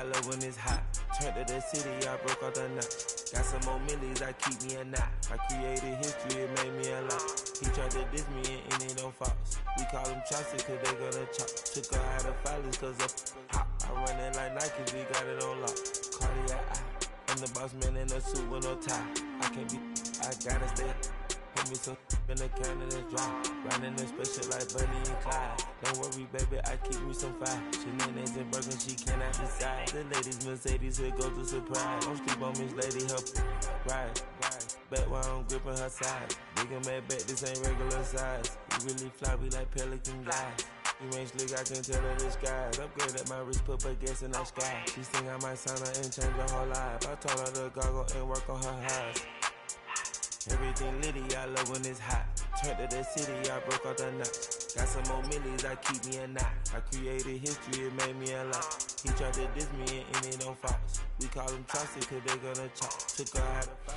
I love when it's hot. Turned to the city, I broke out the knot. Got some more millies, I keep me a knot. I created history, it made me a lot. He tried to diss me and it don't false. We call them chopsticks cause they gonna chop. Took her out of filers cause up hot. I run it like Nike, we got it on lock. Cardiac eye. I'm the boss man in a suit with no tie. I can't be, I gotta stay. Put me some in the can and it's dry. Riding the special like Bunny and Clyde. Don't worry, baby, I keep me some fire. Shenanigans and Birkin, she cannot decide. The ladies Mercedes, here goes the surprise. Don't sleep on Miss Lady, help ride. Back while I'm gripping her side. Big and mad back, this ain't regular size. We really fly, we like Pelican guys. You ain't slick, I can tell her the skies. Upgrade at my wrist, put her gas in the sky. She think I might sign her and change her whole life. I told her to goggle and work on her highs. Everything litty, I love when it's hot. Turned to the city, I broke out the knot. Got some more millies, I keep me a knot. I created history, it made me a lot. He tried to diss me and it don't false. We call them chopsticks cause they gonna chop. Took her out of fire.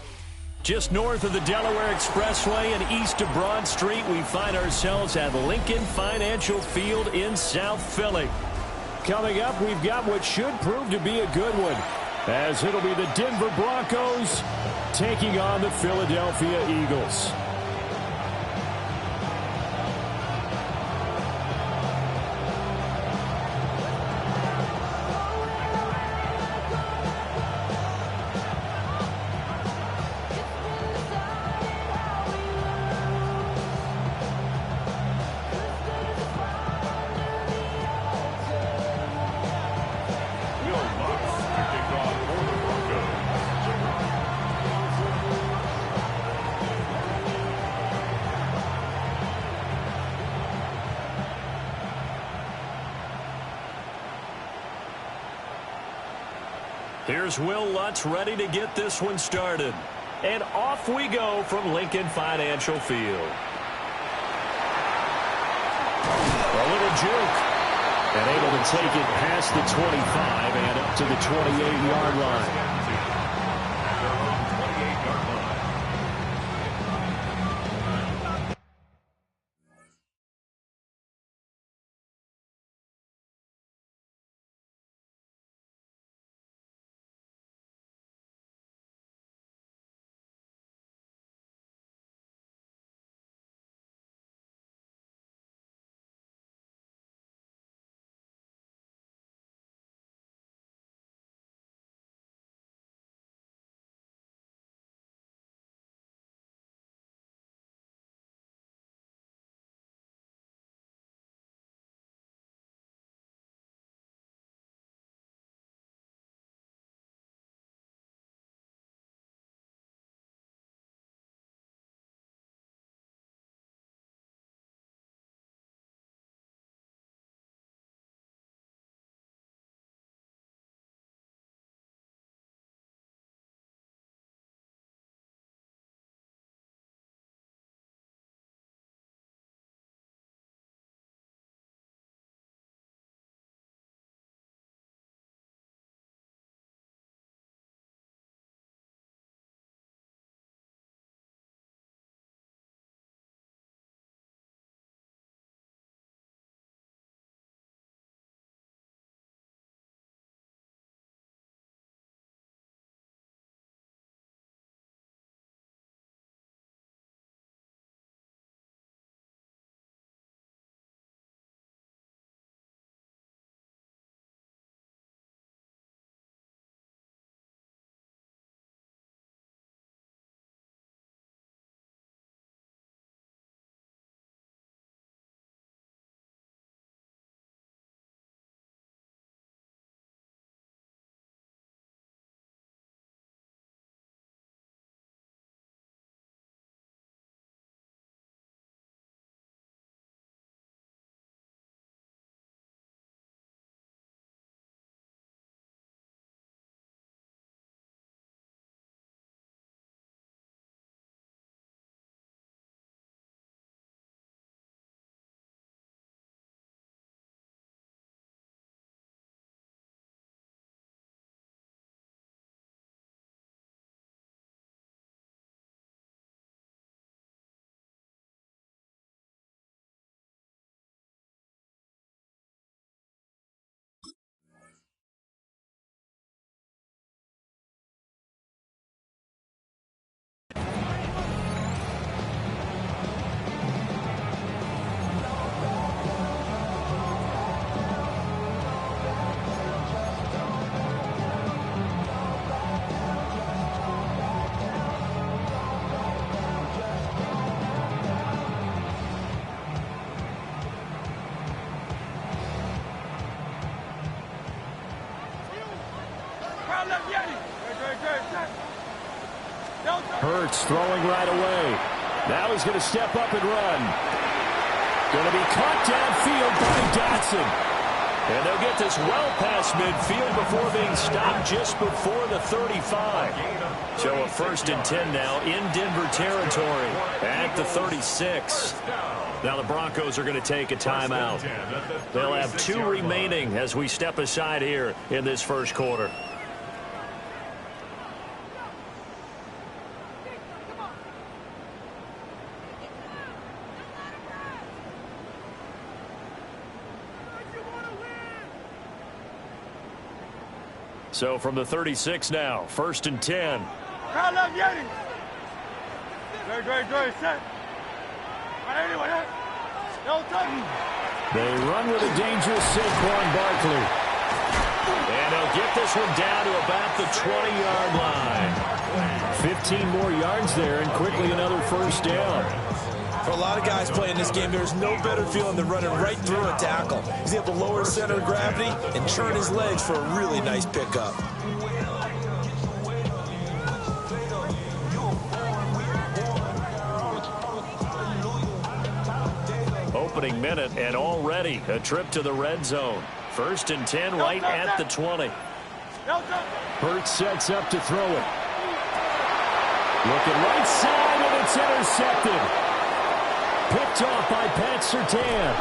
Just north of the Delaware Expressway and east of Broad Street, we find ourselves at Lincoln Financial Field in South Philly. Coming up, we've got what should prove to be a good one, as it'll be the Denver Broncos taking on the Philadelphia Eagles. Here's Will Lutz ready to get this one started. And off we go from Lincoln Financial Field. A little juke. And able to take it past the 25 and up to the 28-yard line. Hurts throwing right away. Now he's going to step up and run. Going to be caught downfield by Dotson. And they'll get this well past midfield before being stopped just before the 35. So a 1st and 10 now in Denver territory at the 36. Now the Broncos are going to take a timeout. They'll have 2 remaining as we step aside here in this first quarter. So from the 36 now, 1st and 10. They run with a dangerous Saquon Barkley. And they'll get this one down to about the 20-yard line. 15 more yards there and quickly another 1st down. For a lot of guys playing this game, there's no better feeling than running right through a tackle. He's able to lower his center of gravity and turn his legs for a really nice pickup. Opening minute and already a trip to the red zone. 1st and 10 right at the 20. Hurts sets up to throw it. Looking right side and it's intercepted. Picked off by Pat Surtain.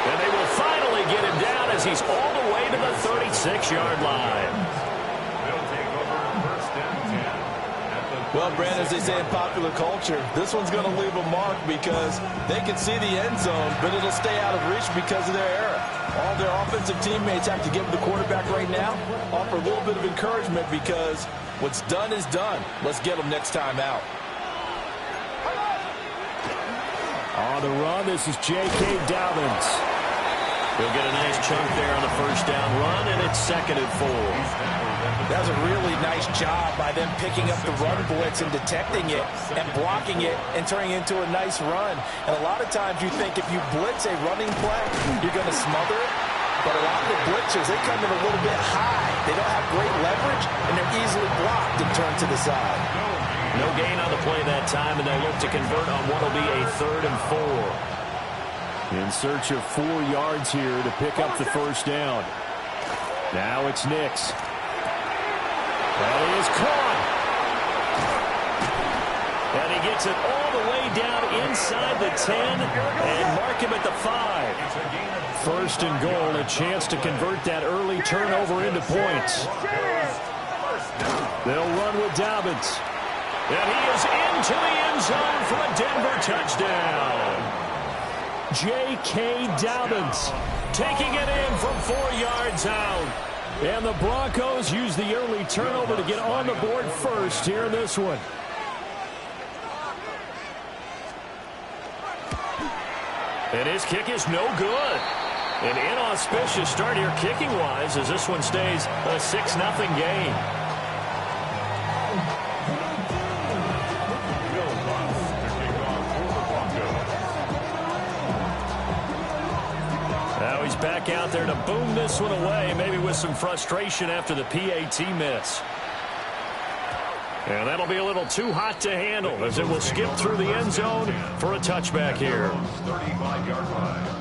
And they will finally get him down as he's all the way to the 36-yard line. Well, Brandon, as they say in popular culture, this one's going to leave a mark because they can see the end zone, but it'll stay out of reach because of their error. All their offensive teammates have to give the quarterback right now, offer a little bit of encouragement because what's done is done. Let's get them next time out. On the run, this is J.K. Dobbins. He'll get a nice chunk there on the 1st down run, and it's 2nd and 4. That was a really nice job by them picking up the run blitz and detecting it and blocking it and turning it into a nice run. And a lot of times you think if you blitz a running play, you're going to smother it. But a lot of the blitzers, they come in a little bit high. They don't have great leverage, and they're easily blocked and turned to the side. No gain on the play that time, and they look to convert on what will be a 3rd and 4. In search of 4 yards here to pick up the 1st down. Now it's Nix. That is caught. And he gets it all the way down inside the 10 and mark him at the 5. 1st and goal, a chance to convert that early turnover into points. They'll run with Dobbins. And he is into the end zone for a Denver touchdown. J.K. Dobbins taking it in from 4 yards out. And the Broncos use the early turnover to get on the board first here in this one. And his kick is no good. An inauspicious start here kicking-wise as this one stays a 6-0 game. Now he's back out there to boom this one away, maybe with some frustration after the PAT miss. And that'll be a little too hot to handle as it will skip through the end zone for a touchback here. 35-yard line.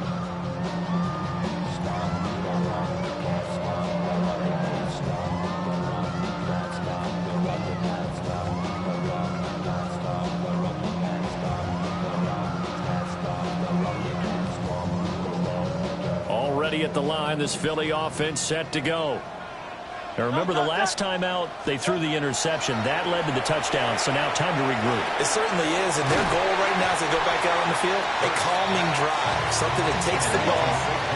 Already at the line, this Philly offense set to go. Now remember, the last time out, they threw the interception. That led to the touchdown, so now time to regroup. It certainly is, and their goal right now as they go back out on the field, a calming drive, something that takes the ball,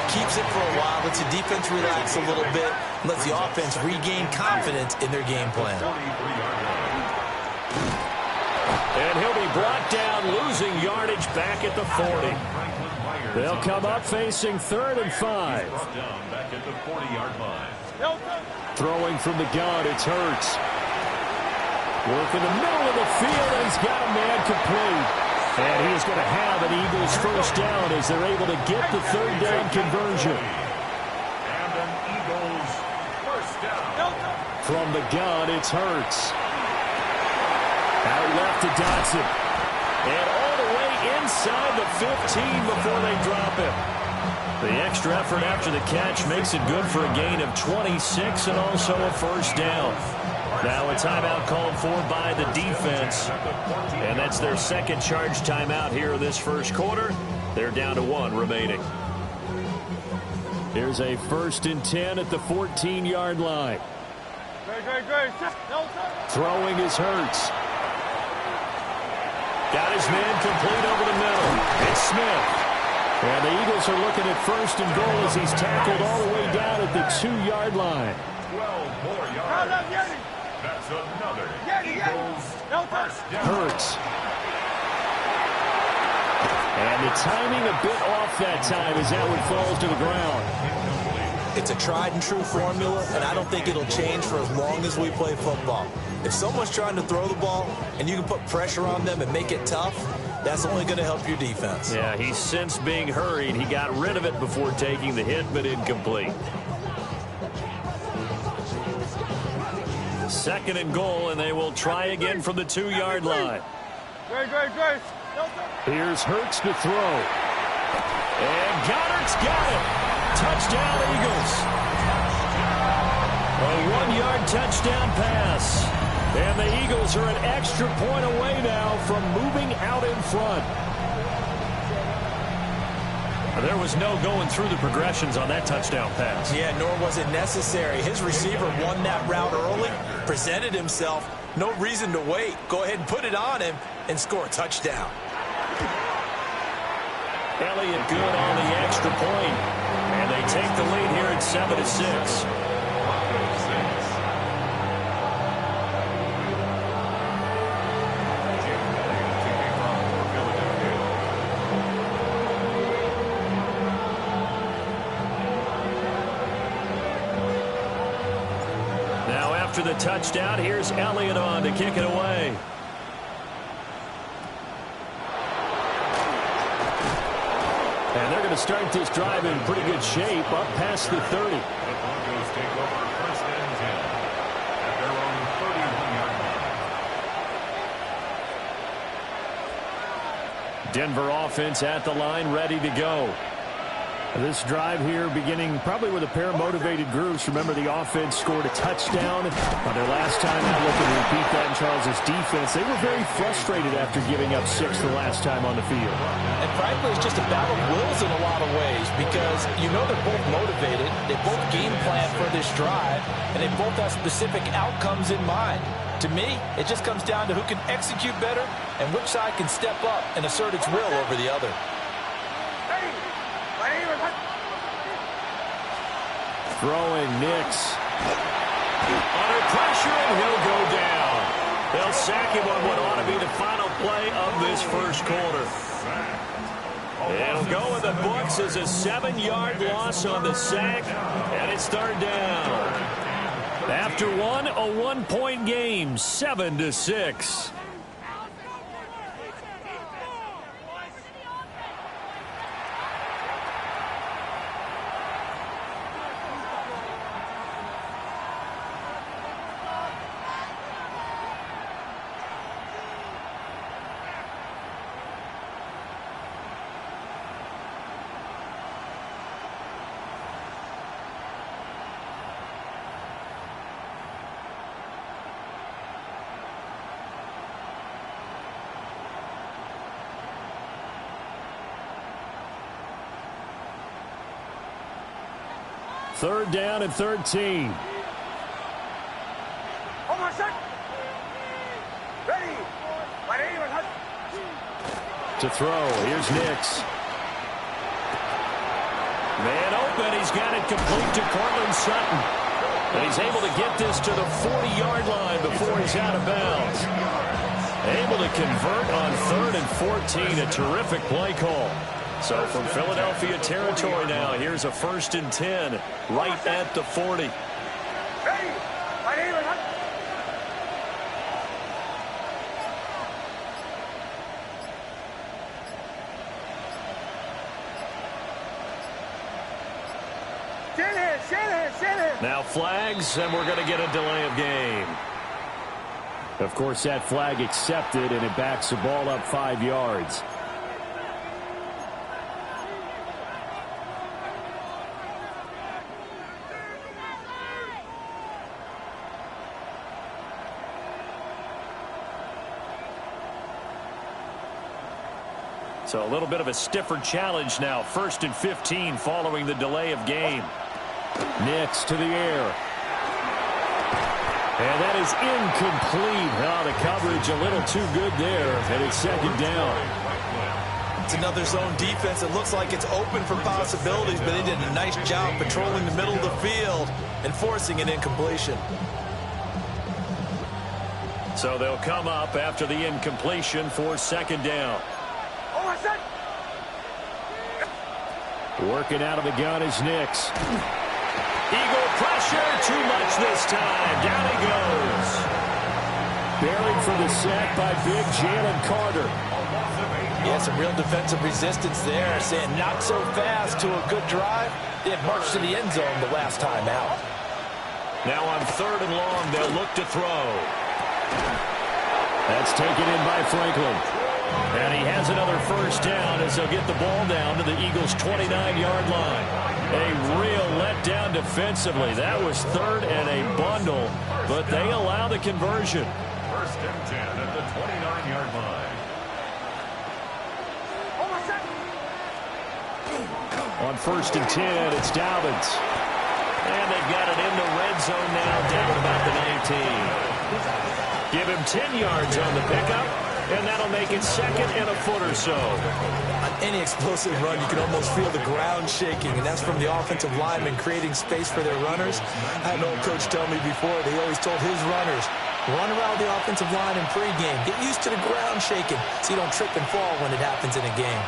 keeps it for a while, lets the defense relax a little bit, and lets the offense regain confidence in their game plan. And he'll be brought down, losing yardage back at the 40. They'll come up facing 3rd and 5. Back at the 40-yard line. Throwing from the gun, it's Hurts. Work in the middle of the field, and he's got a man complete. And he is going to have an Eagles 1st down as they're able to get the 3rd down conversion. And an Eagles 1st down. From the gun, it's Hurts. Out left to Dotson. And all the way inside the 15 before they drop him. The extra effort after the catch makes it good for a gain of 26 and also a first down. Now a timeout called for by the defense. And that's their second charge timeout here in this first quarter. They're down to 1 remaining. Here's a 1st and 10 at the 14-yard line. Throwing is Hurts. Got his man complete over the middle. It's Smith. And the Eagles are looking at 1st and goal as he's tackled all the way down at the 2-yard line. 12 more yards. That's another Eagles first down. Hurts. And the timing a bit off that time as that one falls to the ground. It's a tried-and-true formula, and I don't think it'll change for as long as we play football. If someone's trying to throw the ball and you can put pressure on them and make it tough, that's only going to help your defense. Yeah, he's since being hurried. He got rid of it before taking the hit, but incomplete. 2nd and goal, and they will try again from the 2-yard line. Here's Hurts to throw. And Goddard's got it. Touchdown, Eagles. A 1-yard touchdown pass. And the Eagles are an extra point away now from moving out in front. There was no going through the progressions on that touchdown pass. Yeah, nor was it necessary. His receiver won that route early, presented himself. No reason to wait. Go ahead and put it on him and score a touchdown. Elliott good on the extra point. And they take the lead here at 7-6. Now after the touchdown, here's Elliott on to kick it away. And they're going to start this drive in pretty good shape, up past the 30. The Broncos take over 1st and 10 at their own 31-yard line. Denver offense at the line, ready to go. This drive here beginning probably with a pair of motivated groups. Remember, the offense scored a touchdown on their last time out. Looking to repeat that in Charles' defense. They were very frustrated after giving up 6 the last time on the field. And frankly, it's just a battle of wills in a lot of ways because you know they're both motivated. They both game plan for this drive, and they both have specific outcomes in mind. To me, it just comes down to who can execute better and which side can step up and assert its will over the other. Throwing Nix. Under pressure, and he'll go down. They'll sack him on what ought to be the final play of this first quarter. It'll go in the books as a 7-yard loss on the sack, and it's 3rd down. After one, a 1-point game, 7-6. Third down and 13. To throw, here's Nix. Man open, he's got it complete to Cortland Sutton. And he's able to get this to the 40-yard line before he's out of bounds. Able to convert on 3rd and 14, a terrific play call. So from Philadelphia territory now, here's a 1st and 10 right at the 40. Shanahan! Now flags, and we're going to get a delay of game. Of course, that flag accepted, and it backs the ball up 5 yards. So a little bit of a stiffer challenge now. 1st and 15 following the delay of game. Nix to the air. And that is incomplete. Oh, the coverage a little too good there. And it's 2nd down. It's another zone defense. It looks like it's open for possibilities, but they did a nice job patrolling the middle of the field and forcing an incompletion. So they'll come up after the incompletion for 2nd down. Working out of the gun is Nix. Eagle pressure, too much this time. Down he goes. Buried for the sack by big Jalen Carter. Yeah, some real defensive resistance there. Saying not so fast to a good drive. They had marched to the end zone the last time out. Now on 3rd and long, they'll look to throw. That's taken in by Franklin. And he has another 1st down as they'll get the ball down to the Eagles' 29-yard line. A real letdown defensively. That was 3rd and a bundle, but they allow the conversion. 1st and 10 at the 29-yard line. On 1st and 10, it's Dobbins. And they've got it in the red zone now, down about the 19. Give him 10 yards on the pickup. And that'll make it 2nd and a foot or so. On any explosive run, you can almost feel the ground shaking, and that's from the offensive linemen creating space for their runners. I had an old coach tell me before, they always told his runners, run around the offensive line in pregame. Get used to the ground shaking so you don't trip and fall when it happens in a game.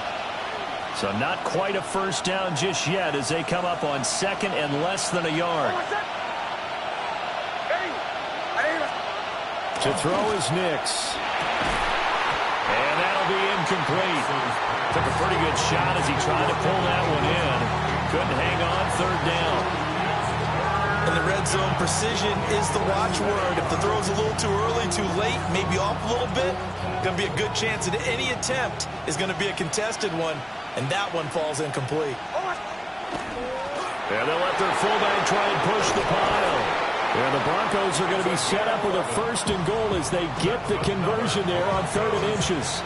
So not quite a 1st down just yet as they come up on 2nd and less than a yard. To throw is Nix. And that'll be incomplete. Took a pretty good shot as he tried to pull that one in. Couldn't hang on 3rd down. In the red zone, precision is the watchword. If the throw's a little too early, too late, maybe off a little bit, going to be a good chance that any attempt is going to be a contested one, and that one falls incomplete. And they'll let their fullback try and push the pile. And the Broncos are going to be set up with a 1st and goal as they get the conversion there on 3rd and inches.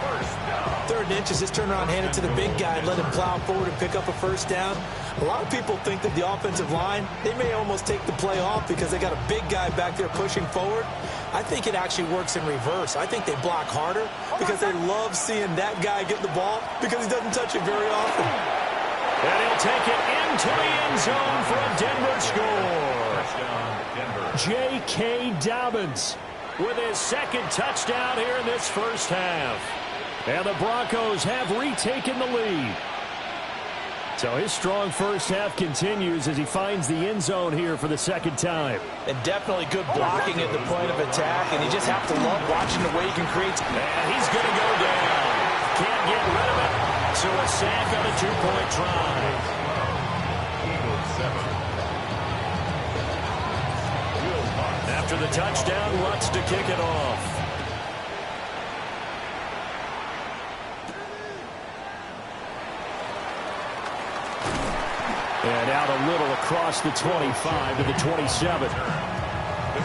3rd and inches, just turn around, hand it to the big guy, and let him plow forward and pick up a 1st down. A lot of people think that the offensive line, they may almost take the play off because they got a big guy back there pushing forward. I think it actually works in reverse. I think they block harder because they love seeing that guy get the ball because he doesn't touch it very often. And he'll take it into the end zone for a Denver score. J.K. Dobbins with his 2nd touchdown here in this 1st half. And the Broncos have retaken the lead. So his strong 1st half continues as he finds the end zone here for the 2nd time. And definitely good blocking at the point of attack, and you just have to love watching the way he can create. And he's going to go down. Can't get rid of it. So a sack on a 2-point try. After the touchdown, Lutz to kick it off. And out a little across the 25 to the 27. The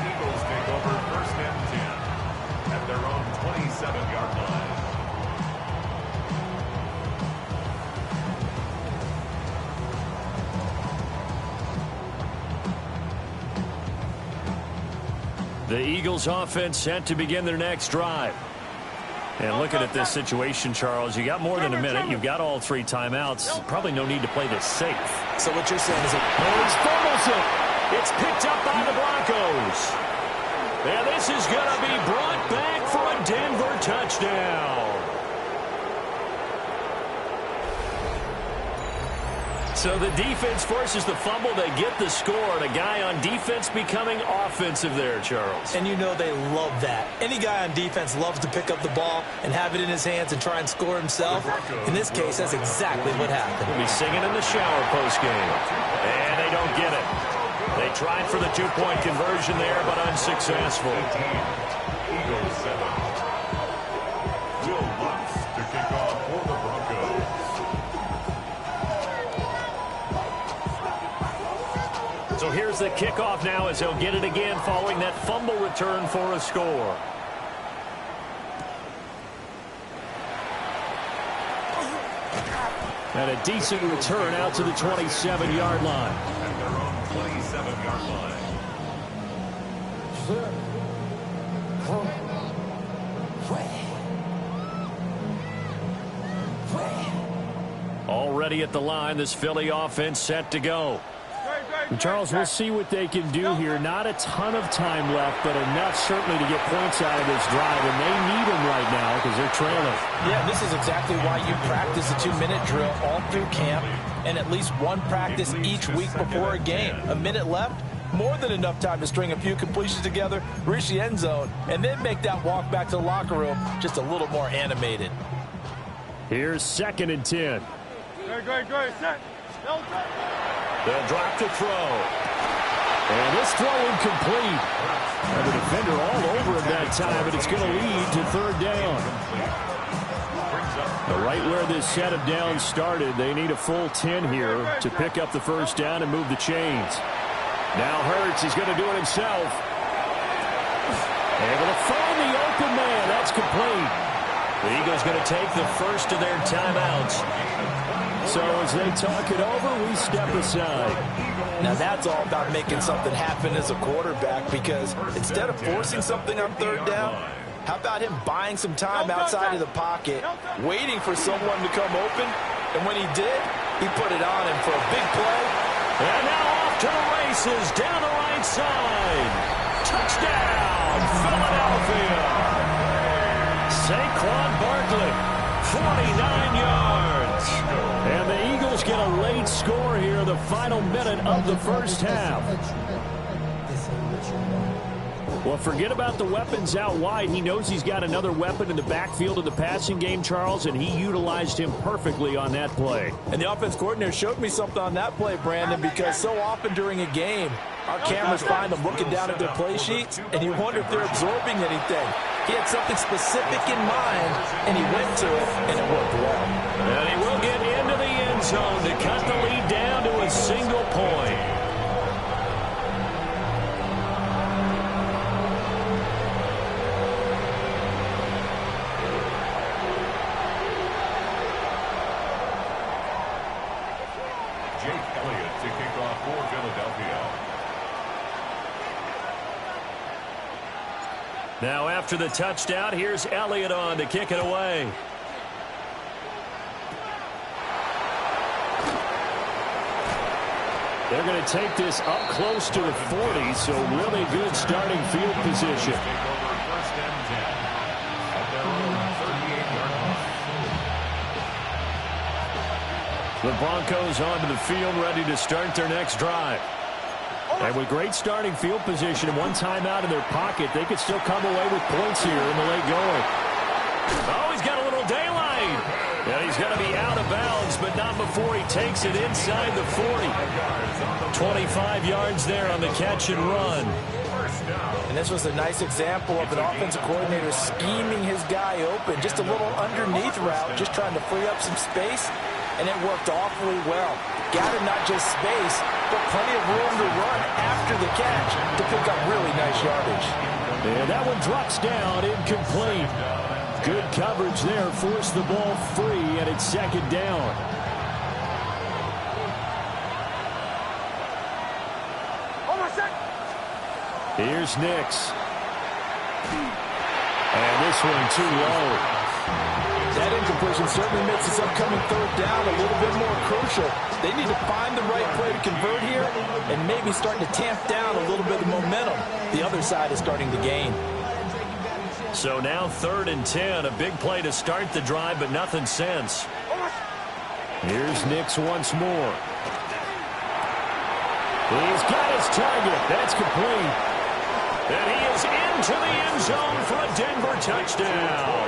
Eagles take over 1st and 10 at their own 27-yard line. The Eagles offense set to begin their next drive. And looking at this situation, Charles, you got more than a minute. You've got all 3 timeouts. Probably no need to play this safe. So what you're saying is that He fumbles it. It's picked up by the Broncos. And this is going to be brought back for a Denver touchdown. So the defense forces the fumble. They get the score. And a guy on defense becoming offensive there, Charles. And you know they love that. Any guy on defense loves to pick up the ball and have it in his hands and try and score himself. In this case, that's exactly what happened. We'll be singing in the shower postgame. And they don't get it. They tried for the two-point conversion there, but unsuccessful. Eagles 7. Will Lutz to kick off for the Broncos. So here's the kickoff now as he'll get it again following that fumble return for a score. And a decent return out to the 27-yard line. At their own 27-yard line. Already at the line, this Philly offense set to go. And Charles, we'll see what they can do here. Not a ton of time left, but enough certainly to get points out of this drive, and they need them right now because they're trailing. Yeah, this is exactly why you practice a 2-minute drill all through camp and at least one practice each week before a game. A minute left, more than enough time to string a few completions together, reach the end zone, and then make that walk back to the locker room just a little more animated. Here's 2nd and 10. Go, set. They'll drop to throw. And this throw incomplete. And the defender all over him that time, but it's going to lead to 3rd down. Right where this set of downs started, they need a full 10 here to pick up the 1st down and move the chains. Now Hurts is going to do it himself. Able to find the open man. That's complete. The Eagles going to take the first of their timeouts. So as they talk it over, we step aside. Now that's all about making something happen as a quarterback, because instead of forcing something on 3rd down, how about him buying some time outside of the pocket, waiting for someone to come open, and when he did, he put it on him for a big play. And now off to the races, down the right side. Touchdown, Philadelphia. Saquon Barkley, 49 yards. And the Eagles get a late score here, the final minute of the 1st half. Well, forget about the weapons out wide. He knows he's got another weapon in the backfield of the passing game, Charles, and he utilized him perfectly on that play. And the offense coordinator showed me something on that play, Brandon, because so often during a game, our cameras find them looking down at their play sheets, and you wonder if they're absorbing anything. He had something specific in mind, and he went to it, and it worked well. And he will get into the end zone to cut the lead down to a single point. Now after the touchdown, here's Elliott on to kick it away. They're going to take this up close to the 40, so really good starting field position. The Broncos onto the field, ready to start their next drive. And with great starting field position and one timeout in their pocket, they could still come away with points here in the late going. Oh, he's got a little daylight. And he's going to be out of bounds, but not before he takes it inside the 40. 25 yards there on the catch and run. And this was a nice example of an offensive coordinator scheming his guy open. Just a little underneath route, just trying to free up some space, and it worked awfully well. Gathered not just space, but plenty of room to run after the catch to pick up really nice yardage. And that one drops down, incomplete. Good coverage there, forced the ball free, and it's 2nd down. Here's Nix. And this one too low. That incompletion certainly makes this upcoming 3rd down a little bit more crucial. They need to find the right play to convert here and maybe starting to tamp down a little bit of momentum. The other side is starting to gain. So now 3rd and 10, a big play to start the drive, but nothing since. Here's Nix once more. He's got his target. That's complete. And he is into the end zone for a Denver touchdown.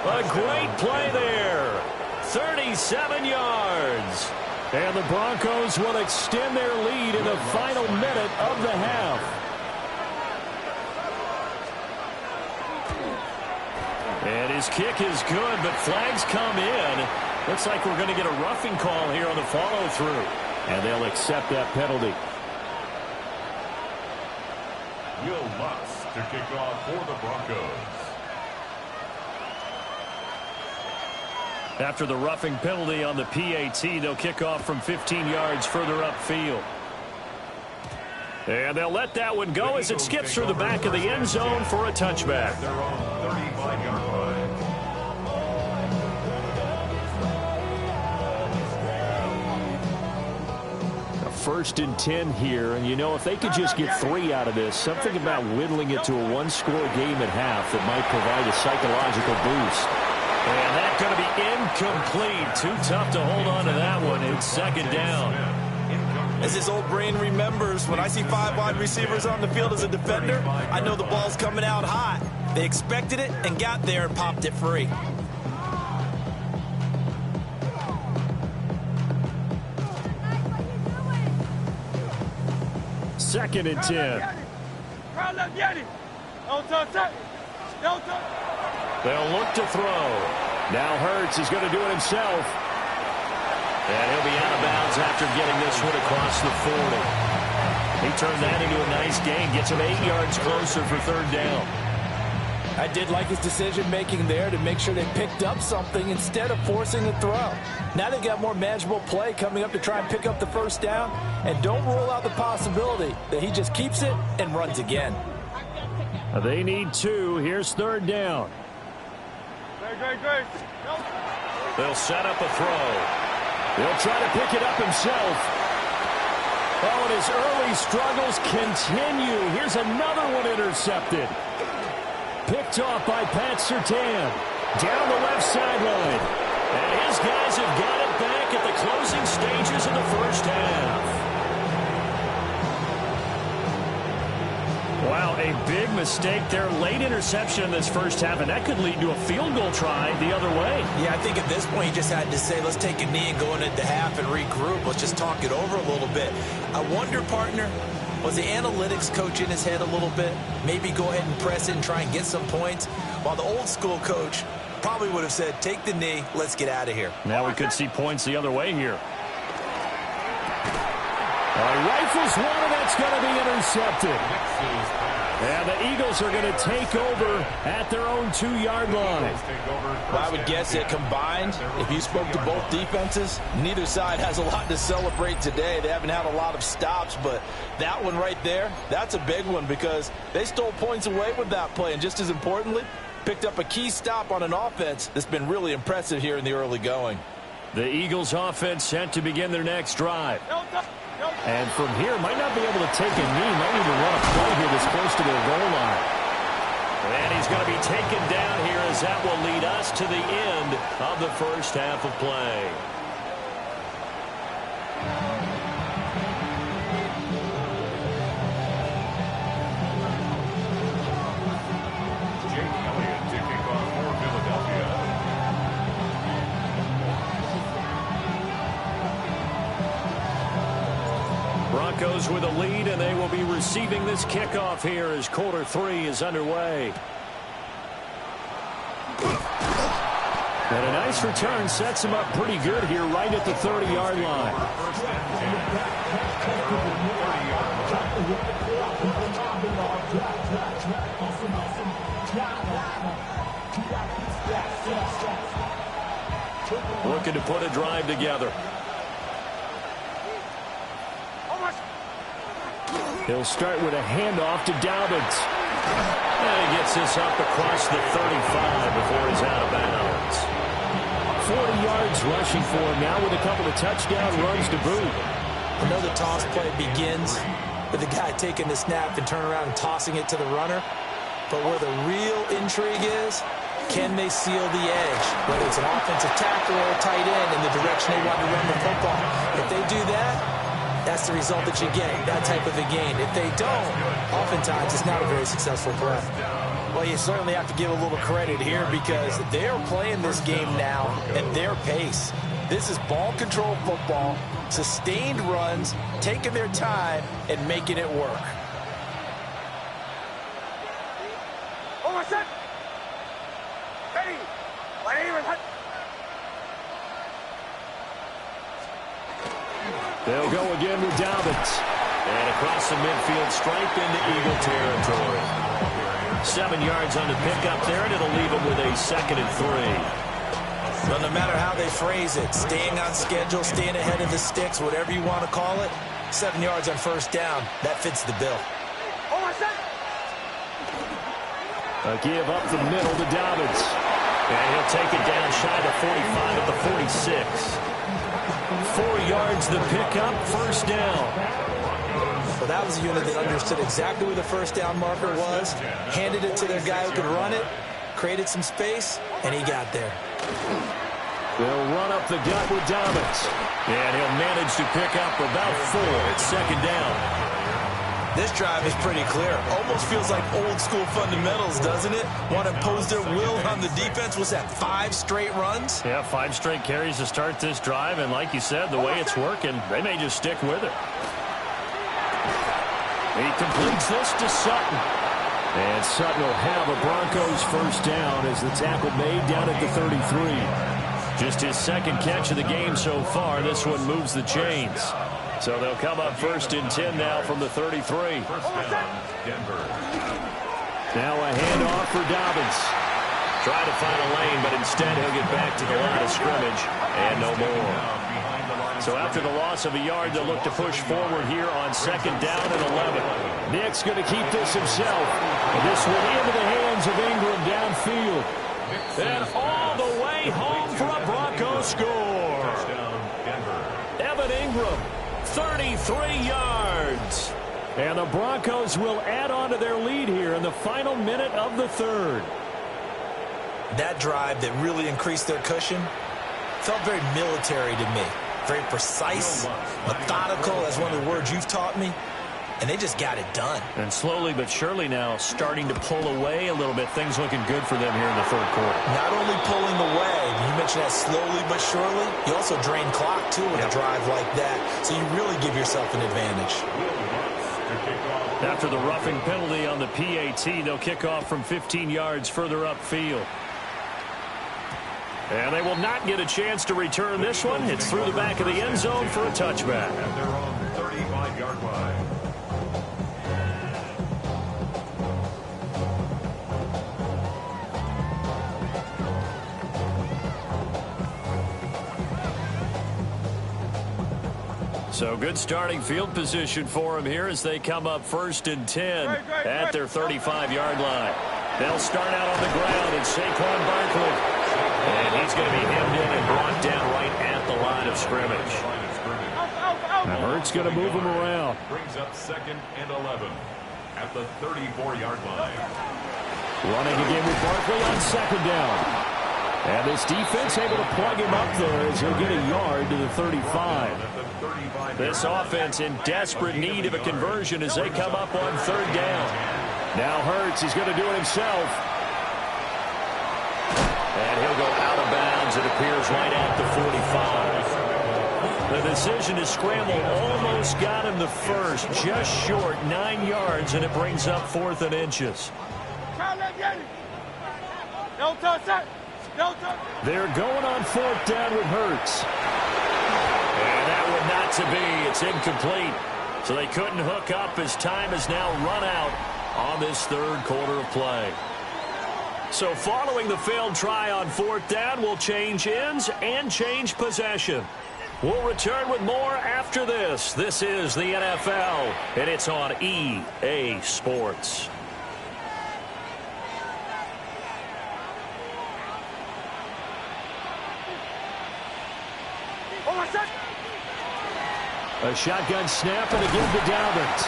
A great play there. 37 yards. And the Broncos will extend their lead in the final minute of the half. And his kick is good, but flags come in. Looks like we're going to get a roughing call here on the follow-through. And they'll accept that penalty. Will Lutz to kick off for the Broncos. After the roughing penalty on the PAT, they'll kick off from 15 yards further upfield. And they'll let that one go as it skips through the back of the end zone for a touchback. Their own 35-yard line. A 1st and 10 here, and you know, if they could just get 3 out of this, something about whittling it to a one-score game at half that might provide a psychological boost. And that's going to be incomplete. Too tough to hold on to that one. It's 2nd down. As his old brain remembers, when I see 5 wide receivers on the field as a defender, I know the ball's coming out hot. They expected it and got there and popped it free. Second and 10. They'll look to throw. Now Hurts is going to do it himself. And he'll be out of bounds after getting this one across the 40. He turned that into a nice gain. Gets him 8 yards closer for 3rd down. I did like his decision-making there to make sure they picked up something instead of forcing the throw. Now they got more manageable play coming up to try and pick up the 1st down. And don't rule out the possibility that he just keeps it and runs again. They need 2. Here's 3rd down. They'll set up a throw. He'll try to pick it up himself. Oh, and his early struggles continue. Here's another one intercepted. Picked off by Pat Surtain. Down the left sideline. And his guys have got it back at the closing stages of the 1st half. Wow, a big mistake there. Late interception in this 1st half, and that could lead to a field goal try the other way. Yeah, I think at this point you just had to say, let's take a knee and go into the half and regroup. Let's just talk it over a little bit. I wonder, partner, was the analytics coach in his head a little bit? Maybe go ahead and press it and try and get some points? While the old school coach probably would have said, take the knee, let's get out of here. Now we could see points the other way here. Rifles one, and that's going to be intercepted. And the Eagles are going to take over at their own 2-yard line. Well, I would guess that combined, if you spoke to both defenses, neither side has a lot to celebrate today. They haven't had a lot of stops, but that one right there, that's a big one because they stole points away with that play. And just as importantly, picked up a key stop on an offense that's been really impressive here in the early going. The Eagles offense set to begin their next drive. And from here, might not be able to take a knee. Might need to run a play here this close to their goal line. And he's going to be taken down here as that will lead us to the end of the 1st half of play. Jake Elliott to kick off for Philadelphia. Broncos with a lead, and they will be receiving this kickoff here as quarter 3 is underway. And a nice return sets him up pretty good here right at the 30-yard line. Looking to put a drive together. He'll start with a handoff to Dobbins. And he gets this up across the 35 before he's out of bounds. 40 yards rushing for him now with a couple of touchdown runs to boot. I know the toss play begins with the guy taking the snap and turn around and tossing it to the runner. But where the real intrigue is, can they seal the edge? Whether it's an offensive tackle or a tight end in the direction they want to run the football. If they do that, that's the result that you get, that type of a gain. If they don't, oftentimes it's not a very successful play. Well, you certainly have to give a little credit here because they're playing this game now at their pace. This is ball control football. Sustained runs, taking their time, and making it work. They'll go again with Dobbins. And across the midfield stripe into Eagle territory. 7 yards on the pickup there, and it'll leave them with a 2nd and 3. Well, no matter how they phrase it, staying on schedule, staying ahead of the sticks, whatever you want to call it, 7 yards on first down, that fits the bill. A give up the middle to Dobbins. And he'll take it down shy of the 45 at the 46. 4 yards the pickup, first down. Well, that was a unit that understood exactly where the first down marker was, handed it to their guy who could run it, created some space, and he got there. They'll run up the gut with Dobbins. And he'll manage to pick up about 4 at 2nd down. This drive is pretty clear. Almost feels like old school fundamentals, doesn't it? Want to impose their will on the defense. Was that 5 straight runs? Yeah, 5 straight carries to start this drive. And like you said, the way it's working, they may just stick with it. He completes this to Sutton. And Sutton will have a Broncos first down as the tackle made down at the 33. Just his 2nd catch of the game so far. This one moves the chains. So they'll come up 1st and 10 now from the 33. First down, Denver. Now a handoff for Dobbins. Trying to find a lane, but instead he'll get back to the line of scrimmage and no more. So after the loss of a yard, they'll look to push forward here on 2nd down and 11. Nick's going to keep this himself. And this one into the hands of Ingram downfield. And all the way home for a Broncos score. Evan Ingram, 33 yards. And the Broncos will add on to their lead here in the final minute of the 3rd. That drive that really increased their cushion felt very military to me. Very precise, methodical. That's one of the words you've taught me. And they just got it done. And slowly but surely now starting to pull away a little bit. Things looking good for them here in the 3rd quarter. Not only pulling away, you mentioned that slowly but surely, you also drain clock too with a drive like that. So you really give yourself an advantage. After the roughing penalty on the PAT, they'll kick off from 15 yards further upfield. And they will not get a chance to return this one. It's through the back of the end zone for a touchback. At their own 35-yard line. So good starting field position for them here as they come up 1st and 10 at their 35-yard line. They'll start out on the ground, and Saquon Barkley. And he's going to be hemmed in and brought down right at the line of scrimmage. Now Hurts going to move him around. Brings up 2nd and 11 at the 34-yard line. Running again with Barkley on 2nd down. And this defense able to plug him up there as he'll get a yard to the 35. This offense in desperate need of a conversion as they come up on 3rd down. Now Hurts is going to do it himself. And he'll go out of bounds, it appears, right at the 45. The decision to scramble almost got him the first, just short, 9 yards, and it brings up 4th and inches. They're going on 4th down with Hurts. And that one not to be. It's incomplete. So they couldn't hook up as time has now run out on this 3rd quarter of play. So following the failed try on 4th down, we'll change ends and change possession. We'll return with more after this. This is the NFL, and it's on EA Sports. A shotgun snap and a give to Dobbins.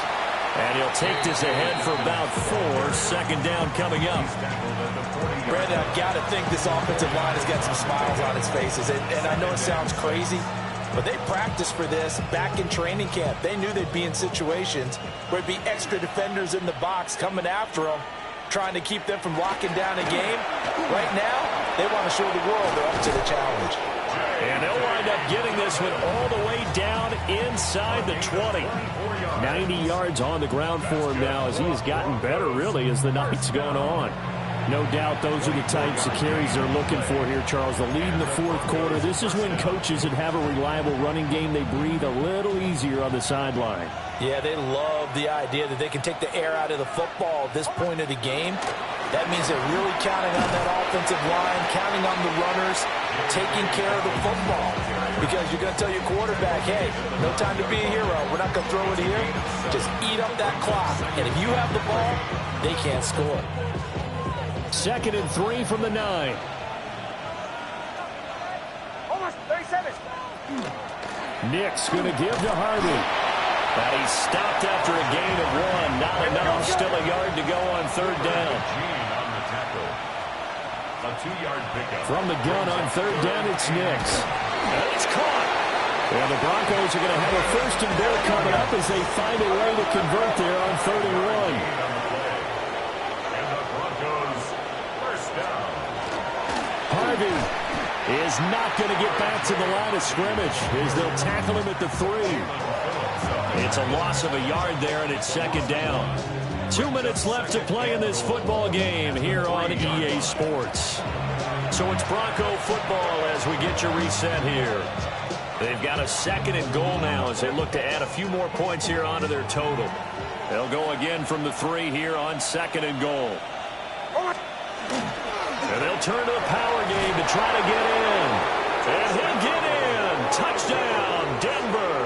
And he'll take this ahead for about 4. 2nd down coming up. Brandon, I've got to think this offensive line has got some smiles on its faces. And I know it sounds crazy, but they practiced for this back in training camp. They knew they'd be in situations where there'd be extra defenders in the box coming after them, trying to keep them from locking down a game. Right now, they want to show the world they're up to the challenge. And they'll wind up getting this one all the way down inside the 20. 90 yards on the ground for him now as he has gotten better, really, as the night's gone on. No doubt those are the types of carries they're looking for here, Charles. The lead in the fourth quarter. This is when coaches that have a reliable running game, they breathe a little easier on the sideline. Yeah, they love the idea that they can take the air out of the football at this point of the game. That means they're really counting on that offensive line, counting on the runners, taking care of the football. Because you're going to tell your quarterback, hey, no time to be a hero. We're not going to throw it here. Just eat up that clock. And if you have the ball, they can't score. 2nd and 3 from the 9. Almost 30 seconds. Nick's going to give to Harvey. But he's stopped after a gain of 1. Not enough. Still a yard to go on 3rd down. A 2-yard pickup. From the gun on 3rd down, it's Nick's. And it's caught. And the Broncos are going to have a 1st and goal coming up as they find a way to convert there on 3rd and 1. Harvey is not going to get back to the line of scrimmage as they'll tackle him at the 3. It's a loss of a yard there, and it's 2nd down. 2 minutes left to play in this football game here on EA Sports. So it's Bronco football as we get your reset here. They've got a 2nd and goal now as they look to add a few more points here onto their total. They'll go again from the 3 here on 2nd and goal. And they'll turn to the power game to try to get in. And he'll get in. Touchdown, Denver.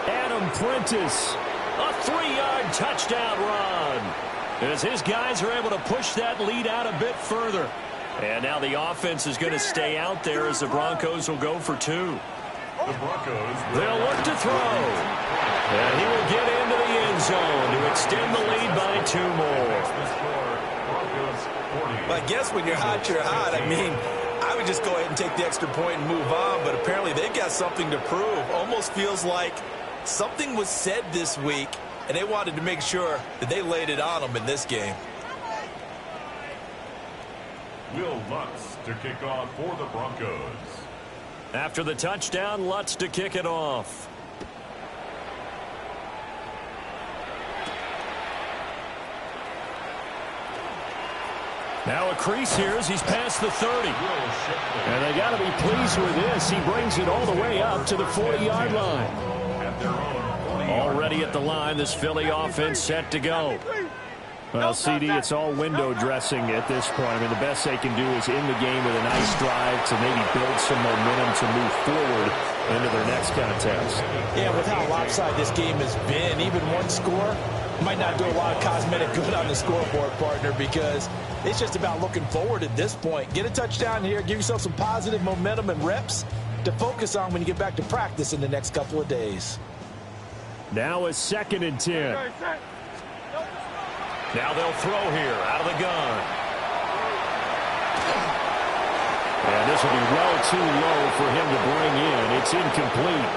Adam Prentice, a 3-yard touchdown run. As his guys are able to push that lead out a bit further. And now the offense is going to stay out there as the Broncos will go for 2. The Broncos. They'll look to throw. And he will get into the end zone to extend the lead by 2 more. Well, I guess when you're hot, you're hot. I mean, I would just go ahead and take the extra point and move on, but apparently they've got something to prove. Almost feels like something was said this week, and they wanted to make sure that they laid it on them in this game. Will Lutz to kick off for the Broncos. After the touchdown, Lutz to kick it off. Now a crease here as he's past the 30. And they got to be pleased with this. He brings it all the way up to the 40-yard line. Already at the line, this Philly offense set to go. Well, CD, it's all window dressing at this point. I mean, the best they can do is in the game with a nice drive to maybe build some momentum to move forward into their next contest. Yeah, with how lopsided this game has been, even one score might not do a lot of cosmetic good on the scoreboard, partner, because it's just about looking forward at this point. Get a touchdown here, give yourself some positive momentum and reps to focus on when you get back to practice in the next couple of days. Now a 2nd and 10. Now they'll throw here out of the gun. And this will be well too low for him to bring in. It's incomplete.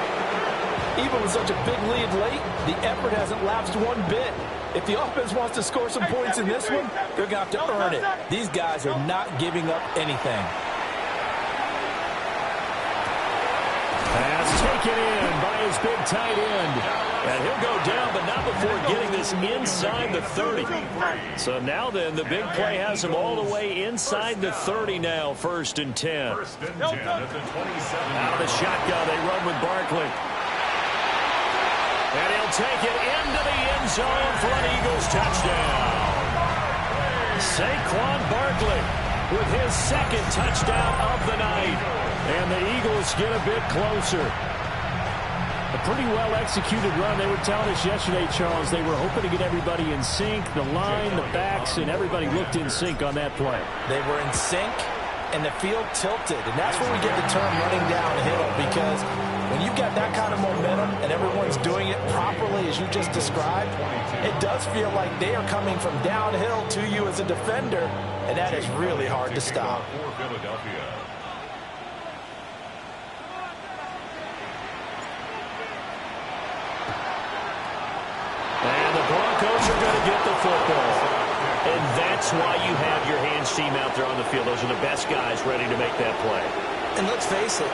Even with such a big lead late, the effort hasn't lapsed one bit. If the offense wants to score some points in this one, they're going to have to earn it. These guys are not giving up anything. Pass taken in by his big tight end. And he'll go down, but not before getting this inside the 30. So now then, the big play has him all the way inside the 30 now, 1st and 10. 1st and 10 at the 27. Out of the shotgun, they run with Barkley. And he'll take it into the end zone for an Eagles touchdown. Saquon Barkley with his 2nd touchdown of the night. And the Eagles get a bit closer. A pretty well-executed run. They were telling us yesterday, Charles, they were hoping to get everybody in sync. The line, the backs, and everybody looked in sync on that play. They were in sync, and the field tilted. And that's where we get the term running downhill, because when you've got that kind of momentum and everyone's doing it properly as you just described, it does feel like they are coming from downhill to you as a defender, and that is really hard to stop. And the Broncos are going to get the football. And that's why you have your hands team out there on the field. Those are the best guys ready to make that play. And let's face it,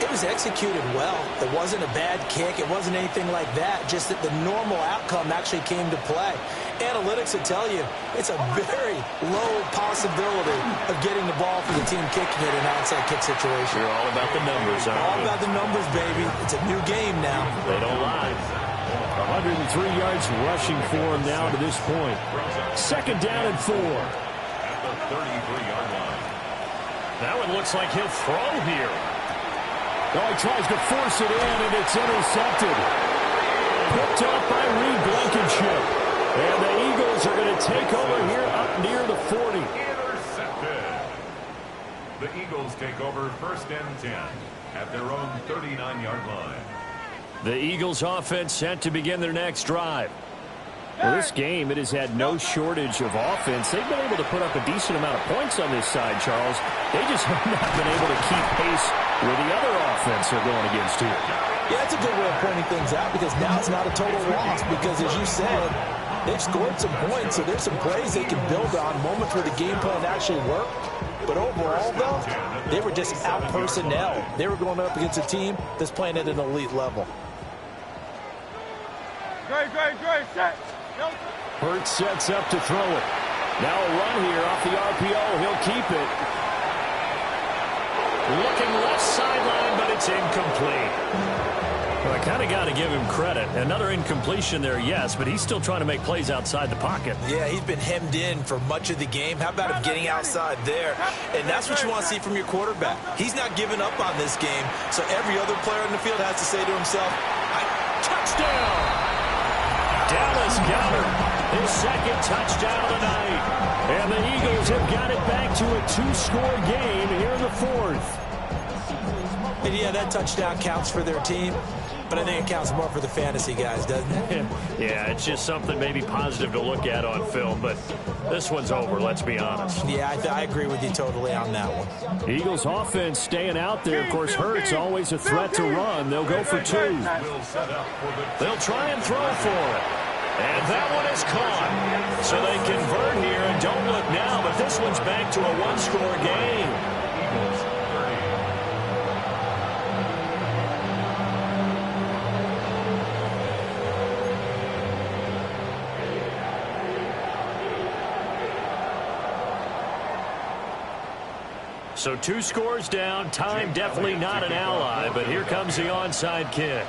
it was executed well. It wasn't a bad kick. It wasn't anything like that. Just that the normal outcome actually came to play. Analytics will tell you it's a very low possibility of getting the ball for the team kicking it in an onside kick situation. You're all about the numbers, aren't you? All about the numbers, baby. It's a new game now. They don't lie. 103 yards rushing for him now to this point. Second down and 4. At the 33-yard line. That one looks like he'll throw here. Oh, he tries to force it in, and it's intercepted. Picked up by Reed Blankenship. And the Eagles are going to take over here up near the 40. Intercepted. The Eagles take over first and 10 at their own 39-yard line. The Eagles offense set to begin their next drive. Well, this game, it has had no shortage of offense. They've been able to put up a decent amount of points on this side, Charles. They just have not been able to keep pace with the other offense they're going against here. Yeah, that's a good way of pointing things out because now it's not a total loss because, as you said, they've scored some points, so there's some plays they can build on, moments where the game plan actually worked. But overall, though, they were just out-personnel. They were going up against a team that's playing at an elite level. Great, set. Hurts sets up to throw it. Now a run here off the RPO. He'll keep it. Looking left sideline, but it's incomplete. Well, I kind of got to give him credit. Another incompletion there, yes, but he's still trying to make plays outside the pocket. Yeah, he's been hemmed in for much of the game. How about him getting outside there? And that's what you want to see from your quarterback. He's not giving up on this game, so every other player in the field has to say to himself, touchdown! Dallas got his second touchdown of the night. And the Eagles have got it back to a 2-score game here in the 4th. And yeah, that touchdown counts for their team, but I think it counts more for the fantasy guys, doesn't it? Yeah, it's just something maybe positive to look at on film, but this one's over, let's be honest. Yeah, I agree with you totally on that one. Eagles offense staying out there. Of course, Hurts always a threat to run. They'll go for 2. They'll try and throw for it. And that one is caught. So they convert here and don't look now, but this one's back to a 1-score game. So 2 scores down. Time definitely not an ally, but here comes the onside kick.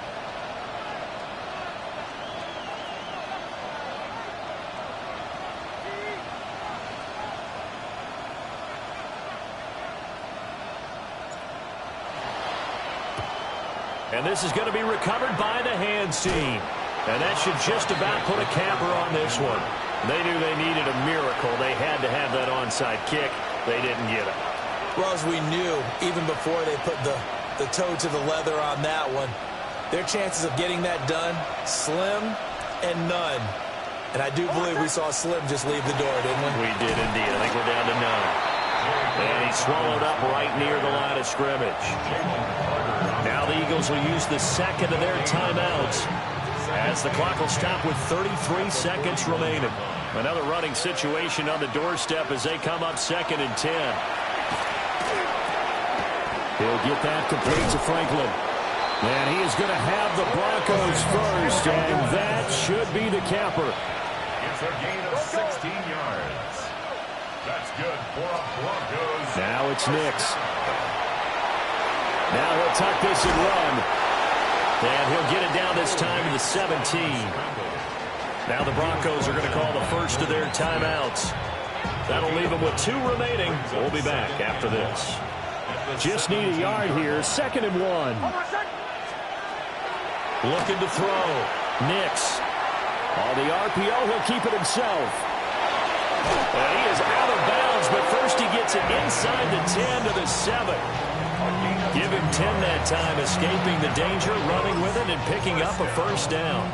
And this is going to be recovered by the hands team. And that should just about put a capper on this one. They knew they needed a miracle. They had to have that onside kick. They didn't get it. Well, as we knew, even before they put the toe to the leather on that one, their chances of getting that done, slim and none. And I do believe we saw Slim just leave the door, didn't we? We did indeed. I think we're down to none. And he swallowed up right near the line of scrimmage. Now the Eagles will use the second of their timeouts as the clock will stop with 33 seconds remaining. Another running situation on the doorstep as they come up 2nd and 10. He'll get that complete to Franklin. And he is going to have the Broncos first, and that should be the capper. It's a gain of 16 yards. That's good for a Broncos. Now it's Nix. Now he'll tuck this and run. And he'll get it down this time to the 17. Now the Broncos are going to call the first of their timeouts. That'll leave them with 2 remaining. We'll be back after this. Just need a yard here. 2nd and 1. Looking to throw. Nix. On the RPO, he'll keep it himself. And he is out of bounds, but first he gets it inside the 10 to the 7. Give him 10 that time, escaping the danger, running with it, and picking up a first down.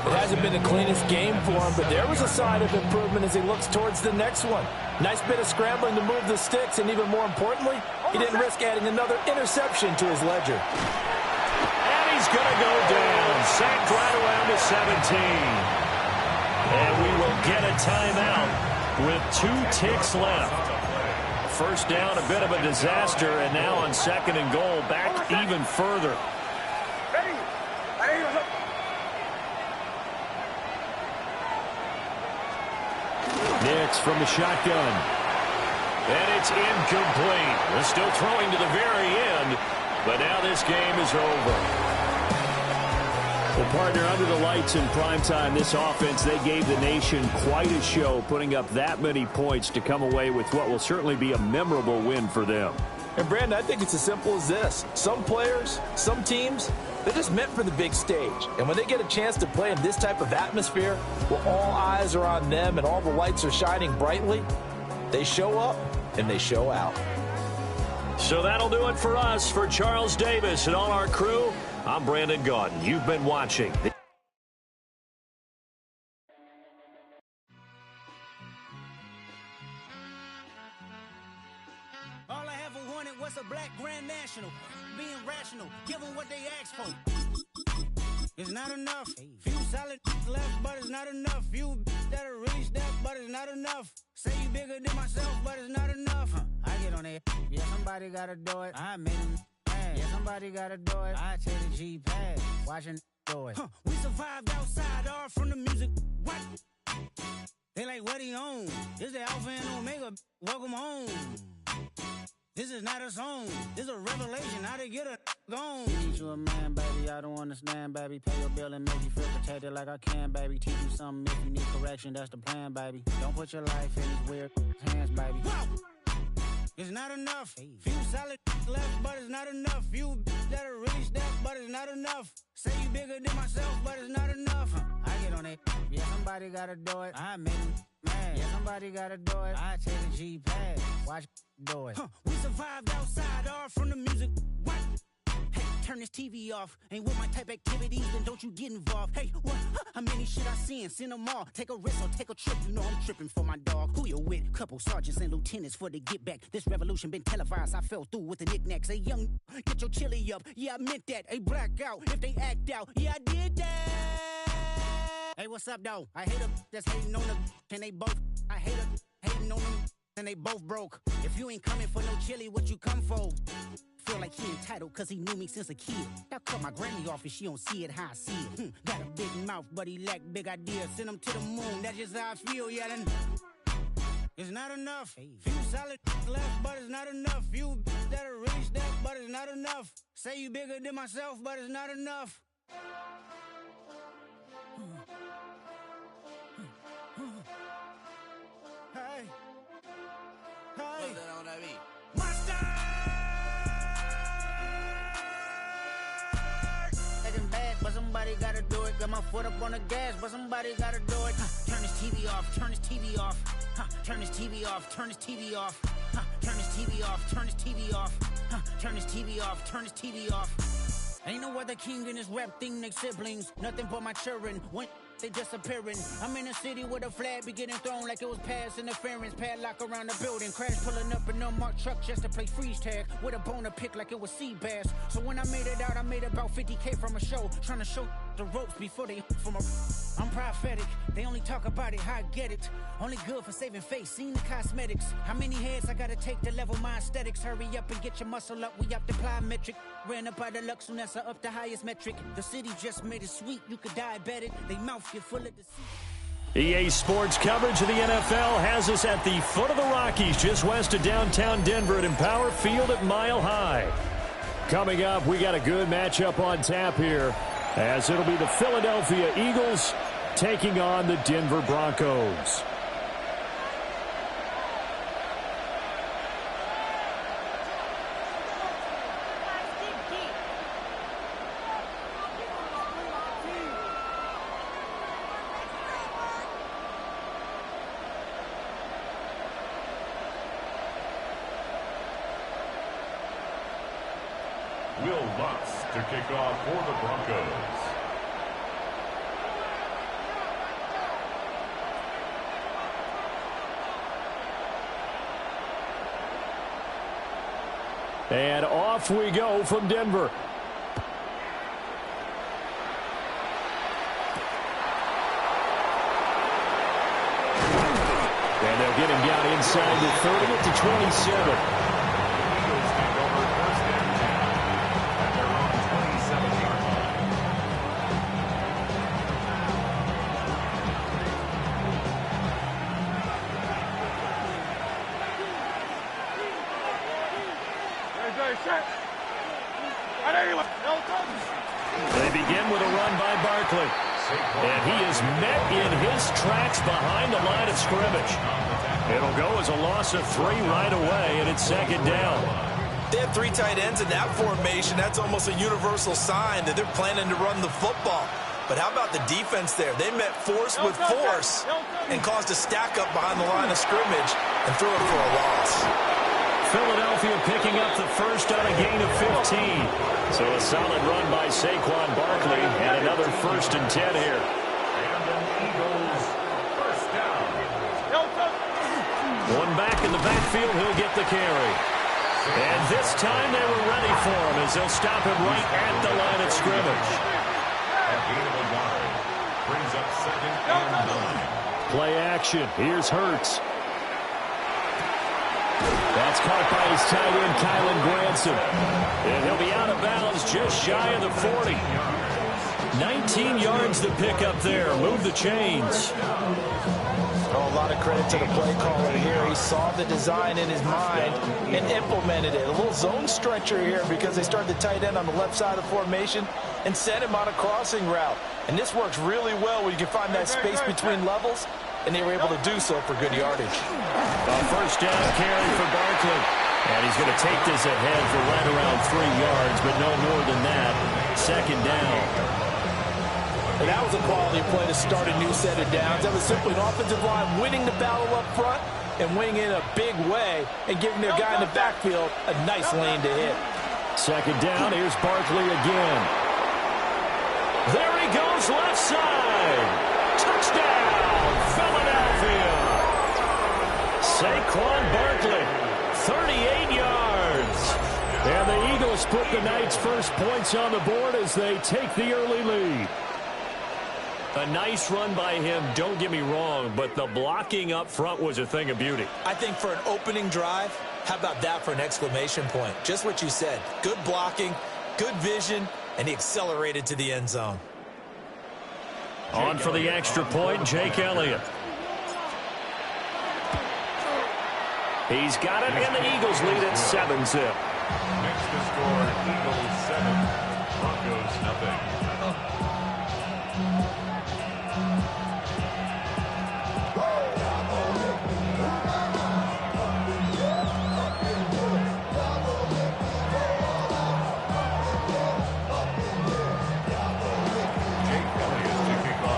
It hasn't been the cleanest game for him, but there was a sign of improvement as he looks towards the next one. Nice bit of scrambling to move the sticks, and even more importantly, he didn't risk adding another interception to his ledger. And he's going to go down, sacked right around the 17. And we will get a timeout with 2 ticks left. first down, a bit of a disaster, and now on 2nd and goal, back even further. Nix from the shotgun. And it's incomplete. They're still throwing to the very end, but now this game is over. Well, partner, under the lights in primetime, this offense, they gave the nation quite a show, putting up that many points to come away with what will certainly be a memorable win for them. And, Brandon, I think it's as simple as this. Some players, some teams, they're just meant for the big stage. And when they get a chance to play in this type of atmosphere, where all eyes are on them and all the lights are shining brightly, they show up and they show out. So that'll do it for us. For Charles Davis and all our crew, I'm Brandon Gaudin. You've been watching. All I ever wanted was a black Grand National. Being rational, give them what they ask for. It's not enough. Few solid left, but it's not enough. Few that'll really step, but it's not enough. Say you bigger than myself, but it's not enough. I get on it. Yeah, somebody gotta do it. I made them. Yeah, somebody gotta do it. I take the G-pad, watching do it. We survived outside, all from the music. What? They like, what he on? This the Alpha and Omega. Welcome home. This is not a song. This is a revelation. How to get a gone. Teach you a man, baby. I don't understand, baby. Pay your bill and make you feel protected like I can, baby. Teach you something if you need correction. That's the plan, baby. Don't put your life in these weird hands, baby. Whoa. It's not enough. Few solid left, but it's not enough. Few that'll really step, but it's not enough. Say you bigger than myself, but it's not enough. I get on it. Yeah, somebody gotta do it. I made them mad. Yeah, somebody gotta do it. I take the G-pad, watch do it. We survived outside, all from the music. What? Hey, turn this TV off. Ain't with my type activities, then don't you get involved. Hey, what? How many shit I seen? Send them all. Take a risk or take a trip. You know I'm tripping for my dog. Who you with? Couple sergeants and lieutenants for the get back. This revolution been televised. I fell through with the knickknacks. Hey, young, get your chili up. Yeah, I meant that. Hey, black out if they act out. Yeah, I did that. Hey, what's up, though? I hate them that's hating on them. And they both. I hate them hating on them. And they both broke. If you ain't coming for no chili, what you come for? Feel like he entitled cause he knew me since a kid. I cut my granny off and she don't see it how I see it. Got a big mouth but he lack big ideas. Send him to the moon, that's just how I feel, yelling. It's not enough. Few solid left but it's not enough. Few that'll really step but it's not enough. Say you bigger than myself but it's not enough. Hey. Hey. What's that on that beat? Monster! But somebody gotta do it. Got my foot up on the gas, but somebody gotta do it. Turn this TV off, turn this TV off. Turn this TV off, turn this TV off. Turn this TV off, turn this TV off. Turn this TV off, turn this TV off. Ain't no other king in this rap thing, they siblings. Nothing but my children. When they disappearing. I'm in a city with a flag be getting thrown like it was pass interference. Padlock around the building. Crash pulling up an unmarked truck just to play freeze tag. With a bone to pick like it was sea bass. So when I made it out, I made about 50K from a show. Trying to show the ropes before they from a... I'm prophetic. They only talk about it, how I get it. Only good for saving face, seen the cosmetics. How many heads I gotta take to level my aesthetics? Hurry up and get your muscle up, we up the plyometric. Ran up out of luck, soon as I up the highest metric. The city just made it sweet, you could diabetic. They mouth get full of deceit. EA Sports coverage of the NFL has us at the foot of the Rockies, just west of downtown Denver at Empower Field at Mile High. Coming up, we got a good matchup on tap here, as it'll be the Philadelphia Eagles taking on the Denver Broncos. Will Lutz to kick off for the Broncos. And off we go from Denver. And they'll get him down inside the 30 to 27. Eagles take over first and 10 at their own 27-yard line. They begin with a run by Barkley. And he is met in his tracks behind the line of scrimmage. It'll go as a loss of 3 right away, and it's second down. They have 3 tight ends in that formation. That's almost a universal sign that they're planning to run the football. But how about the defense there? They met force with force and caused a stack up behind the line of scrimmage and threw it for a loss. Philadelphia picking up the first on a gain of 15. So a solid run by Saquon Barkley and another 1st and 10 here. And the Eagles first down. One back in the backfield, he'll get the carry. And this time they were ready for him as they'll stop him right at the line of scrimmage. A gain of a yard brings up second and 9. Play action. Here's Hurts. That's caught by his tight end, Kylan Granson. And he'll be out of bounds just shy of the 40. 19 yards to pick up there. Move the chains. Oh, a lot of credit to the play caller here. He saw the design in his mind and implemented it. A little zone stretcher here because they started the tight end on the left side of the formation and sent him on a crossing route. And this works really well when you can find that space between levels, and they were able to do so for good yardage. A first down carry for Barkley. And he's going to take this ahead for right around 3 yards, but no more than that. Second down. And that was a quality play to start a new set of downs. That was simply an offensive line winning the battle up front and winning in a big way and giving their guy in the backfield a nice lane to hit. Second down, here's Barkley again. There he goes, left side. Touchdown, Philadelphia. Saquon Barkley, 38 yards. And the Eagles put the night's first points on the board as they take the early lead. A nice run by him, don't get me wrong, but the blocking up front was a thing of beauty. I think for an opening drive, how about that for an exclamation point? Just what you said. Good blocking, good vision, and he accelerated to the end zone. On for the extra point, Jake Elliott. He's got it, and the Eagles lead at 7-zip. Next to score, Eagles 7, Broncos nothing.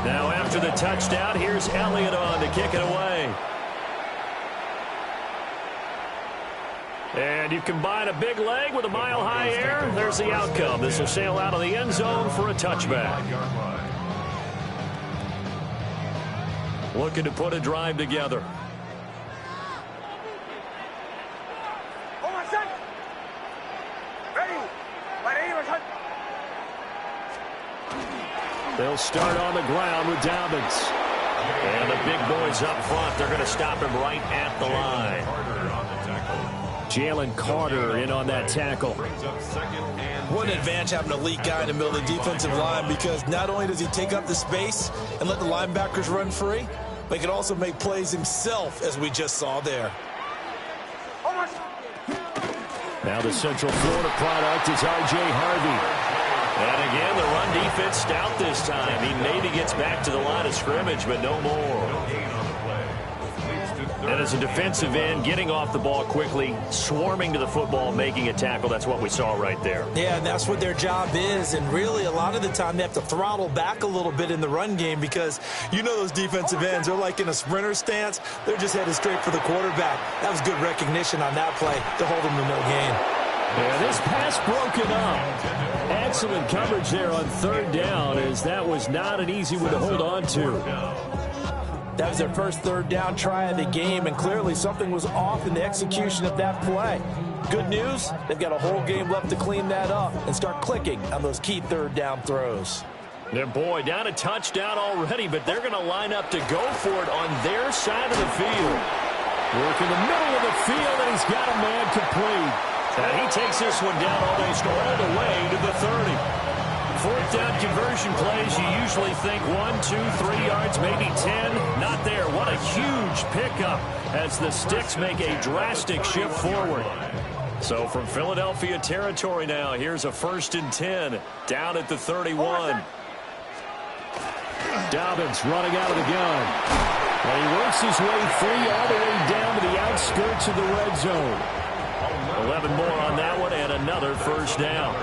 Now after the touchdown, here's Elliott on to kick it away. And you combine a big leg with a mile-high air, there's the outcome. This will sail out of the end zone for a touchback. Looking to put a drive together. They'll start on the ground with Dobbins. And the big boys up front, they're going to stop him right at the line. Jalen Carter in on that tackle. What an advantage having an elite guy in the middle of the defensive line, because not only does he take up the space and let the linebackers run free, but he can also make plays himself, as we just saw there. Now the Central Florida product is R.J. Harvey. And again, the run defense stout this time. He maybe gets back to the line of scrimmage, but no more. And as a defensive end, getting off the ball quickly, swarming to the football, making a tackle, that's what we saw right there. Yeah, and that's what their job is. And really, a lot of the time, they have to throttle back a little bit in the run game, because you know those defensive ends, they're like in a sprinter stance. They're just headed straight for the quarterback. That was good recognition on that play to hold them to no gain. Yeah, this pass broken up. Excellent coverage there on third down, as that was not an easy one to hold on to. That was their first third down try of the game, and clearly something was off in the execution of that play. Good news, they've got a whole game left to clean that up and start clicking on those key third down throws. And boy, down a touchdown already, but they're going to line up to go for it on their side of the field. Working the middle of the field, and he's got a man complete. And he takes this one down almost all the way to the 30. Fourth down conversion plays, you usually think 1, 2, 3 yards, maybe 10. Not there. What a huge pickup as the Sticks make a drastic shift forward. So from Philadelphia territory now, here's a 1st and 10 down at the 31. Dobbins running out of the gun. And he works his way free all the way down to the outskirts of the red zone. 11 more on that one and another 1st down.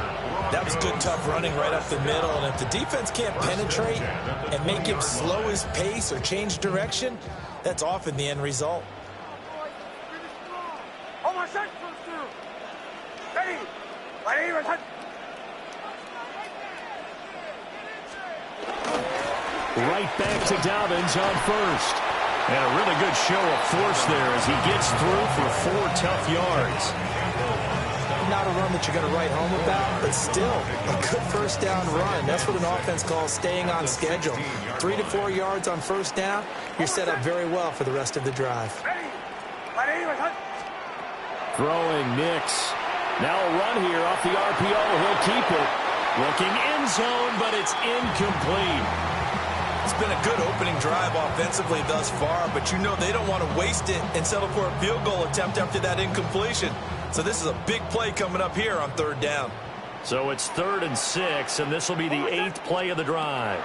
That was good, tough running right up the middle. And if the defense can't penetrate and make him slow his pace or change direction, that's often the end result. Right back to Dobbins on 1st. And a really good show of force there as he gets through for 4 tough yards. Not a run that you're going to write home about, but still a good 1st down run. That's what an offense calls staying on schedule. 3 to 4 yards on 1st down, you're set up very well for the rest of the drive. Throwing Nix. Now a run here off the RPO. He'll keep it. Looking end zone, but it's incomplete. It's been a good opening drive offensively thus far, but you know they don't want to waste it and settle for a field goal attempt after that incompletion. So this is a big play coming up here on 3rd down. So it's 3rd and 6, and this will be the 8th play of the drive.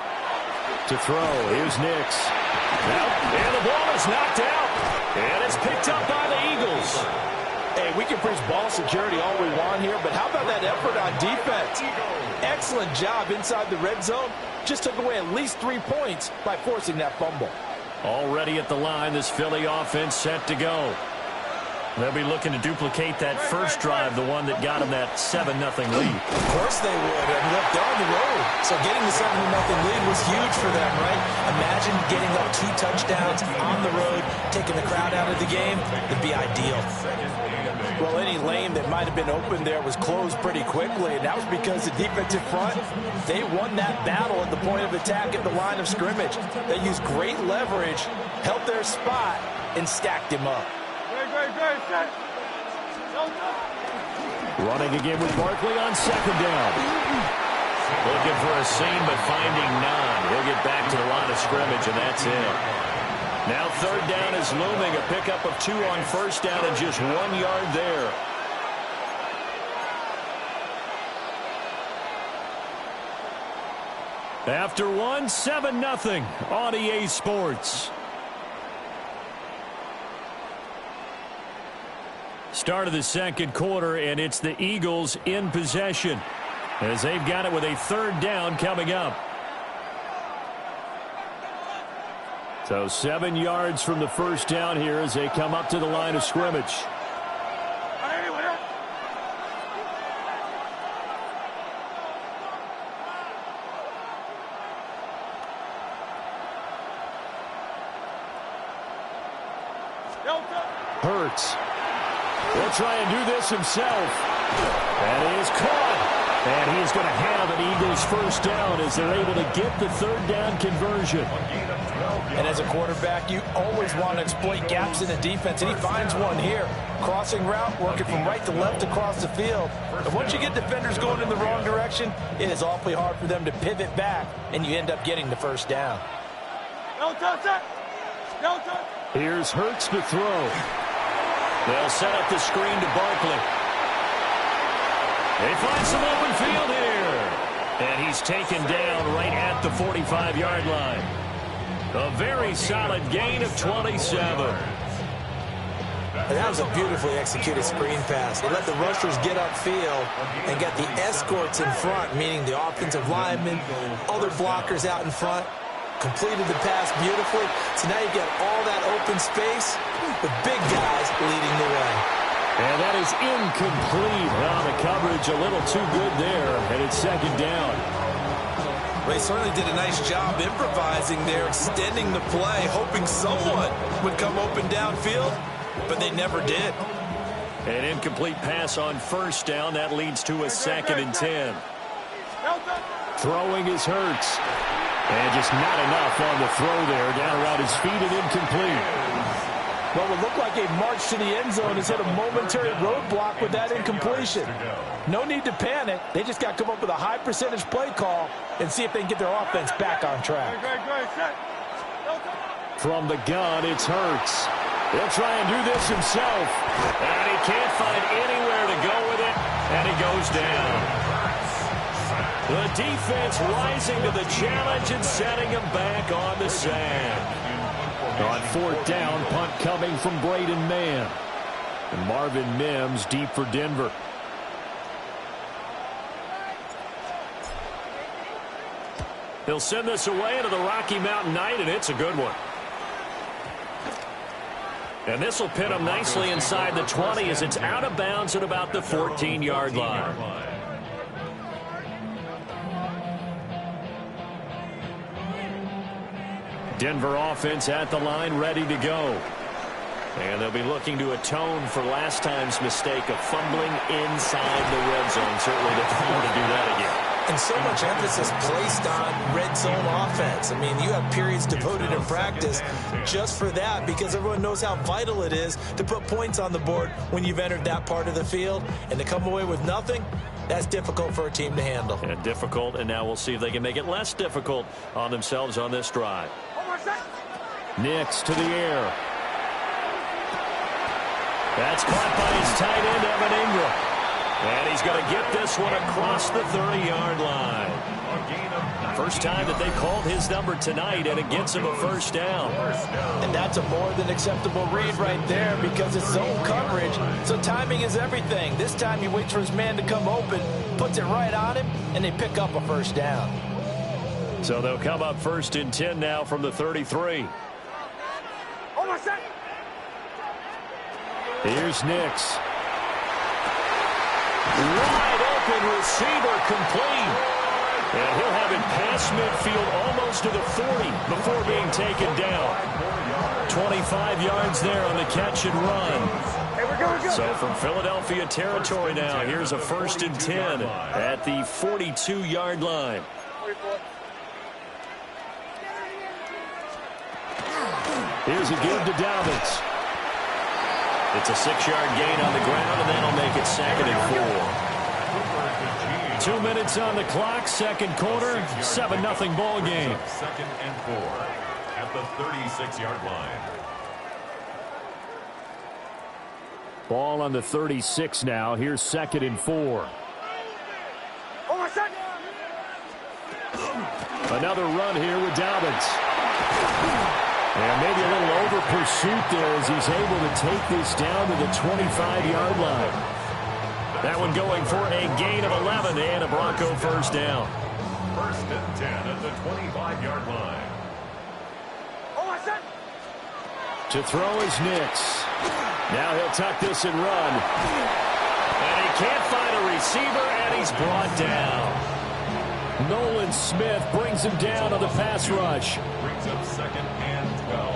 To throw, here's Nix. And the ball is knocked out, and it's picked up by the Eagles. Hey, we can preach ball security all we want here, but how about that effort on defense? Excellent job inside the red zone. Just took away at least 3 points by forcing that fumble. Already at the line, this Philly offense set to go. They'll be looking to duplicate that first drive, the one that got them that 7-0 lead. Of course they would. And look, they're on the road. So getting the 7-0 lead was huge for them, right? Imagine getting up 2 touchdowns on the road, taking the crowd out of the game. It'd be ideal. Well, any lane that might have been open there was closed pretty quickly, and that was because the defensive front, they won that battle at the point of attack at the line of scrimmage. They used great leverage, held their spot, and stacked him up. Running again with Barkley on 2nd down. Looking for a seam, but finding none. He'll get back to the line of scrimmage, and that's it. Now 3rd down is looming. A pickup of 2 on 1st down and just 1 yard there. After 1, 7-0 on EA Sports. Start of the 2nd quarter, and it's the Eagles in possession as they've got it with a 3rd down coming up. So 7 yards from the 1st down here as they come up to the line of scrimmage. Hurts. He'll try and do this himself. And he is caught. And he's going to have an Eagles 1st down as they're able to get the 3rd down conversion. And as a quarterback, you always want to exploit gaps in the defense, and he finds one here. Crossing route, working from right to left across the field. And once you get defenders going in the wrong direction, it is awfully hard for them to pivot back, and you end up getting the 1st down. Here's Hurts to throw. They'll set up the screen to Barkley. They find some open field here. And he's taken down right at the 45-yard line. A very solid gain of 27. And that was a beautifully executed screen pass. They let the rushers get upfield and got the escorts in front, meaning the offensive linemen, other blockers out in front. Completed the pass beautifully. So now you've got all that open space with big guys leading the way. And that is incomplete. Well, the coverage a little too good there, and it's 2nd down. They certainly did a nice job improvising there, extending the play, hoping someone would come open downfield, but they never did. An incomplete pass on 1st down. That leads to a 2nd and 10. Throwing is Hurts. And just not enough on the throw there. Down around his feet and incomplete. What would look like a march to the end zone has hit a momentary roadblock with that incompletion. No need to panic. They just got to come up with a high percentage play call and see if they can get their offense back on track. From the gun, it's Hurts. He'll try and do this himself. And he can't find anywhere to go with it. And he goes down. The defense rising to the challenge and setting him back on the sand. On 4th down, punt coming from Braden Mann. And Marvin Mims deep for Denver. He'll send this away into the Rocky Mountain Night, and it's a good one. And this will pin him nicely inside the 20 as it's out of bounds at about the 14-yard line. Denver offense at the line, ready to go. And they'll be looking to atone for last time's mistake of fumbling inside the red zone. Certainly they don't want to do that again. And so much emphasis placed on red zone offense. I mean, you have periods devoted in practice just for that because everyone knows how vital it is to put points on the board when you've entered that part of the field. And to come away with nothing, that's difficult for a team to handle. And difficult, and now we'll see if they can make it less difficult on themselves on this drive. Nix to the air. That's caught by his tight end, Evan Ingram. And he's going to get this one across the 30-yard line. First time that they called his number tonight, and it gets him a first down. And that's a more than acceptable read right there because it's zone coverage, so timing is everything. This time he waits for his man to come open, puts it right on him, and they pick up a first down. So they'll come up 1st and 10 now from the 33. Here's Nix. Wide open receiver complete. And he'll have it past midfield almost to the 40 before being taken down. 25 yards there on the catch and run. So from Philadelphia territory now, here's a 1st and 10 at the 42-yard line. Here's a give to Dobbins. It's a 6-yard gain on the ground, and that'll make it 2nd and 4. 2 minutes on the clock, second quarter, 7-0 ball game. 2nd and 4 at the 36-yard line. Ball on the 36 now. Here's 2nd and 4. Another run here with Dobbins. And maybe a little over pursuit there as he's able to take this down to the 25-yard line. That one going for a gain of 11 and a Bronco first down. 1st and 10 at the 25-yard line. To throw is Nix. Now he'll tuck this and run. And he can't find a receiver, and he's brought down. Nolan Smith brings him down on the pass rush. Brings up 2nd and 12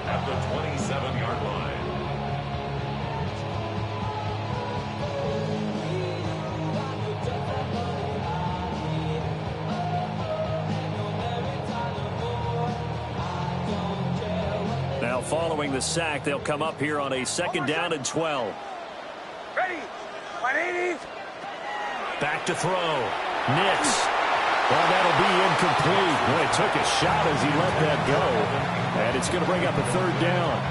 at the 27-yard line. Now following the sack, they'll come up here on a 2nd down and 12. Ready, 180. Back to throw. Nix. Well, that'll be incomplete. Boy, it took a shot as he let that go. And it's going to bring up a 3rd down.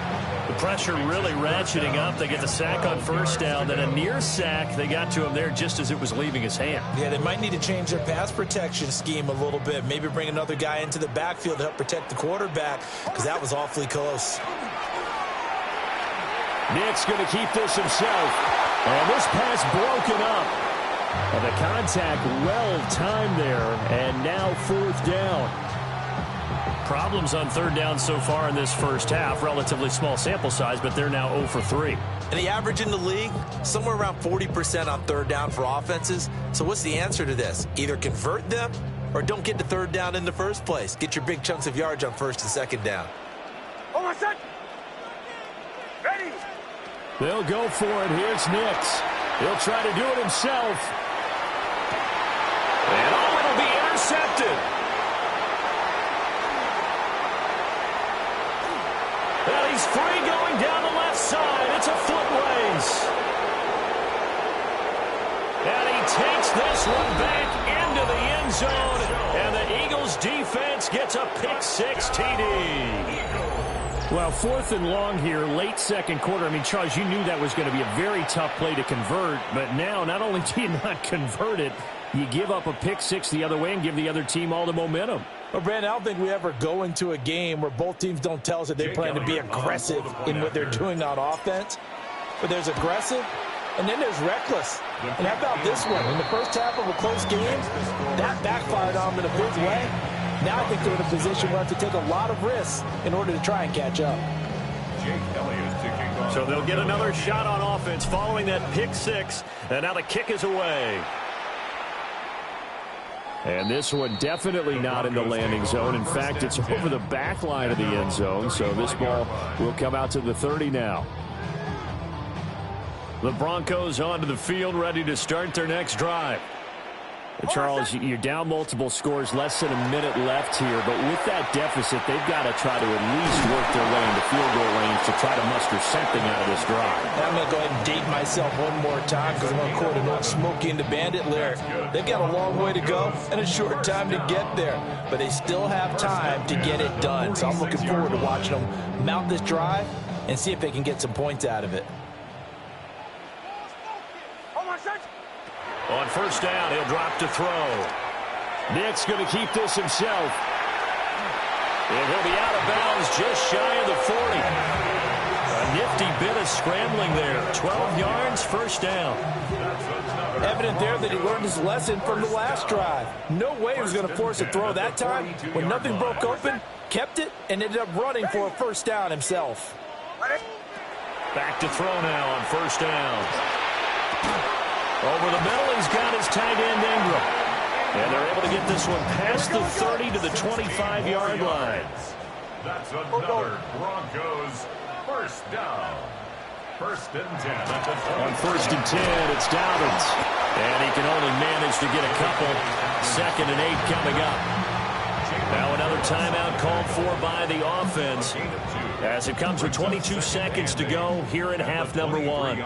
The pressure really ratcheting up. They get the sack on 1st down. Then a near sack. They got to him there just as it was leaving his hand. Yeah, they might need to change their pass protection scheme a little bit. Maybe bring another guy into the backfield to help protect the quarterback because that was awfully close. Nick's going to keep this himself. And this pass broken up. And the contact well-timed there, and now 4th down. Problems on 3rd down so far in this first half. Relatively small sample size, but they're now 0 for 3. And the average in the league, somewhere around 40% on 3rd down for offenses. So what's the answer to this? Either convert them or don't get to 3rd down in the first place. Get your big chunks of yards on 1st and 2nd down. Ready. They'll go for it. Here's Nix. He'll try to do it himself. And it'll be intercepted. And he's free going down the left side. It's a foot race. And he takes this one back into the end zone. And the Eagles defense gets a pick-6 TD. Well, 4th and long here, late second quarter. I mean, Charles, you knew that was going to be a very tough play to convert. But now, not only do you not convert it, you give up a pick-6 the other way and give the other team all the momentum. Well, Brandon, I don't think we ever go into a game where both teams don't tell us that they plan to be aggressive in what they're doing on offense. But there's aggressive, and then there's reckless. And how about this one? In the first half of a close game, that backfired on them in a big way. Now I think they're in a position where they have to take a lot of risks in order to try and catch up. So they'll get another shot on offense following that pick-6. And now the kick is away. And this one definitely not in the landing zone. In fact, it's over the back line of the end zone. So this ball will come out to the 30 now. The Broncos onto the field, ready to start their next drive. Charles, you're down multiple scores, less than a minute left here. But with that deficit, they've got to try to at least work their way into field goal range to try to muster something out of this drive. I'm going to go ahead and date myself one more time because I'm going to quote an old Smokey and the Bandit lyric. They've got a long way to go and a short time to get there. But they still have time to get it done. So I'm looking forward to watching them mount this drive and see if they can get some points out of it. On first down, he'll drop to throw. Nick's going to keep this himself. And he'll be out of bounds just shy of the 40. A nifty bit of scrambling there. 12 yards, first down. Evident there that he learned his lesson from the last drive. No way he was going to force a throw that time. When nothing broke open, kept it, and ended up running for a first down himself. Back to throw now on first down. Over the middle, he's got his tight end Ingram. And they're able to get this one past the 30 to the 25-yard line. That's another Broncos first down. First and 10 at the 20. On first and 10, it's Dobbins. And he can only manage to get a couple. 2nd and 8 coming up. Now another timeout called for by the offense as it comes with 22 seconds to go here in half number 1.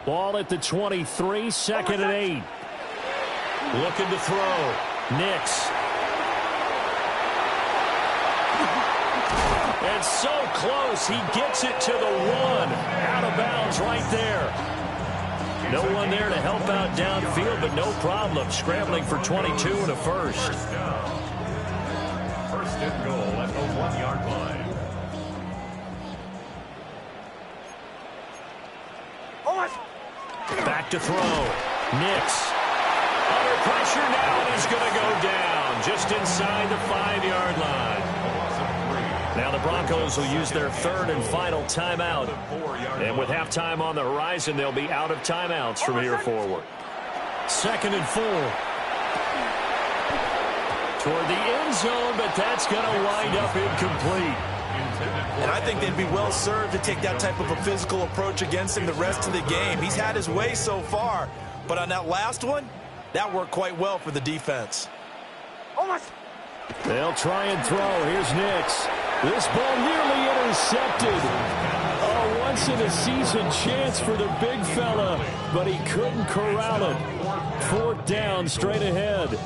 Ball at the 23, 2nd and 8. Looking to throw. Nix. And so close, he gets it to the 1. Out of bounds right there. No one there to help out downfield, but no problem. Scrambling for 22 and a first. First and goal at the 1-yard line. Back to throw. Nix. Under pressure now, and he's going to go down just inside the 5-yard line. Now the Broncos will use their 3rd and final timeout. And with halftime on the horizon, they'll be out of timeouts from here forward. 2nd and 4. Toward the end zone, but that's going to wind up incomplete. And I think they'd be well served to take that type of a physical approach against him the rest of the game. He's had his way so far, but on that last one, that worked quite well for the defense. They'll try and throw. Here's Nix. This ball nearly intercepted. A once-in-a-season chance for the big fella, but he couldn't corral it. 4th down, straight ahead.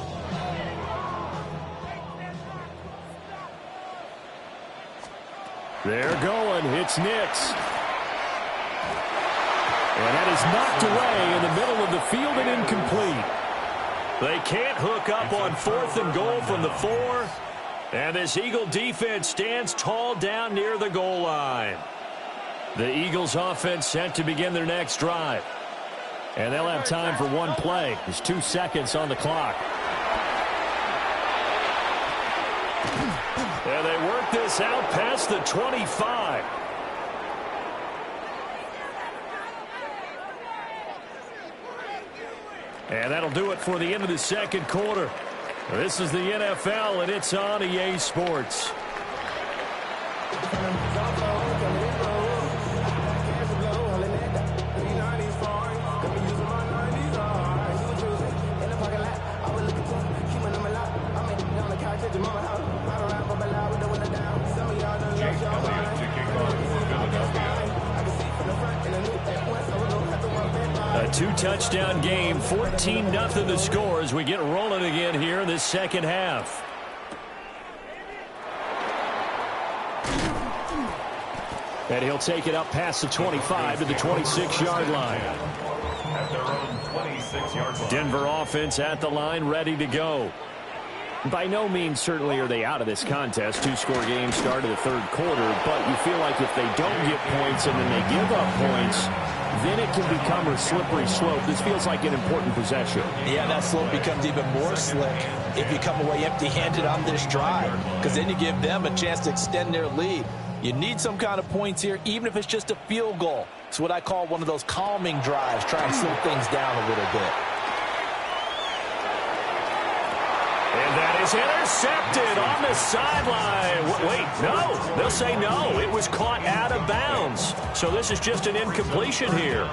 They're going. It's Nix. And that is knocked away in the middle of the field and incomplete. They can't hook up on 4th and goal from the 4. And this Eagle defense stands tall down near the goal line. The Eagles offense set to begin their next drive. And they'll have time for one play. There's 2 seconds on the clock. And they work this out past the 25. And that'll do it for the end of the second quarter. This is the NFL, and it's on EA Sports. Two-touchdown game, 14-0 the score as we get rolling again here in this second half. And he'll take it up past the 25 to the 26-yard line. At their own 26-yard line. Denver offense at the line, ready to go. By no means certainly are they out of this contest. Two-score game start of the third quarter, but you feel like if they don't get points and then they give up points, then it can become a slippery slope. This feels like an important possession. Yeah, that slope becomes even more slick if you come away empty-handed on this drive, because then you give them a chance to extend their lead. You need some kind of points here, even if it's just a field goal. It's what I call one of those calming drives, try and slow things down a little bit. And that is intercepted on the sideline. Wait, no. They'll say no. It was caught out of bounds. So this is just an incompletion here.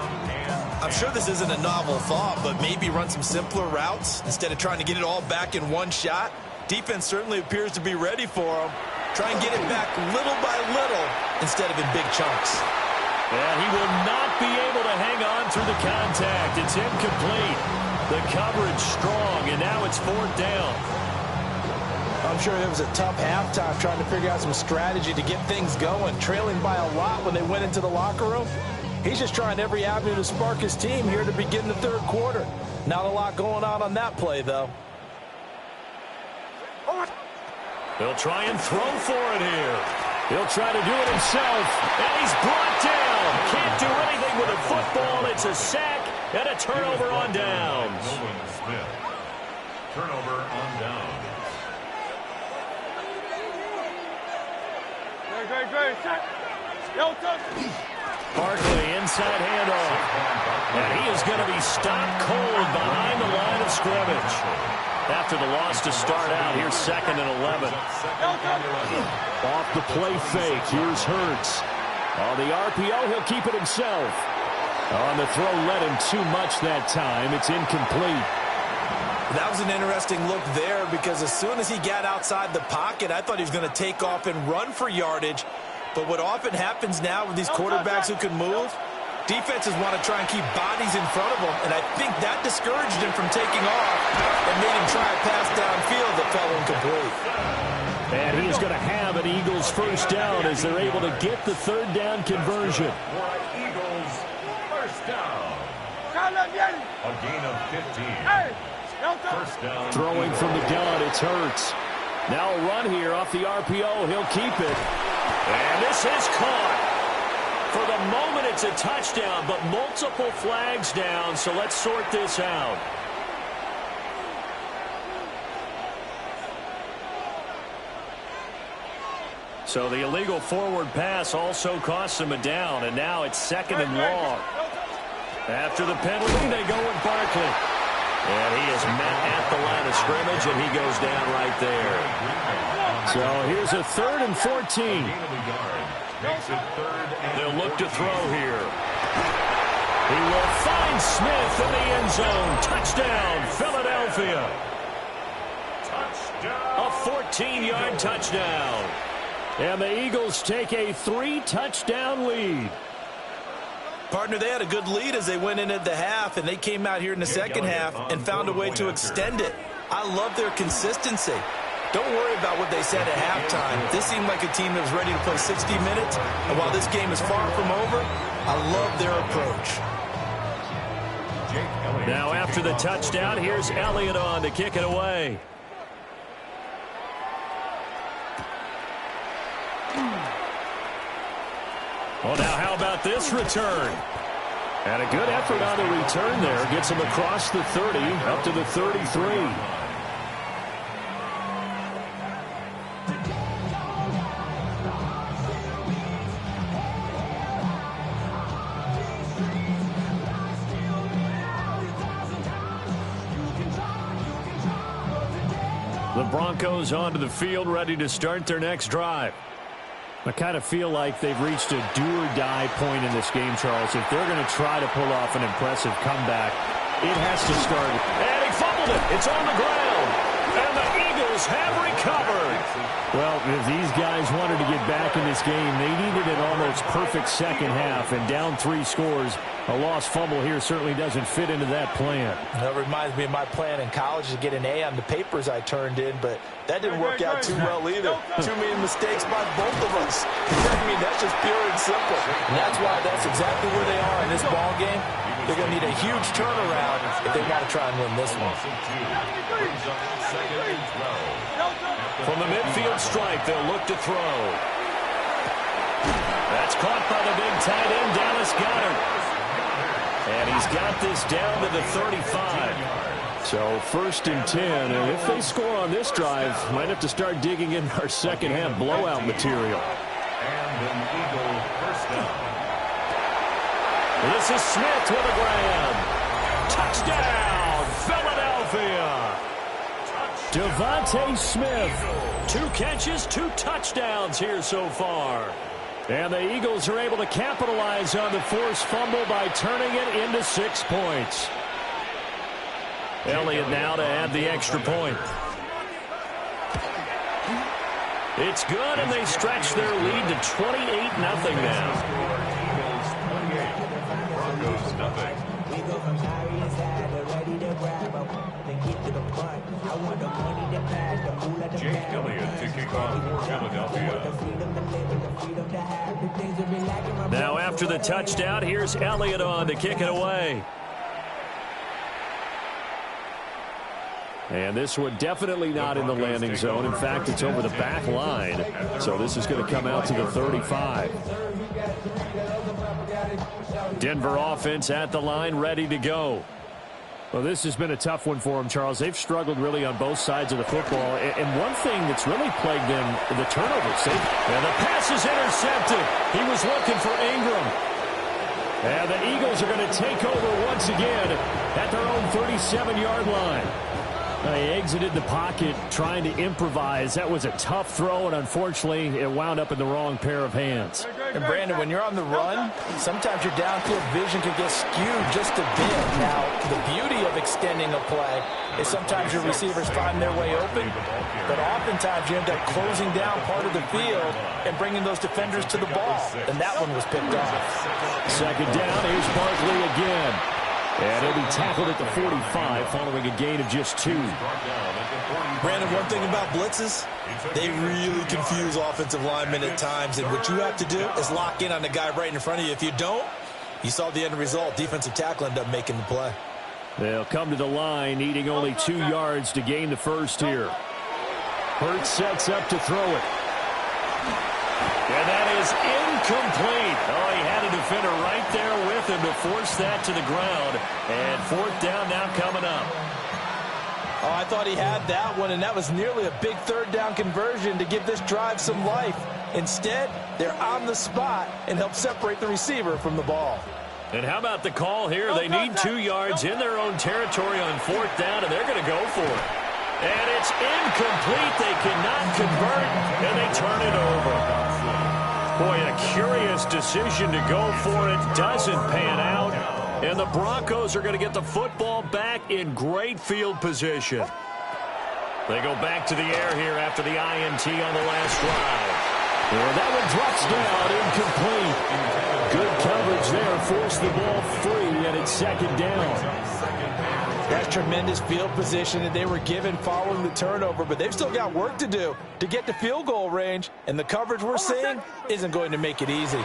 I'm sure this isn't a novel thought, but maybe run some simpler routes instead of trying to get it all back in one shot. Defense certainly appears to be ready for them. Try and get it back little by little instead of in big chunks. And he will not be able to hang on through the contact. It's incomplete. The coverage strong, and now it's fourth down. I'm sure it was a tough halftime trying to figure out some strategy to get things going, trailing by a lot when they went into the locker room. He's just trying every avenue to spark his team here to begin the third quarter. Not a lot going on that play, though. He'll try and throw for it here. He'll try to do it himself, and he's brought down. Can't do anything with a football. It's a sack and a turnover on downs. Smith. Turnover on downs. Barkley inside handoff. And he is going to be stopped cold behind the line of scrimmage. After the loss to start out, here's 2nd and 11. Off the play fake, here's Hurts. On the RPO, he'll keep it himself. On the throw, led him too much that time. It's incomplete. That was an interesting look there because as soon as he got outside the pocket, I thought he was going to take off and run for yardage. But what often happens now with these quarterbacks who can move, defenses want to try and keep bodies in front of them, and I think that discouraged him from taking off and made him try a pass downfield that fell incomplete. And he's going to have an Eagles first down as they're able to get the third down conversion. Eagles first down. A gain of 15. First down. Throwing from the gun, it's Hurts. Now a run here off the RPO. He'll keep it. And this is caught. For the moment, it's a touchdown, but multiple flags down, so let's sort this out. So the illegal forward pass also costs him a down, and now it's 2nd and long. After the penalty, they go with Barkley. And he is met at the line of scrimmage, and he goes down right there. So here's a 3rd and 14. They'll look to throw here. He will find Smith in the end zone. Touchdown, Philadelphia. Touchdown. A 14-yard touchdown. And the Eagles take a 3-touchdown lead. Partner, they had a good lead as they went in at the half, and they came out here in the second half and found a way to extend it. I love their consistency. Don't worry about what they said at halftime. This seemed like a team that was ready to play 60 minutes, and while this game is far from over, I love their approach. Now after the touchdown, here's Elliott on to kick it away. Well, now how about this return? And a good effort on the return there. Gets him across the 30, up to the 33. The Broncos onto the field, ready to start their next drive. I kind of feel like they've reached a do-or-die point in this game, Charles. If they're going to try to pull off an impressive comeback, it has to start. And he fumbled it. It's on the ground. And the Eagles Eagles have recovered. Well, if these guys wanted to get back in this game, they needed an almost perfect second half, and down 3 scores. A lost fumble here certainly doesn't fit into that plan. That reminds me of my plan in college to get an A on the papers I turned in, but that didn't work out too well either. Too many mistakes by both of us. I mean, that's just pure and simple. And that's why that's exactly where they are in this ball game. They're going to need a huge turnaround if they want to try and win this one. From the midfield stripe, they'll look to throw. That's caught by the big tight end, Dallas Goedert. And he's got this down to the 35. So 1st and 10. And if they score on this drive, might have to start digging in our second half blowout material. And an Eagle first down. This is Smith with a grab. Touchdown, Philadelphia. Devontae Smith. 2 catches, 2 touchdowns here so far. And the Eagles are able to capitalize on the forced fumble by turning it into 6 points. Elliott now to add the extra point. It's good, and they stretch their lead to 28-0 now. Broncos nothing. Jake Elliott to kick off for Philadelphia. Now after the touchdown, here's Elliott on to kick it away. And this one definitely not in the landing zone. In fact, it's over the back line. So this is going to come out to the 35. Denver offense at the line, ready to go. Well, this has been a tough one for them, Charles. They've struggled really on both sides of the football. And one thing that's really plagued them, the turnovers. And the pass is intercepted. He was looking for Ingram. And the Eagles are going to take over once again at their own 37-yard line. They exited the pocket trying to improvise. That was a tough throw, and unfortunately, it wound up in the wrong pair of hands. And, Brandon, when you're on the run, sometimes your downfield vision can get skewed just a bit. Now, the beauty of extending a play is sometimes your receivers find their way open, but oftentimes you end up closing down part of the field and bringing those defenders to the ball. And that one was picked off. Second down, here's Barkley again. And he'll be tackled at the 45 following a gain of just 2. Brandon, one thing about blitzes, they really confuse offensive linemen at times. And what you have to do is lock in on the guy right in front of you. If you don't, you saw the end result. Defensive tackle ended up making the play. They'll come to the line, needing only 2 yards to gain the first here. Hurts sets up to throw it. And that is incomplete. Oh, he had a defender right there with him to force that to the ground. And 4th down now coming up. Oh, I thought he had that one, and that was nearly a big 3rd down conversion to give this drive some life. Instead, they're on the spot and help separate the receiver from the ball. And how about the call here? They need 2 yards in their own territory on 4th down, and they're going to go for it. And it's incomplete. They cannot convert, and they turn it over. Boy, a curious decision to go for it. Doesn't pan out. And the Broncos are going to get the football back in great field position. They go back to the air here after the INT on the last drive. And that one drops down, incomplete. Good coverage there. Forced the ball free, and it's 2nd down. That's tremendous field position that they were given following the turnover, but they've still got work to do to get to field goal range, and the coverage we're seeing isn't going to make it easy.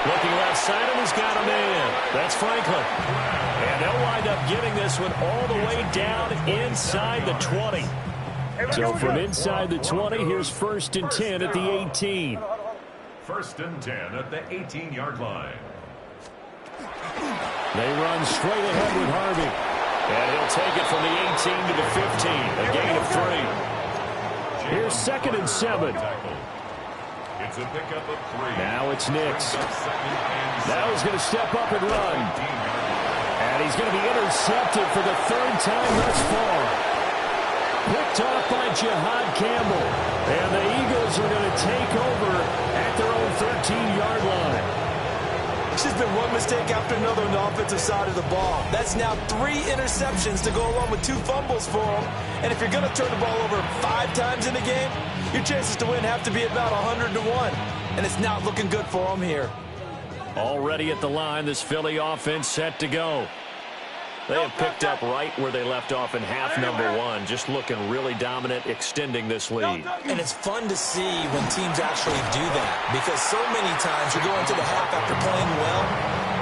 Looking left side, and he's got a man. That's Franklin. And they'll wind up getting this one all the way down inside the 20. So from inside the 20, here's 1st and 10 at the 18. 1st and 10 at the 18-yard line. They run straight ahead with Harvey. And he'll take it from the 18 to the 15. A gain of 3. Here's 2nd and 7. It's a pickup of 3. Now it's Nix. Now he's going to step up and run. And he's going to be intercepted for the 3rd time thus far. Picked off by Jihad Campbell. And the Eagles are going to take over at their own 13-yard line. It's just been one mistake after another on the offensive side of the ball. That's now 3 interceptions to go along with 2 fumbles for him. And if you're going to turn the ball over 5 times in a game, your chances to win have to be about 100-1. And it's not looking good for him here. Already at the line, this Philly offense set to go. They have picked up right where they left off in half number 1, just looking really dominant, extending this lead. And it's fun to see when teams actually do that, because so many times you go into the half after playing well,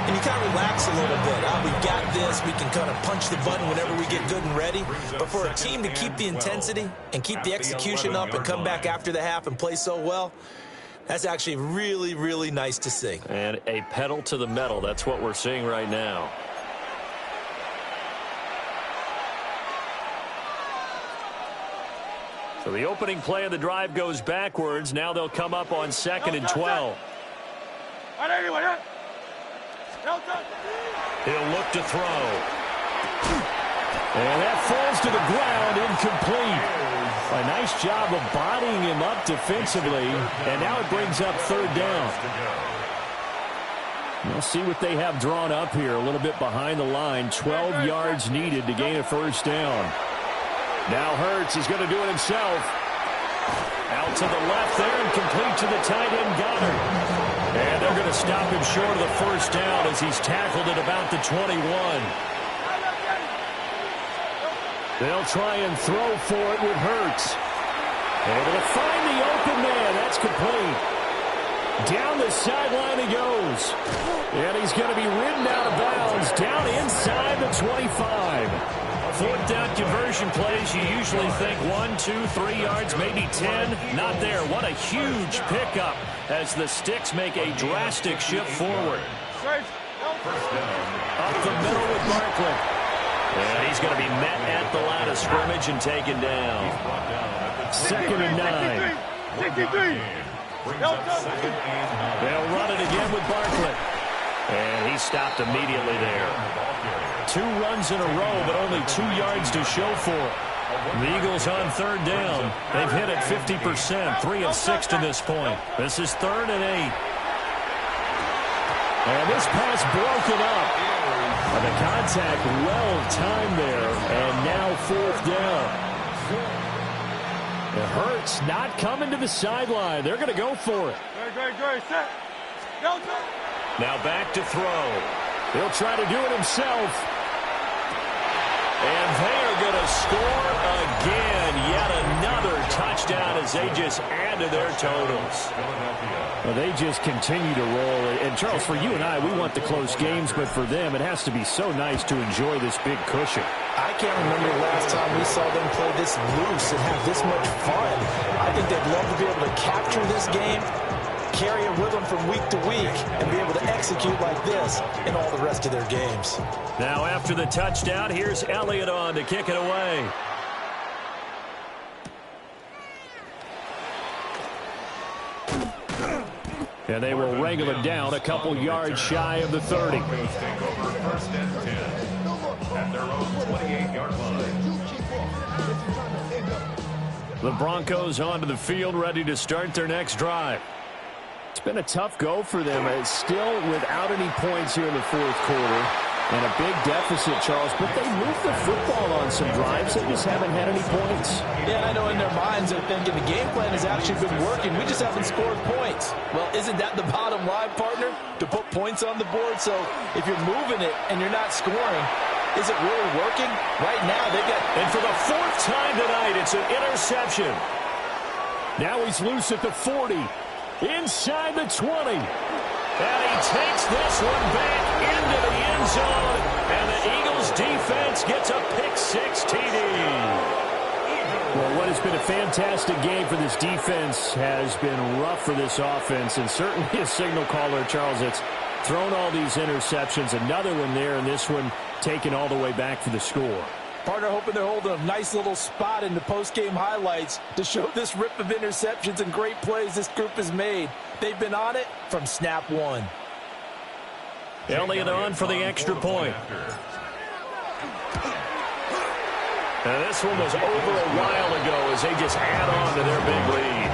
and you kind of relax a little bit. We've got this. We can kind of punch the button whenever we get good and ready. But for a team to keep the intensity and keep the execution up and come back after the half and play so well, that's actually really, really nice to see. And a pedal to the metal. That's what we're seeing right now. So the opening play of the drive goes backwards. Now they'll come up on 2nd and 12. He'll look to throw. And that falls to the ground, incomplete. A nice job of bodying him up defensively. And now it brings up 3rd down. We'll see what they have drawn up here. A little bit behind the line. 12 yards needed to gain a 1st down. Now Hurts is going to do it himself. Out to the left there and complete to the tight end Goddard. And they're going to stop him short of the 1st down as he's tackled at about the 21. They'll try and throw for it with Hurts. Able to find the open man. That's complete. Down the sideline he goes. And he's going to be ridden out of bounds down inside the 25. 4th down conversion plays, you usually think 1, 2, 3 yards, maybe 10. Not there. What a huge pickup as the Sticks make a drastic shift forward. Up the middle with Barkley. And he's going to be met at the line of scrimmage and taken down. 2nd and 9. They'll run it again with Barkley. And he stopped immediately there. 2 runs in a row, but only 2 yards to show for it. The Eagles on 3rd down. They've hit it 50%, 3 of 6 to this point. This is 3rd and 8. And this pass broken up. And the contact well timed there, and now 4th down. It hurts not coming to the sideline. They're going to go for it. Now back to throw. He'll try to do it himself. And they are going to score again. Yet another touchdown as they just add to their totals. Well, they just continue to roll. And, Charles, for you and I, we want the close games, but for them, it has to be so nice to enjoy this big cushion. I can't remember the last time we saw them play this loose and have this much fun. I think they'd love to be able to capture this game, carry it with them from week to week, and be able to execute like this in all the rest of their games. Now after the touchdown, here's Elliott on to kick it away. And they will wrangle it down a couple yards shy of the 30. Take over 1st and 10 at their own 28-yard line. The Broncos onto the field, ready to start their next drive. It's been a tough go for them. It's still without any points here in the 4th quarter. And a big deficit, Charles. But they moved the football on some drives. They just haven't had any points. Yeah, and I know in their minds they're thinking the game plan has actually been working. We just haven't scored points. Well, isn't that the bottom line, partner? To put points on the board? So if you're moving it and you're not scoring, is it really working? Right now, they've got... And for the 4th time tonight, it's an interception. Now he's loose at the 40. Inside the 20. And he takes this one back into the end zone. And the Eagles defense gets a pick-6 TD. Well, what has been a fantastic game for this defense has been rough for this offense. And certainly a signal caller, Charles, it's thrown all these interceptions. Another one there, and this one taken all the way back for the score. Partner hoping they're holding a nice little spot in the post-game highlights to show this rip of interceptions and great plays this group has made. They've been on it from snap one. Elliott on for the extra point. Now this one was over a while ago as they just add on to their big lead.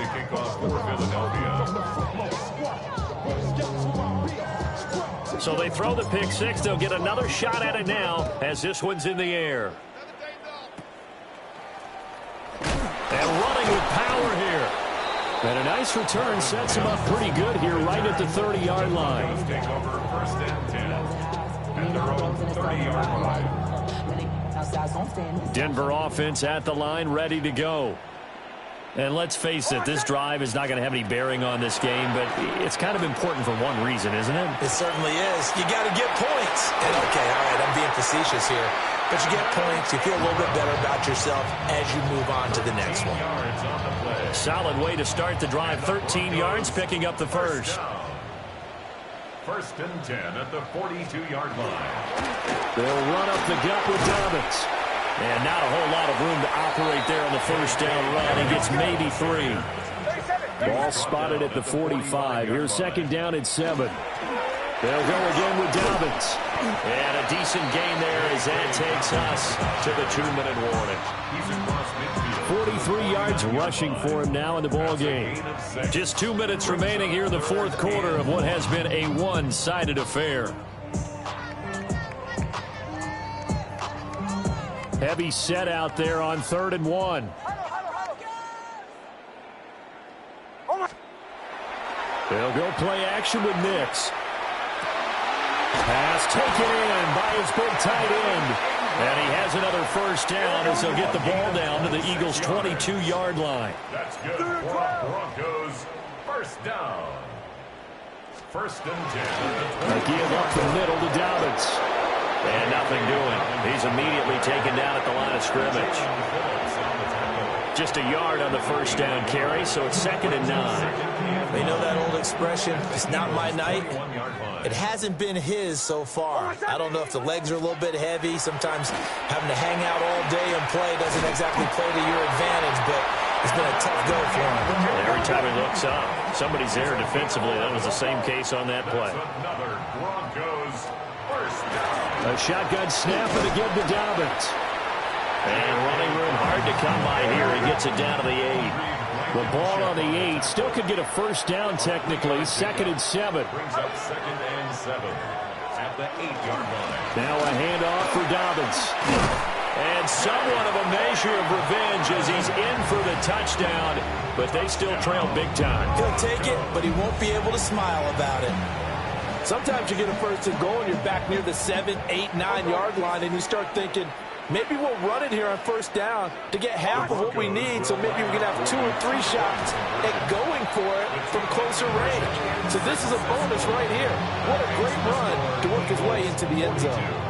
the kickoff for Philadelphia. So they throw the pick six. They'll get another shot at it now as this one's in the air. And running with power here. And a nice return sets him up pretty good here right at the 30-yard line. Take over first and 10 at their own 30-yard line. Denver offense at the line, ready to go. And let's face it, this drive is not going to have any bearing on this game, but it's kind of important for one reason, isn't it? It certainly is. You got to get points. And okay, all right, I'm being facetious here. But you get points, you feel a little bit better about yourself as you move on to the next one. Solid way to start the drive. 13 yards, picking up the first. First and 10 at the 42-yard line. They'll run up the gut with Dobbins. And not a whole lot of room to operate there on the first down run. He gets maybe 3. Ball spotted at the 45. Here's second down at 7. They'll go again with Dobbins. And a decent gain there as that takes us to the 2-minute warning. 43 yards rushing for him now in the ball game. Just 2 minutes remaining here in the fourth quarter of what has been a one-sided affair. Heavy set out there on 3rd and 1. They'll go play action with Nix. Pass taken in by his big tight end. And he has another first down as they'll get the ball down to the Eagles' 22-yard line. That's good for Broncos. First down. First and 10. They give up the middle to Dobbins. And nothing doing. He's immediately taken down at the line of scrimmage. Just a yard on the first down carry, so it's 2nd and 9. They know that old expression, it's not my night. It hasn't been his so far. I don't know if the legs are a little bit heavy. Sometimes having to hang out all day and play doesn't exactly play to your advantage, but it's been a tough go for him. And every time he looks up, somebody's there defensively. That was the same case on that play. Another Broncos first down. A shotgun snap and again to Dobbins. And running room hard to come by here. He gets it down to the 8. The ball on the 8. Still could get a first down technically. 2nd and 7. Brings up 2nd and 7 at the 8-yard line. Now a handoff for Dobbins. And somewhat of a measure of revenge as he's in for the touchdown. But they still trail big time. He'll take it, but he won't be able to smile about it. Sometimes you get a first and goal and you're back near the 7, 8, 9-yard line and you start thinking, maybe we'll run it here on first down to get half of what we need, so maybe we can have 2 or 3 shots at going for it from closer range. So this is a bonus right here. What a great run to work his way into the end zone.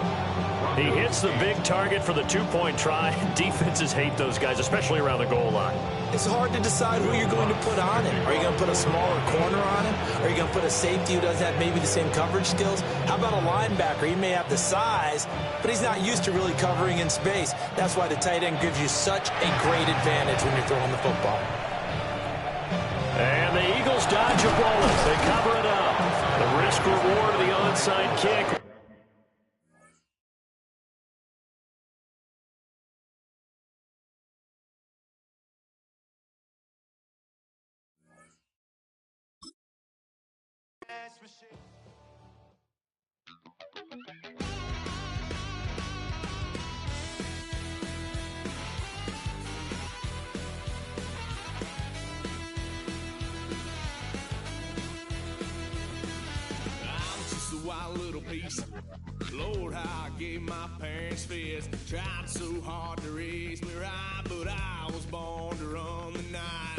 He hits the big target for the 2-point try. Defenses hate those guys, especially around the goal line. It's hard to decide who you're going to put on him. Are you going to put a smaller corner on him? Are you going to put a safety who doesn't have maybe the same coverage skills? How about a linebacker? He may have the size, but he's not used to really covering in space. That's why the tight end gives you such a great advantage when you're throwing the football. And the Eagles dodge a bullet. They cover it up. The risk-reward of the onside kick. Wild little piece. Lord, how I gave my parents fist. Tried so hard to raise me right, but I was born to run the night.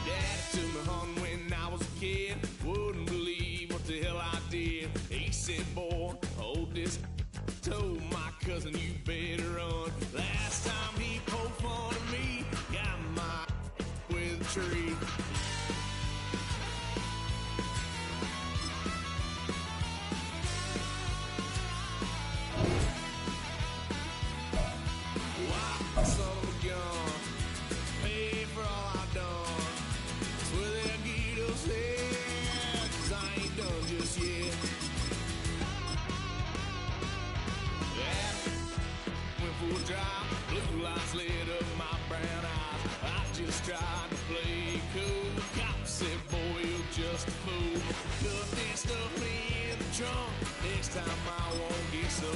Daddy took me hunting when I was a kid. Wouldn't believe what the hell I did. He said, boy, hold this. Told my cousin, you better run. Last time he poked fun at me, got my with a tree. Blue lights lit up my brown eyes. I drunk, next time I won't get so.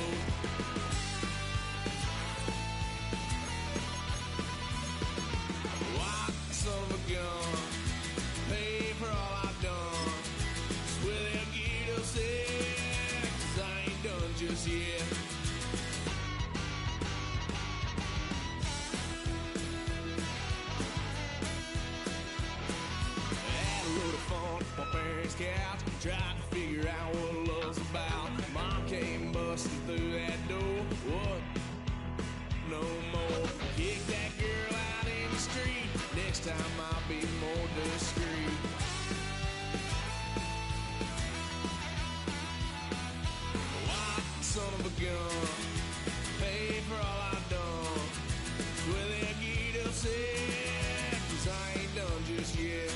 Why, son of a gun, pay for all I've done. Swear they'll get upset, 'cause I ain't done just yet. Had a load of fun on my parents' couch, tried to figure out what love's about. Mom came busting through that door. What? No more. Kick that girl out in the street. Next time I'll be more discreet. Why, son of a gun, pay for all I've done. Swear they'll get upset, 'cause I ain't done just yet.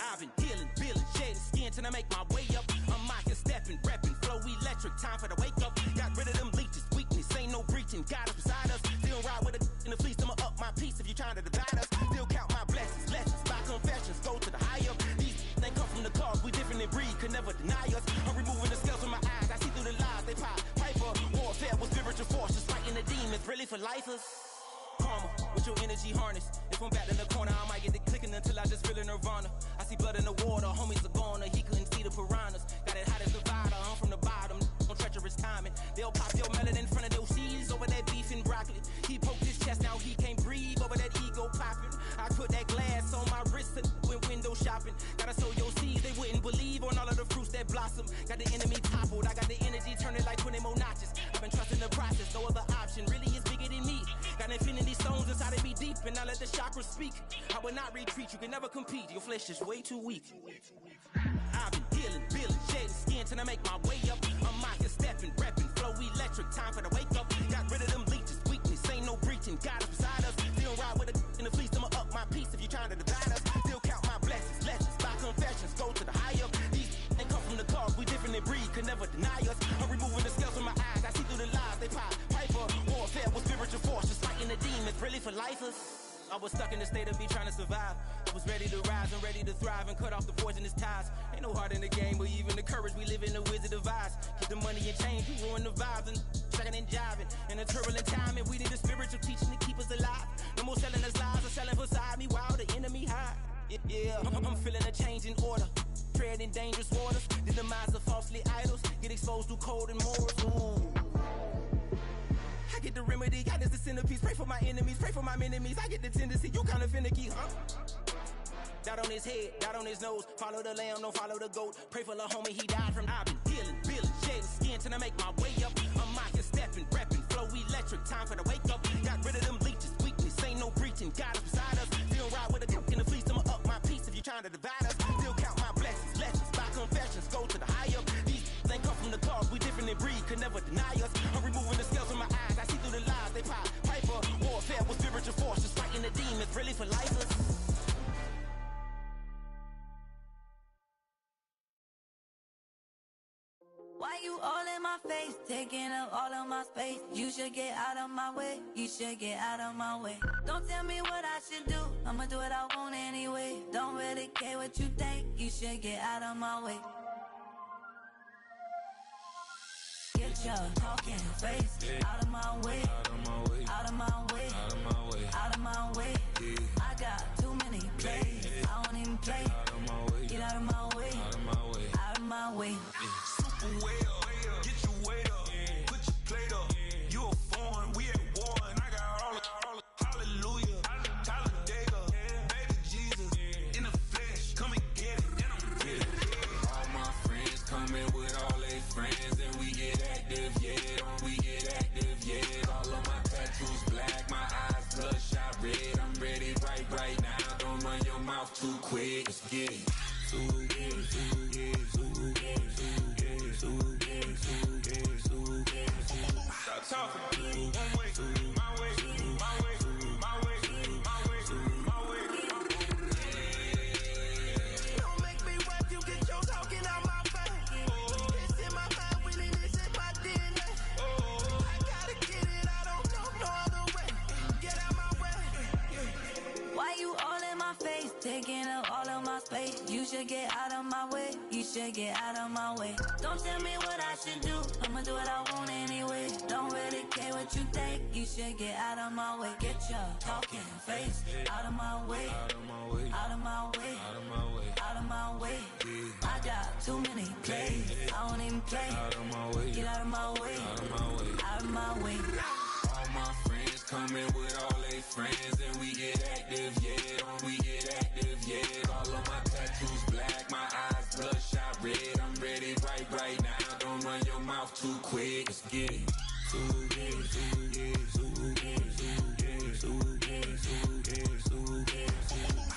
I've been dealing, shedding skin till I make my way up. I'm mocking, stepping, repping, flow electric, time for the wake up. Got rid of them leeches, weakness, ain't no breaching. God is beside us, still ride with a in the fleece. I'ma up my piece if you trying to divide us. Still count my blessings, lessons, by confessions, go to the high up. These they come from the cause, we different in breed, could never deny us. I'm removing the scales from my eyes, I see through the lies, they pop. Piper, warfare with spiritual forces, fighting the demons, really for lifers. Karma, with your energy harness. If I'm back in the corner, I might get the clicking until I just feel a nirvana. I see blood in the water, homies are gone, he couldn't see the piranhas. Got it hot as Nevada, I'm from the bottom, on treacherous timing. They'll pop your melon in front of those seeds over that beef and broccoli. He poked his chest, now he can't breathe over that ego popping. I put that glass on my wrist and went window shopping. Gotta sow your seeds, they wouldn't believe on all of the fruits that blossom. Got the enemy toppled, I got the energy turning like 20 more notches. I've been trusting the process, no other option really is bigger than me. Got infinity stones inside of me deep, and I let the chakras speak. I will not retreat, you can never compete, your flesh is way too weak. I've been dealing, shedding skin till I make my way up. I'm mocking, stepping, repping, flow electric, time for the wake up. Got rid of them leeches, weakness, ain't no breaching. God is beside us, still ride with a in the fleece. I'ma up my piece if you trying to divide us. Still count my blessings, lessons, by confessions, go to the high up. These they come from the cause, we different in breed, could never deny us. I'm removing the scales from my eyes, I see through the lies, they pop. Piper, warfare with spiritual forces, fighting the demons, really for lifers. I was stuck in the state of me trying to survive. I was ready to rise and ready to thrive and cut off the poisonous ties. Ain't no heart in the game, but even the courage we live in the wizard of Oz. Keep the money and change, we ruin the vibes and checking and jiving. In a turbulent time, and we need a spiritual teaching to keep us alive. No more selling us lies or selling beside me while the enemy hide. Yeah, I'm feeling a change in order. Treading dangerous waters, the demise of falsely idols. Get exposed through cold and morals. Ooh. I get the remedy, God is the centerpiece. Pray for my enemies, pray for my enemies. I get the tendency, you kinda finicky, huh? Dot on his head, dot on his nose. Follow the lamb, don't follow the goat. Pray for the homie, he died from. I've been dealing, shedding skin till I make my way up. I'm mocking, stepping, repping, flow electric, time for the wake up. Got rid of them leeches, weakness, ain't no breaching. God is beside us, still ride with a cook in the fleece. I'ma up my piece if you trying to divide us. Still count my blessings, lessons, by confessions, go to the high up. These they come from the cause, we different in breed, could never deny us. I'm removing the scales from my eyes, I see through the lies, they pop. Piper, warfare with spiritual forces, fighting the demons, really for lifers. Why you all in my face, taking up all of my space? You should get out of my way, you should get out of my way. Don't tell me what I should do, I'ma do what I want anyway. Don't really care what you think, you should get out of my way. Get your talking face out of my way, out of my way, out of my way, out of my way, out of my way. I got too many plays, I don't even play. Out of my way, get out of my way, out of my way, out of my way. Super way up, get your weight up, put your plate up. You a foreign, we at war, and I got all the hallelujah, Talladega. should get out of my way. You should get out of my way. Don't tell me what I should do. I'ma do what I want anyway. Don't really care what you think. You should get out of my way. Get your talking face out of my way. Out of my way. Out of my way. Out of my way. Out of my way. I got too many plays. I don't even play. Out of my way. Get out of my way. Out of my way. Out of my way. All my friends coming with all their friends, and we get active, yeah. We get active, yeah. All of my tattoos black, my eyes bloodshot red. I'm ready right now. Don't run your mouth too quick. Let's get it.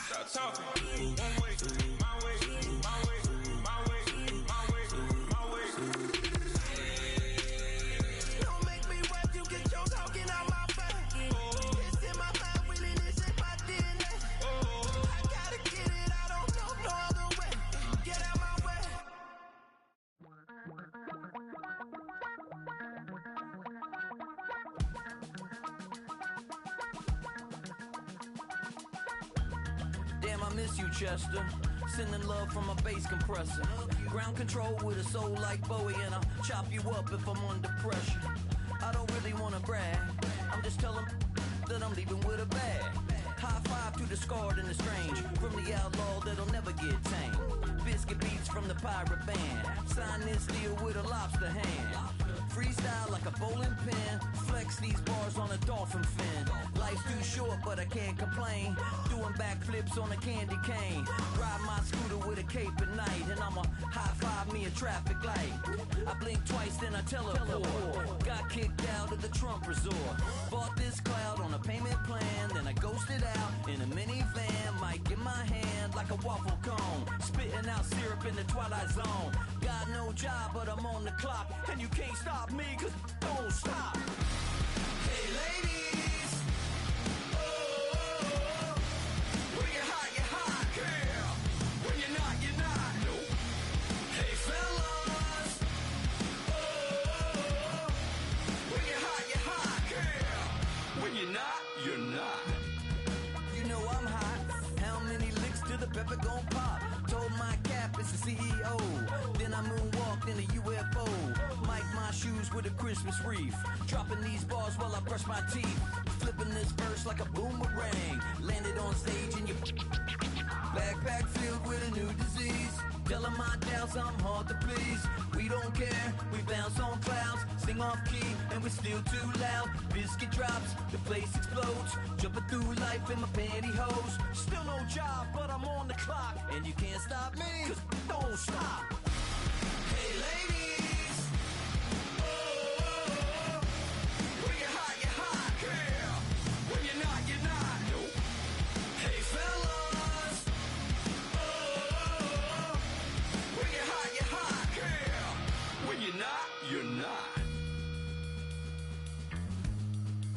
Stop talking. One way, my way, my way, my way, my way, my way. Don't make me wait, you get your talking out my face. It's in my mind, really, this is my DNA. I gotta get it, I don't know no other way. Get out my way. Damn, I miss you, Chester. Sending love from a bass compressor. Ground control with a soul like Bowie, and I'll chop you up if I'm under pressure. I don't really wanna brag. I'm just telling that I'm leaving with a bag. High five to the scarred and the strange. From the outlaw that'll never get tamed. Biscuit beats from the pirate band. Sign this deal with a lobster hand. Freestyle like a bowling pin. Flex these bars on a dolphin fin. Life's too short, but I can't complain. Doing backflips on a candy cane. Ride my scooter with a cape at night. And I'ma high five me a traffic light. I blink twice, then I teleport. Got kicked out of the Trump resort. Bought this cloud on a payment plan. Then I ghosted out in a minivan. Mic in my hand like a waffle cone. Spitting out syrup in the twilight zone. Got no job, but I'm on the clock. And you can't stop me, cause don't stop. Hey ladies, oh, when you're hot, girl. When you're not, nope. Hey fellas, oh, when you're hot, girl. When you're not, you're not. You know I'm hot. How many licks till the pepper gon' pop? Told my cap it's the CEO. Then I moonwalked in a UFO. Mic my shoes with a Christmas wreath. Dropping these bars while I brush my teeth. Flipping this verse like a boomerang. Landed on stage in your backpack filled with a new disease. Telling my doubts I'm hard to please. We don't care, we bounce on clouds. Sing off key and we're still too loud. Biscuit drops, the place explodes. Jumping through life in my pantyhose. Still no job, but I'm on the clock. And you can't stop me, cause don't stop. Hey ladies, oh, when you're hot, girl. When you're not, nope. Hey fellas, oh, when you're hot, girl. When you're not, you're not.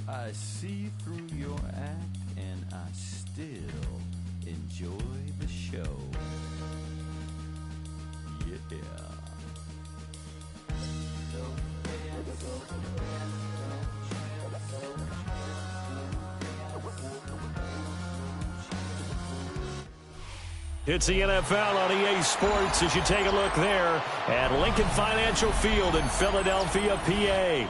I see through your act and I still enjoy the show. Yeah. It's the NFL on EA Sports as you take a look there at Lincoln Financial Field in Philadelphia, PA.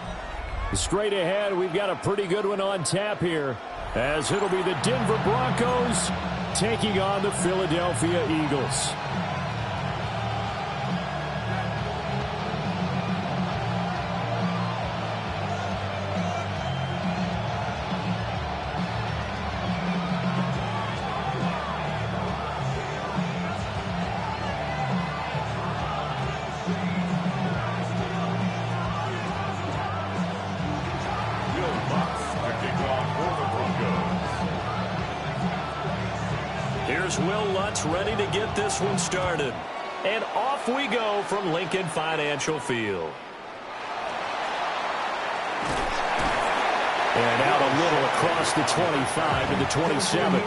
Straight ahead, we've got a pretty good one on tap here, as it'll be the Denver Broncos taking on the Philadelphia Eagles. Here's Will Lutz ready to get this one started. And off we go from Lincoln Financial Field. And out a little across the 25 to the 27.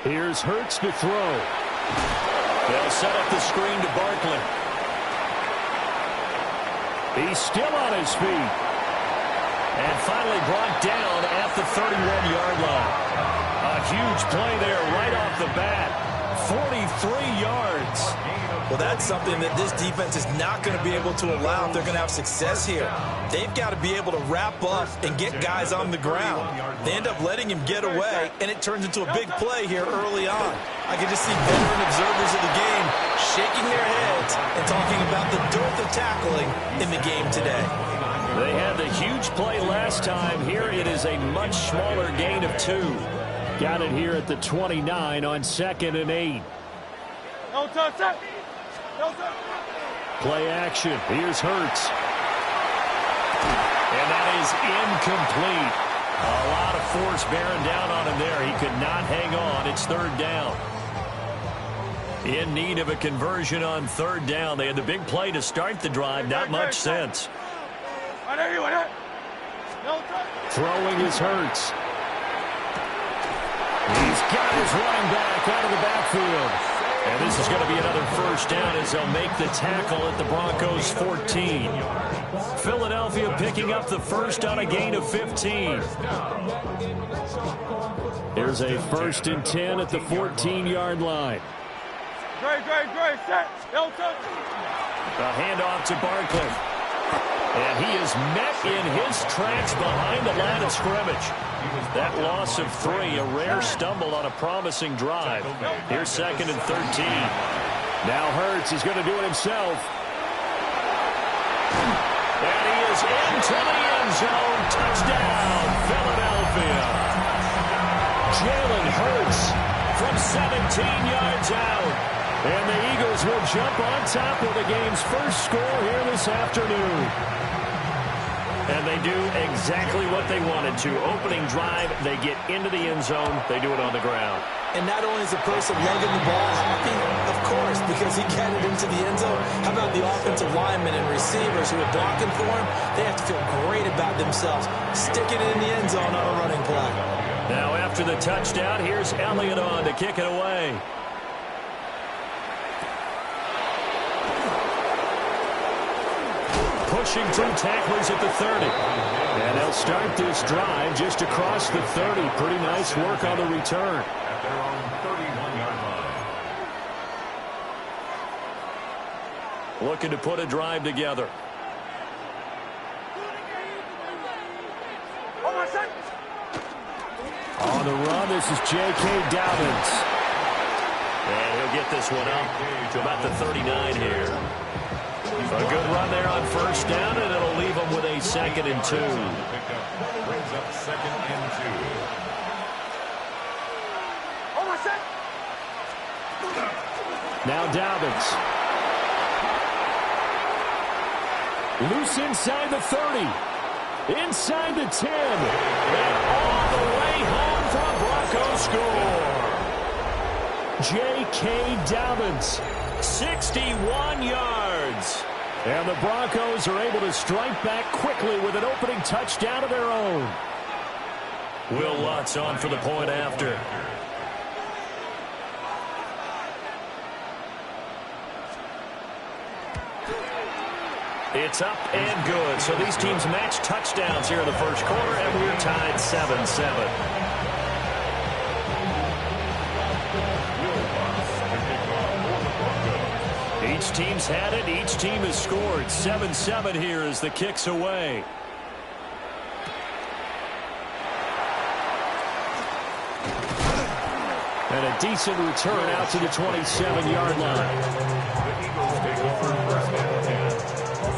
Here's Hurts to throw. They'll set up the screen to Barkley. He's still on his feet. And finally brought down at the 31-yard line. A huge play there right off the bat. 43 yards. Well, that's something that this defense is not going to be able to allow if they're going to have success here. They've got to be able to wrap up and get guys on the ground. They end up letting him get away, and it turns into a big play here early on. I can just see veteran observers of the game shaking their heads and talking about the dearth of tackling in the game today. They had the huge play last time. Here it is a much smaller gain of 2. Got it here at the 29 on 2nd and 8. Play action. Here's Hurts. And that is incomplete. A lot of force bearing down on him there. He could not hang on. It's 3rd down. In need of a conversion on 3rd down. They had the big play to start the drive. Not much sense. Throwing is Hurts. He's got his running back out of the backfield. And this is going to be another 1st down as they'll make the tackle at the Broncos 14. Philadelphia picking up the 1st on a gain of 15. Here's a 1st and 10 at the 14-yard line. A handoff to Barkley. And he is met in his tracks behind the line of scrimmage. That loss of 3, a rare stumble on a promising drive. Here's 2nd and 13. Now Hurts is going to do it himself. And he is into the end zone. Touchdown, Philadelphia. Jalen Hurts from 17 yards out. And the Eagles will jump on top of the game's first score here this afternoon. And they do exactly what they wanted to. Opening drive, they get into the end zone. They do it on the ground. And not only is the person lugging the ball happy, of course, because he got it into the end zone. How about the offensive linemen and receivers who are blocking for him? They have to feel great about themselves, sticking it in the end zone on a running play. Now after the touchdown, here's Elliott on to kick it away. Pushing through tacklers at the 30. And they'll start this drive just across the 30. Pretty nice work on the return. At their own 31-yard line. Looking to put a drive together. On the run, this is J.K. Dobbins. And he'll get this one up to about the 39 here. A good run there on 1st down, and it'll leave them with a 2nd and 2. Brings up 2nd and 2. Now Dobbins. Loose inside the 30. Inside the 10. And all the way home for a Bronco score. J.K. Dobbins, 61 yards. And the Broncos are able to strike back quickly with an opening touchdown of their own. Will Lutz on for the point after. It's up and good. So these teams match touchdowns here in the first quarter, and we're tied 7-7. Each team's had it. Each team has scored. 7-7 here as the kick's away. And a decent return out to the 27-yard line. The Eagles take over 1st and 10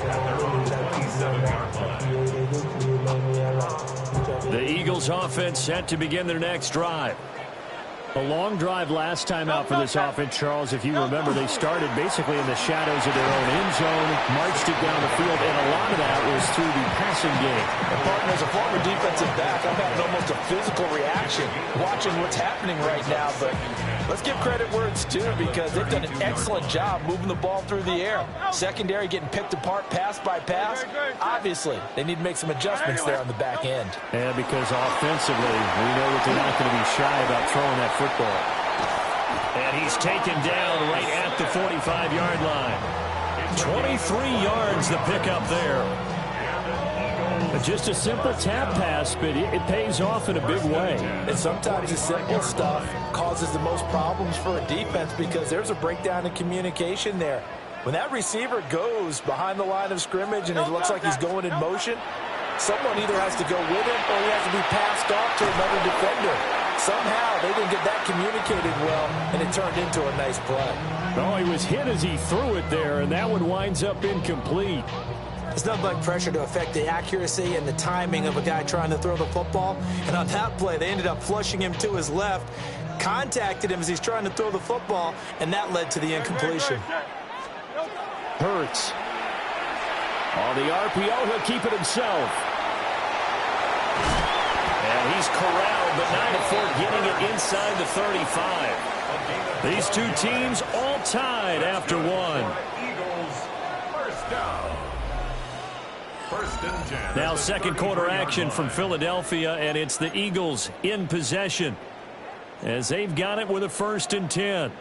at their own 27-yard line. The Eagles offense set to begin their next drive. A long drive last time out for this offense, Charles. If you remember, they started basically in the shadows of their own end zone, marched it down the field, and a lot of that was through the passing game. And partner, as a former defensive back, I'm having almost a physical reaction watching what's happening right now. But let's give credit where it's due, because they've done an excellent job moving the ball through the air. Secondary getting picked apart pass by pass. Obviously, they need to make some adjustments there on the back end. Yeah, because offensively, we know that they're not going to be shy about throwing that football. And he's taken down right at the 45-yard line. 23 yards the pickup there. Just a simple tap pass, but it pays off in a big way. And sometimes the simple stuff causes the most problems for a defense, because there's a breakdown in communication there. When that receiver goes behind the line of scrimmage and it looks like he's going in motion, someone either has to go with him or he has to be passed off to another defender. Somehow they didn't get that communicated well, and it turned into a nice play. Oh, he was hit as he threw it there, and that one winds up incomplete. It's nothing like pressure to affect the accuracy and the timing of a guy trying to throw the football. And on that play, they ended up flushing him to his left, contacted him as he's trying to throw the football, and that led to the incompletion. Hurts. On the RPO, he'll keep it himself. And he's corralled, but not before getting it inside the 35. These two teams all tied after one. Eagles, first down. First and 10. Now second quarter action from Philadelphia, and it's the Eagles in possession as they've got it with a 1st and 10.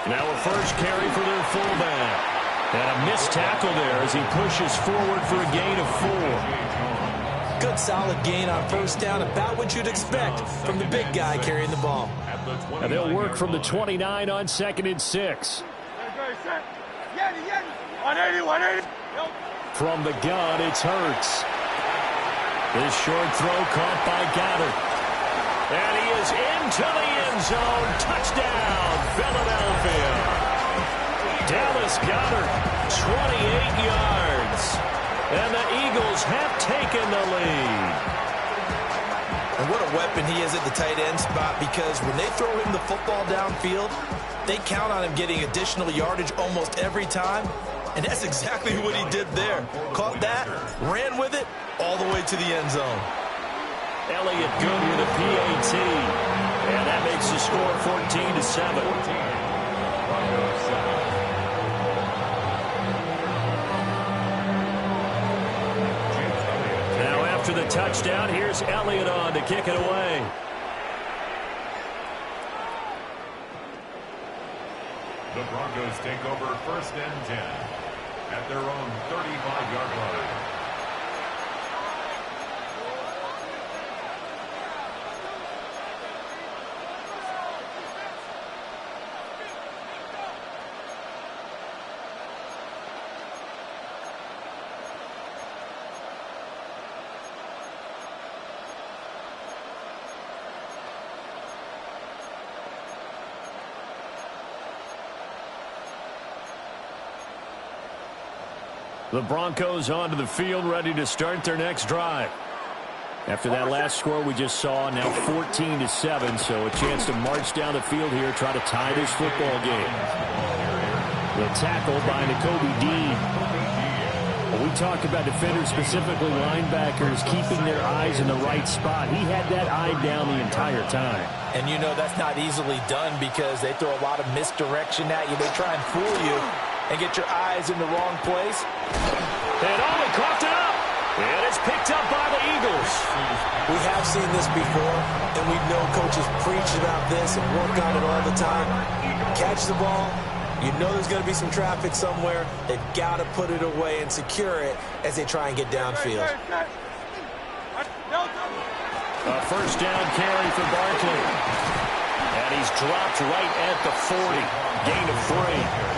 Now a first carry for their fullback. And a missed tackle there as he pushes forward for a gain of 4. Good solid gain on first down, about what you'd expect from the big guy carrying the ball. And they'll work from the 29 on 2nd and 6. 180. From the gun, it's Hurts. This short throw caught by Goddard. And he is into the end zone. Touchdown, Philadelphia. Dallas Goedert, 28 yards. And the Eagles have taken the lead. And what a weapon he is at the tight end spot, because when they throw him the football downfield, they count on him getting additional yardage almost every time. And that's exactly what he did there. Caught that, ran with it, all the way to the end zone. Elliott good with a PAT. And that makes the score 14-7. After the touchdown, here's Elliott on to kick it away. The Broncos take over 1st and 10 at their own 35-yard line. The Broncos onto the field, ready to start their next drive. After that last score we just saw, now 14-7, so a chance to march down the field here, try to tie this football game. The tackle by Nakobe Dean. When we talk about defenders, specifically linebackers, keeping their eyes in the right spot, he had that eye down the entire time. And you know that's not easily done, because they throw a lot of misdirection at you. They try and fool you and get your eyes in the wrong place. And he coughed it up. And it's picked up by the Eagles. We have seen this before, and we know coaches preach about this and work on it all the time. Catch the ball. You know there's going to be some traffic somewhere. They've got to put it away and secure it as they try and get downfield. A first down carry for Barkley. And he's dropped right at the 40. Gain of 3.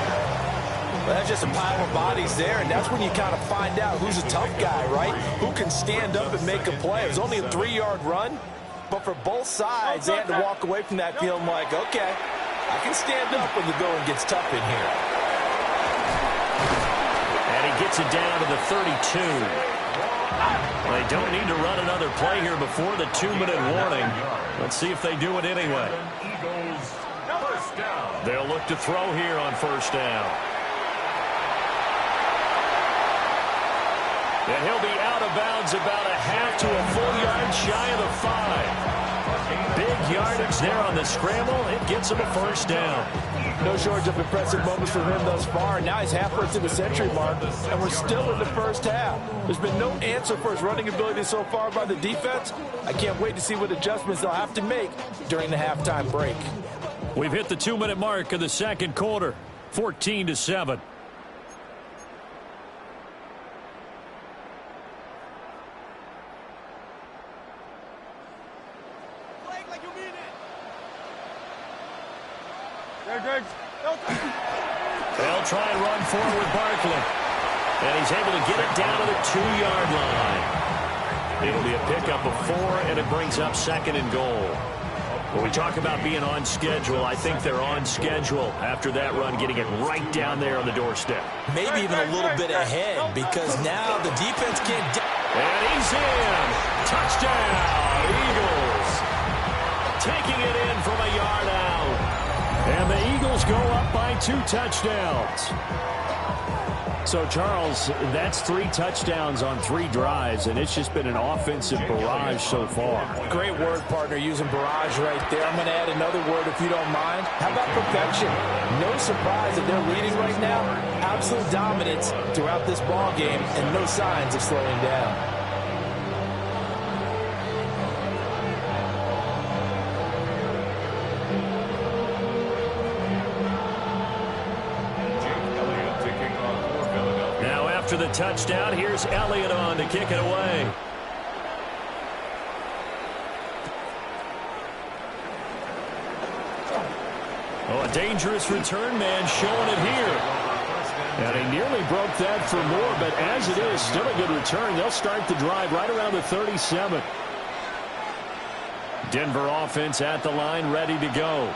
Well, that's just a pile of bodies there, and that's when you kind of find out who's a tough guy, right? Who can stand up and make a play. It was only a 3-yard run, but for both sides, they had to walk away from that feeling like, okay, I can stand up when the going gets tough in here. gets it down to the 32. They don't need to run another play here before the 2-minute warning. Let's see if they do it anyway. They'll look to throw here on first down. And he'll be out of bounds about a half to a full yard shy of the 5. Big yardage there on the scramble. It gets him a first down. No shortage of impressive moments for him thus far. Now he's halfway to the century mark, and we're still in the first half. There's been no answer for his running ability so far by the defense. I can't wait to see what adjustments they'll have to make during the halftime break. We've hit the 2-minute mark of the second quarter, 14-7. They'll try and run forward with Barkley. And he's able to get it down to the 2-yard line. It'll be a pickup of 4, and it brings up second and goal. When we talk about being on schedule, I think they're on schedule after that run, getting it right down there on the doorstep. Maybe even a little bit ahead, because now the defense can't... And he's in. Touchdown, Eagles. Taking it in from a yard out. And the Eagles go up by 2 touchdowns. So, Charles, that's 3 touchdowns on 3 drives, and it's just been an offensive barrage so far. Great word, partner, using barrage right there. I'm going to add another word if you don't mind. How about perfection? No surprise that they're leading right now. Absolute dominance throughout this ball game, and no signs of slowing down. After the touchdown, here's Elliott on to kick it away. Oh, a dangerous return man showing it here. And he nearly broke that for more, but as it is, still a good return. They'll start the drive right around the 37. Denver offense at the line, ready to go.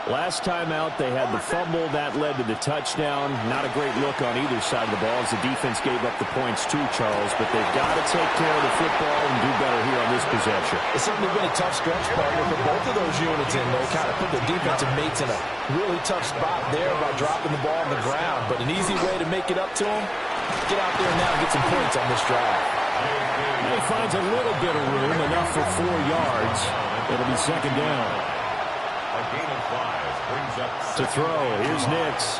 Last time out, they had the fumble. That led to the touchdown. Not a great look on either side of the ball as the defense gave up the points too, Charles. But they've got to take care of the football and do better here on this possession. It's certainly been a tough stretch, partner, for both of those units in there. Kind of put the defensive mates in a really tough spot there by dropping the ball on the ground. But an easy way to make it up to them, get out there now and get some points on this drive. He finds a little bit of room, enough for 4 yards. It'll be second down. To throw, here's Nix.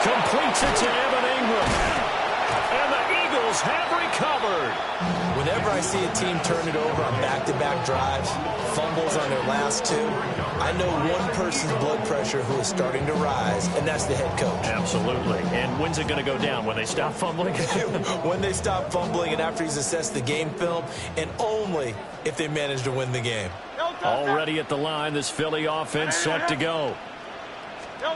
Completes it to Evan Ingram. And the Eagles have recovered. Whenever I see a team turn it over on back-to-back drives, fumbles on their last 2, I know one person's blood pressure who is starting to rise, and that's the head coach. Absolutely. And when's it going to go down? When they stop fumbling? When they stop fumbling and after he's assessed the game film, and only if they manage to win the game. Already at the line, this Philly offense set to go.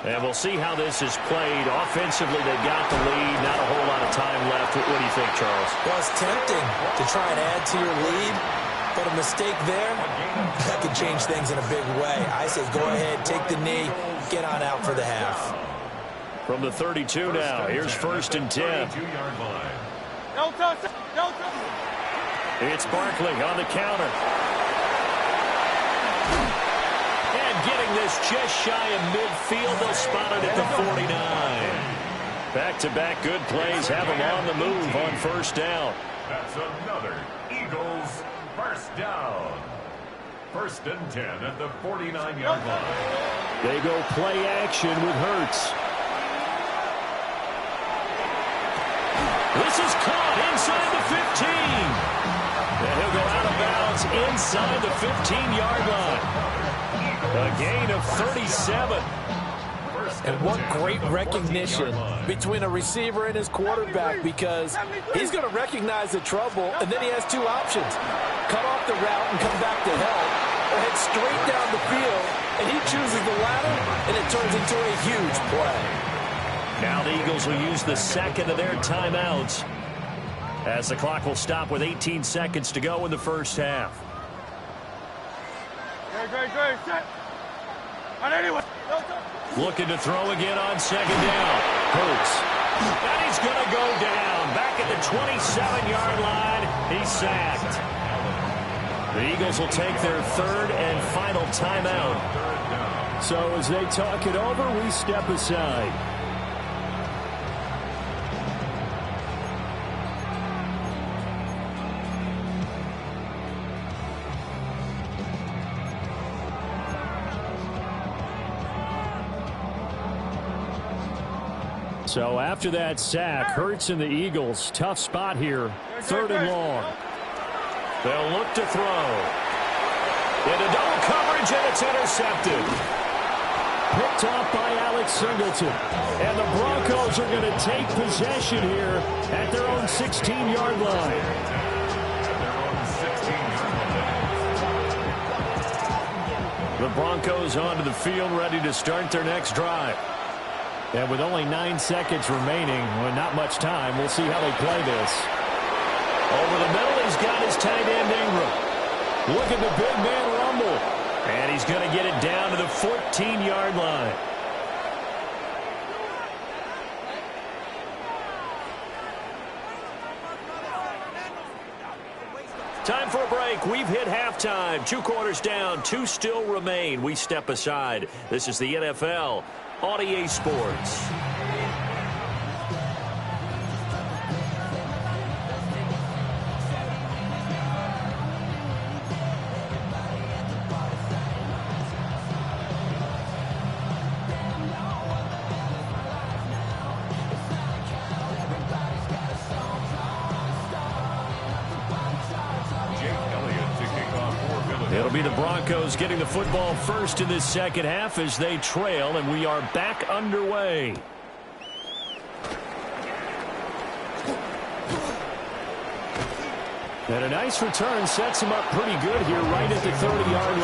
And we'll see how this is played. Offensively, they've got the lead. Not a whole lot of time left. What do you think, Charles? Well, it's tempting to try and add to your lead, but a mistake there, that could change things in a big way. I say go ahead, take the knee, get on out for the half. From the 32 now, here's first and 10. It's Barkley on the counter. And getting this just shy of midfield, they'll spot it at the 49. Back-to-back good plays have them on the move on first down. That's another Eagles first down. First and 10 at the 49-yard line. They go play action with Hurts. This is caught inside the 15. And he'll go out of bounds inside the 15-yard line. A gain of 37. And what great recognition between a receiver and his quarterback, because he's going to recognize the trouble, and then he has 2 options. Cut off the route and come back to help, or head straight down the field, and he chooses the latter, and it turns into a huge play. Now the Eagles will use the second of their timeouts as the clock will stop with 18 seconds to go in the first half. Great. Set. On anyway. Looking to throw again on second down. Hurts. And he's going to go down. Back at the 27-yard line. He's sacked. The Eagles will take their third and final timeout. So as they talk it over, we step aside. So after that sack, Hurts and the Eagles, tough spot here, third and long. They'll look to throw. Into double coverage, and it's intercepted. Picked off by Alex Singleton. And the Broncos are going to take possession here at their own 16-yard line. The Broncos onto the field, ready to start their next drive. And with only 9 seconds remaining, well, not much time, we'll see how they play this. Over the middle, he's got his tight end Ingram. Look at the big man rumble. And he's going to get it down to the 14-yard line. Time for a break. We've hit halftime. 2 quarters down. 2 still remain. We step aside. This is the NFL on EA Sports. It'll be the Broncos getting the football first in this second half as they trail, and we are back underway. And a nice return sets him up pretty good here right at the 30-yard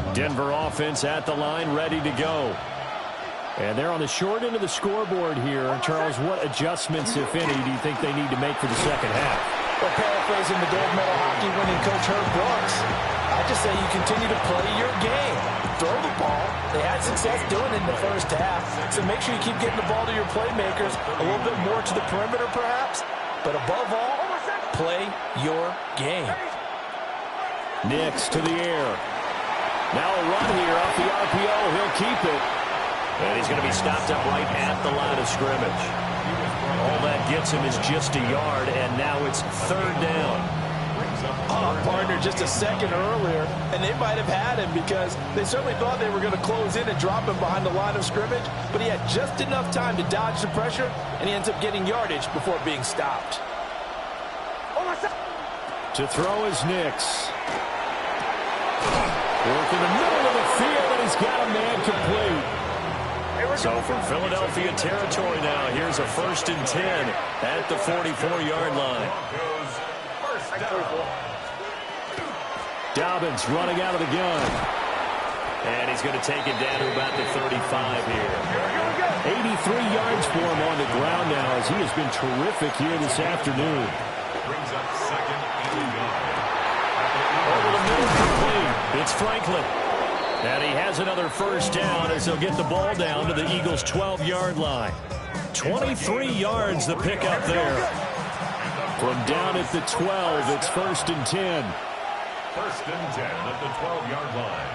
line. Denver offense at the line, ready to go. And they're on the short end of the scoreboard here. Charles, what adjustments, if any, do you think they need to make for the second half? Well, paraphrasing the gold medal hockey winning coach Herb Brooks, I just say you continue to play your game. Throw the ball. They had success doing it in the first half. So make sure you keep getting the ball to your playmakers, a little bit more to the perimeter perhaps. But above all, play your game. Nix to the air. Now a run here off the RPO. He'll keep it. And he's going to be stopped up right at the line of scrimmage. All that gets him is just a yard, and now it's third down. Partner just a second earlier, and they might have had him because they certainly thought they were going to close in and drop him behind the line of scrimmage, but he had just enough time to dodge the pressure, and he ends up getting yardage before being stopped. To throw is Nix. Work in the middle of the field, and he's got a man complete. So from Philadelphia territory now, here's a 1st and 10 at the 44-yard line. Dobbins running out of the gun. And he's going to take it down to about the 35 here. 83 yards for him on the ground now as he has been terrific here this afternoon. Brings up second and goal. Over the middle complete. It's Franklin. And he has another first down as he'll get the ball down to the Eagles' 12-yard line. 23 yards the pickup there. From down at the 12, it's 1st and 10. 1st and 10 at the 12-yard line.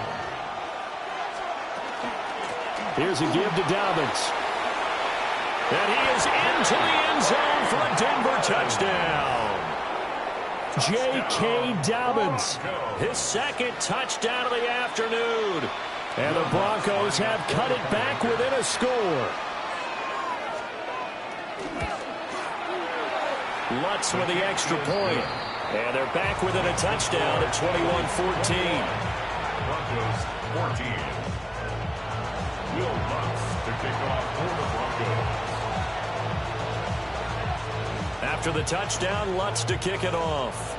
Here's a give to Dobbins. And he is into the end zone for a Denver touchdown. J.K. Dobbins, his second touchdown of the afternoon. And the Broncos have cut it back within a score. Lutz with the extra point. And they're back within a touchdown at 21-14. Broncos 14. Will Lutz to kick off for the Broncos. After the touchdown, Lutz to kick it off.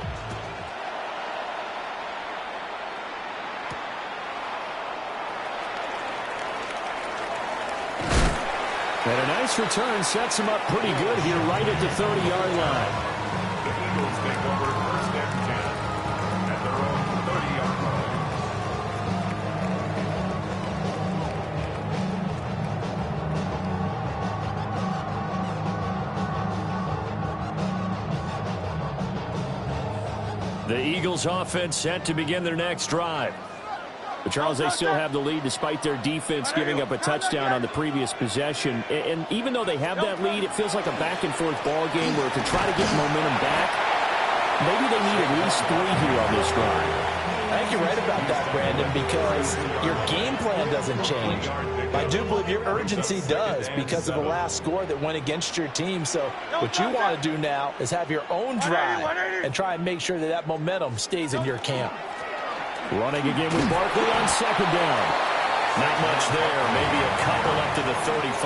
And a nice return sets him up pretty good here right at the 30-yard line. The Eagles offense set to begin their next drive. But Charles, they still have the lead despite their defense giving up a touchdown on the previous possession. And even though they have that lead, it feels like a back-and-forth ball game where to try to get momentum back, maybe they need at least 3 here on this drive. I think you're right about that, Brandon, because your game plan doesn't change. I do believe your urgency does because of the last score that went against your team. So what you want to do now is have your own drive and try and make sure that that momentum stays in your camp. Running again with Barkley on second down. Not much there, maybe a couple up to the 35.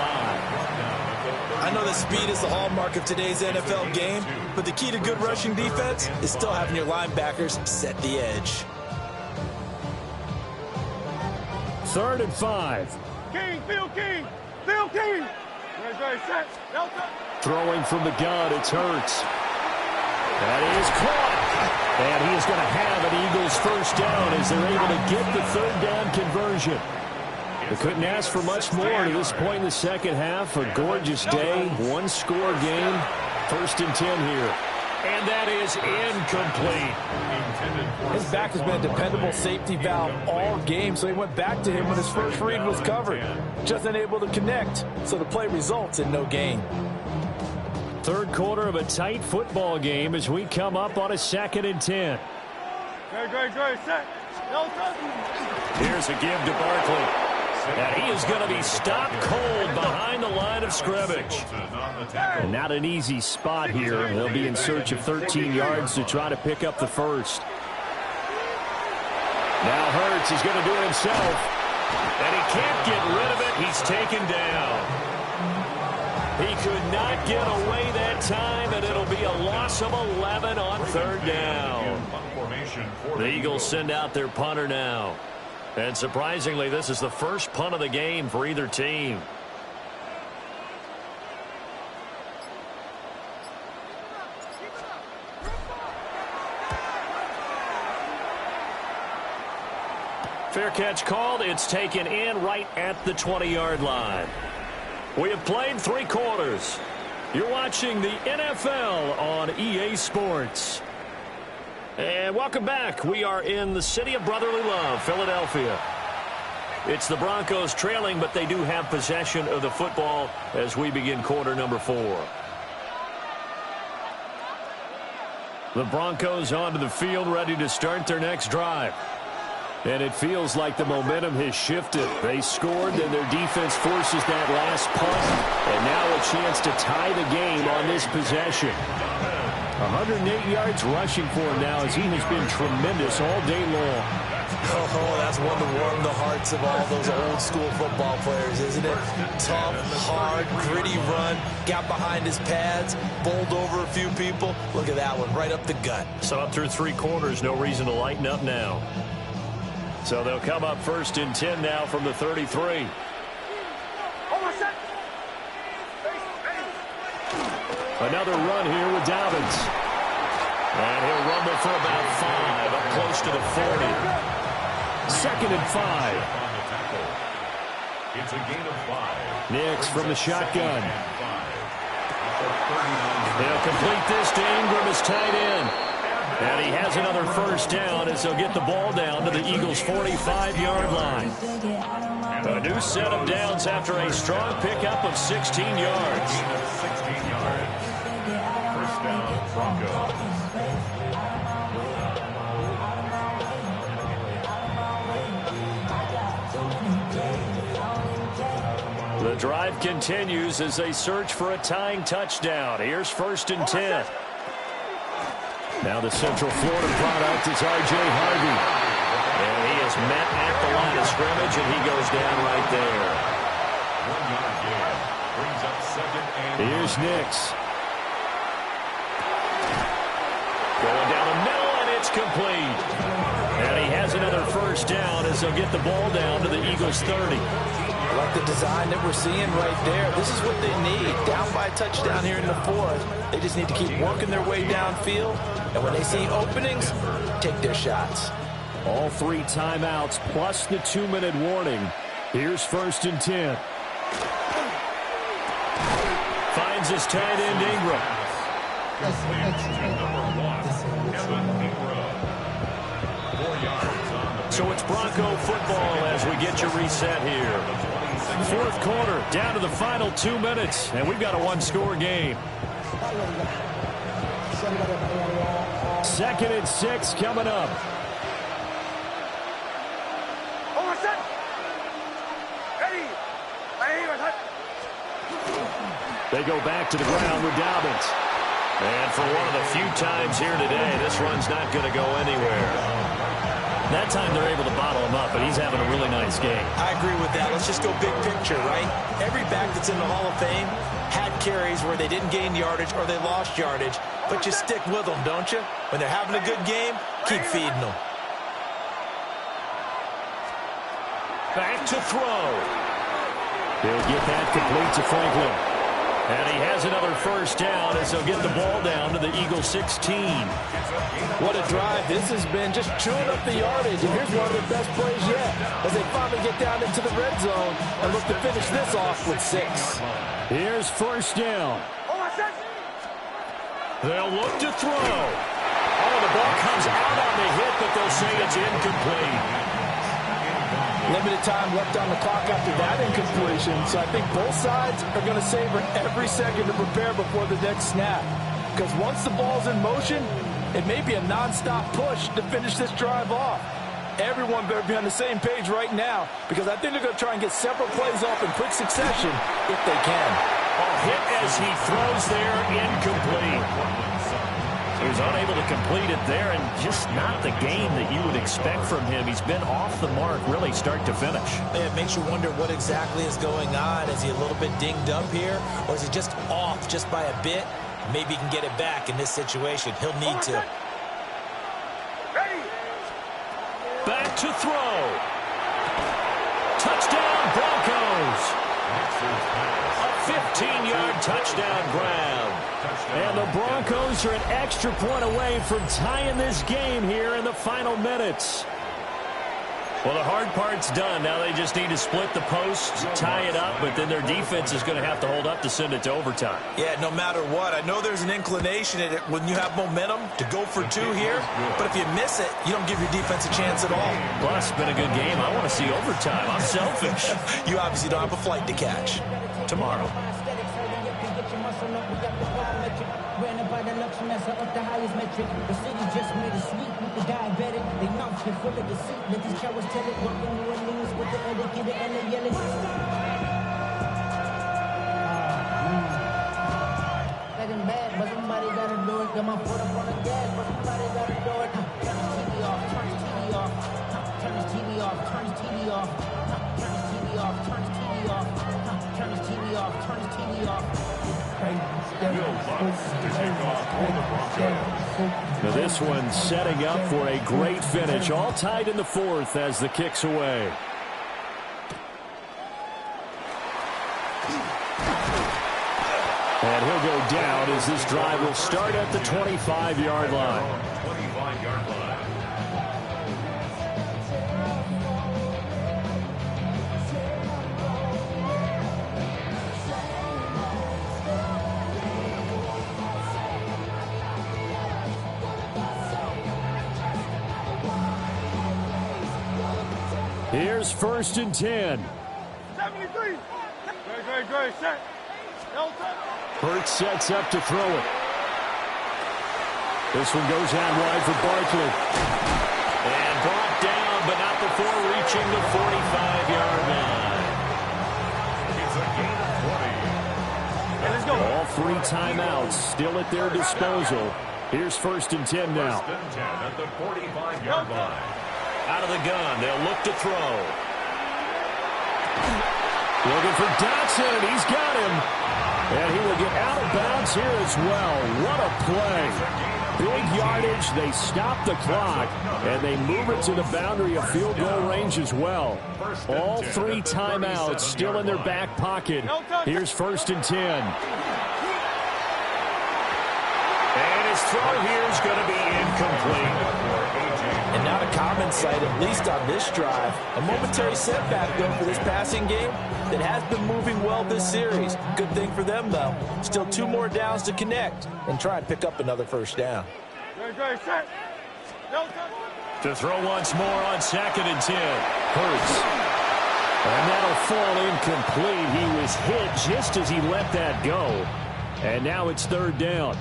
I know that speed is the hallmark of today's NFL game, but the key to good rushing defense is still having your linebackers set the edge. 3rd and 5. King, Phil King, Phil King. Right, set. Throwing from the gun, it's Hurts. That is caught. And he is going to have an Eagles first down as they're able to get the 3rd down conversion. They couldn't ask for much more to this point in the second half. A gorgeous day, 1-score game. 1st and 10 here. And that is incomplete. His back has been a dependable safety valve all game, so he went back to him when his first read was covered. Just unable to connect, so the play results in no gain. 3rd quarter of a tight football game as we come up on a 2nd and 10. Great, set. Here's a give to Barkley. And he is going to be stopped cold behind the line of scrimmage. And not an easy spot here. They'll be in search of 13 yards to try to pick up the first. Now Hurts is going to do it himself. And he can't get rid of it. He's taken down. He could not get away that time, and it'll be a loss of 11 on 3rd down. The Eagles send out their punter now. And surprisingly, this is the first punt of the game for either team. Fair catch called. It's taken in right at the 20-yard line. We have played 3 quarters. You're watching the NFL on EA Sports. And welcome back. We are in the city of brotherly love, Philadelphia. It's the Broncos trailing, but they do have possession of the football as we begin quarter number 4. The Broncos onto the field, ready to start their next drive. And it feels like the momentum has shifted. They scored, then their defense forces that last punt. And now a chance to tie the game on this possession. 108 yards rushing for him now as he has been tremendous all day long. Oh, that's one to warm the hearts of all those old school football players, isn't it? Tough, hard, gritty run, got behind his pads, bowled over a few people. Look at that one, right up the gut. So up through 3 quarters, no reason to lighten up now. So they'll come up 1st and 10 now from the 33. Another run here with Dobbins. And he'll rumble for about 5, up close to the 40. 2nd and 5. It's a gain of 5. Nix from the shotgun. They'll complete this to Ingram as tight end. And he has another first down as they'll get the ball down to the Eagles' 45-yard line. A new set of downs after a strong pickup of 16 yards. 16 yards. First down, Broncos. The drive continues as they search for a tying touchdown. Here's 1st and 10. Now the Central Florida product is R.J. Harvey. And he is met at the line of scrimmage, and he goes down right there. 1-yard gain. Brings up 2nd and... Here's Nix. Going down the middle, and it's complete. And he has another first down as they'll get the ball down to the Eagles' 30. I like the design that we're seeing right there. This is what they need. Down by a touchdown here in the 4th. They just need to keep working their way downfield. And when they see openings, take their shots. All 3 timeouts plus the 2-minute warning. Here's 1st and 10. Finds his tight end Ingram. So it's Bronco football as we get you reset here. Fourth quarter, down to the final 2 minutes, and we've got a one-score game. 2nd and 6 coming up. They go back to the ground with Dobbins. And for one of the few times here today, this run's not going to go anywhere. That time they're able to bottle him up, but he's having a really nice game. I agree with that. Let's just go big picture, right? Every back that's in the Hall of Fame had carries where they didn't gain yardage or they lost yardage, but you stick with them, don't you? When they're having a good game, keep feeding them. Back to throw. He'll get that complete to Franklin. And he has another first down as they'll get the ball down to the Eagles 16. What a drive this has been, just chewing up the yardage. And here's one of their best plays yet as they finally get down into the red zone and look to finish this off with 6. Here's first down. They'll look to throw. Oh, the ball comes out on the hit, but they'll say it's incomplete. Limited time left on the clock after that incompletion, so I think both sides are going to savor every second to prepare before the next snap. Because once the ball's in motion, it may be a nonstop push to finish this drive off. Everyone better be on the same page right now, because I think they're going to try and get several plays off in quick succession if they can. A hit as he throws there, incomplete. He was unable to complete it there, and just not the game that you would expect from him. He's been off the mark, really, start to finish. It makes you wonder what exactly is going on. Is he a little bit dinged up here, or is he just off just by a bit? Maybe he can get it back in this situation. He'll need to. Back to throw. Touchdown, Broncos. A 15-yard touchdown grab. And the Broncos are an extra point away from tying this game here in the final minutes. Well, the hard part's done. Now they just need to split the posts, tie it up, but then their defense is going to have to hold up to send it to overtime. Yeah, no matter what. I know there's an inclination in it when you have momentum to go for 2 here, but if you miss it, you don't give your defense a chance at all. Plus, it's been a good game. I want to see overtime. I'm selfish. You obviously don't have a flight to catch. Tomorrow. Granted by the luxury mess up the highest metric. The city just made a sweep with the diabetic. They mouths been full of deceit. Let these cowards tell it. Walking New Orleans with the educated and the yelling. Second bad, but somebody gotta do it. Got my foot up on the gas, but somebody gotta do it. Turn his TV off, turn his TV off. Turn his TV off, turn his TV off. Turn his TV off, turn his TV off. Turn his TV off, turn his TV off. Now this one setting up for a great finish. All tied in the fourth as the kick's away. And he'll go down as this drive will start at the 25-yard line. 25-yard line. Here's 1st and 10. 73. Great. Set. Hurts sets up to throw it. This one goes out wide for Barkley. And brought down, but not before reaching the 45-yard line. It's a gain of 20. Hey, let's go. All 3 timeouts still at their disposal. Here's 1st and 10 now. 1st and 10 at the 45-yard line. Out of the gun, they'll look to throw. Looking for Dotson, and he's got him. And he will get out of bounds here as well. What a play. Big yardage. They stop the clock, and they move it to the boundary of field goal range as well. All 3 timeouts still in their back pocket. Here's 1st and 10. And his throw here is going to be incomplete. And not a common sight, at least on this drive. A momentary setback, though, for this passing game that has been moving well this series. Good thing for them, though. Still 2 more downs to connect and try and pick up another first down. Great. Set. To throw once more on 2nd and 10. Hurts. And that'll fall incomplete. He was hit just as he let that go. And now it's 3rd down.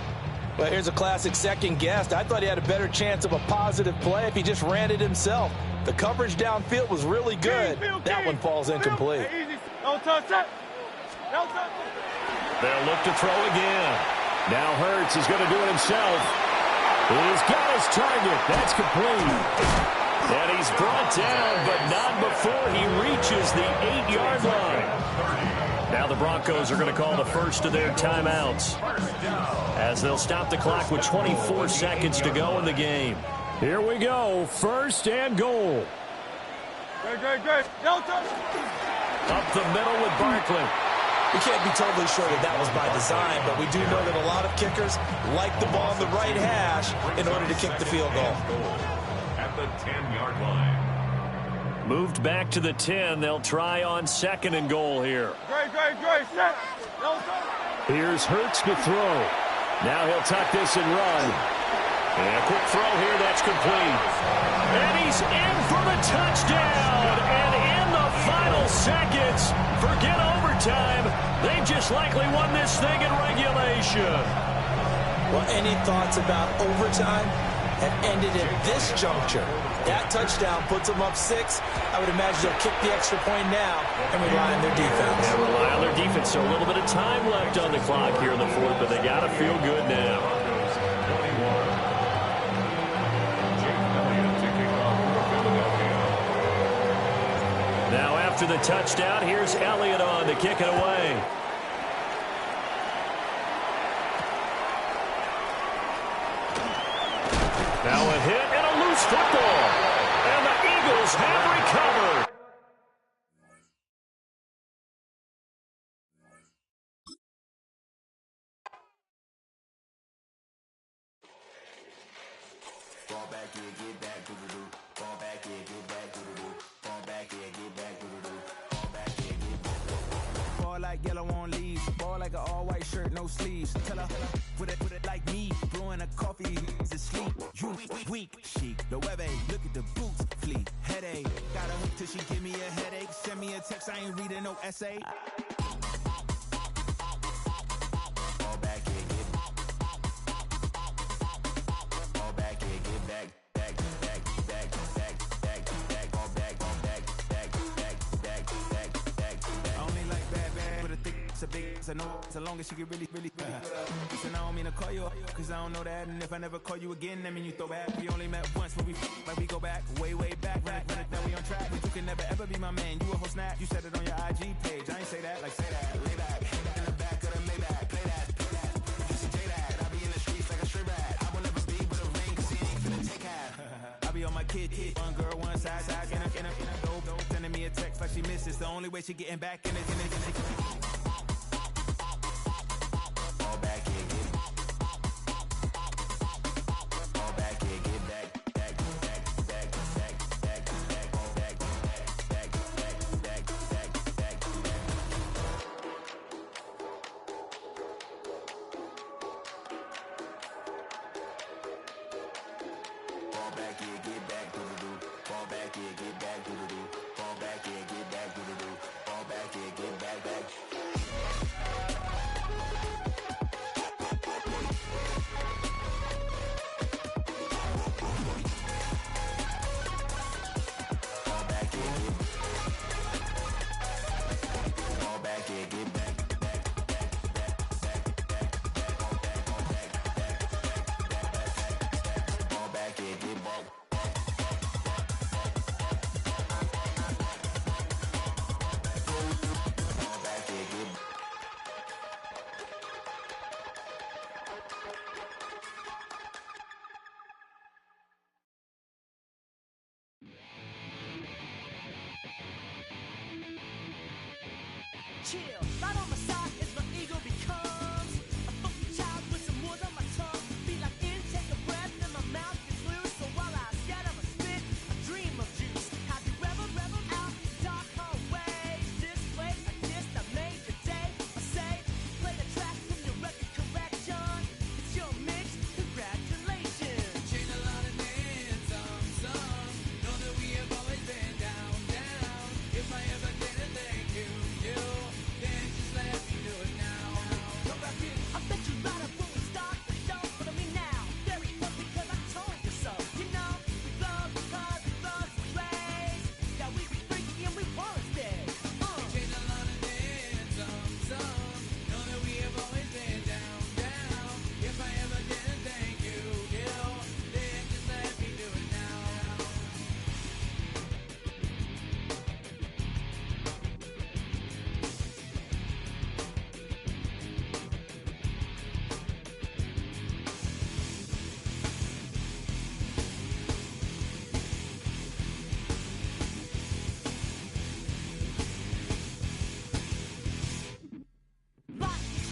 Well, here's a classic second guess. I thought he had a better chance of a positive play if he just ran it himself. The coverage downfield was really good. That one falls incomplete. Don't touch that. Don't touch it. They'll look to throw again. Now Hurts is going to do it himself. He's got his target. That's complete. And he's brought down, but not before he reaches the 8-yard line. Now the Broncos are going to call the first of their timeouts, as they'll stop the clock with 24 seconds to go in the game. Here we go. 1st and goal. Great. Don't touch it. Up the middle with Barkley. We can't be totally sure that that was by design, but we do know that a lot of kickers like the ball in the right hash in order to kick the field goal. At the 10-yard line. Moved back to the 10. They'll try on 2nd and goal here. Great. Set. Don't touch it. Here's Hurts to throw. Now he'll tuck this and run. And a quick throw here, that's complete. And he's in for the touchdown. And in the final seconds, forget overtime. They just likely won this thing in regulation. Well, any thoughts about overtime have ended at this juncture? That touchdown puts them up 6. I would imagine they'll kick the extra point now and rely on their defense. Yeah, rely on their defense. So a little bit of time left on the clock here in the 4th, but they got to feel good now. Now after the touchdown, here's Elliott on to kick it away. Now a hit and a loose football. And the Eagles have recovered. Fall back here, get back, doo-doo-doo. Fall back here, get back, doo-doo-doo. Fall back here, get back, doo-doo-doo. Fall back here, get back. Fall like yellow on leaves. Ball like an all-white shirt, no sleeves. Tell her, put it like me. Blowing a coffee, he's asleep. You weak, chic. The web look at the boots, fleet. Headache, got a hook till she give me a headache. Send me a text, I ain't reading no essay. Fall back here, get back. Fall back here, get back. Back. Fall back. I only like bad, but a thick, it's a big, it's a no, so long as she get really. Listen, I don't mean to call you up, cause I don't know that, and if I never call you again, that mean you throw back. We only met once, but we go back, way back, run it, now we on track, but you can never ever be my man, you a whole snap, you said it on your IG page, I ain't say that, like say that, lay back, in the back of the Maybach, play that, just a J that, I be in the streets like a stray rat, I will never be with a ring, cause he ain't finna take half, I be on my kid, one girl, one side, in a dope, sending me a text like she misses, the only way she getting back in it. Chill, not on the side.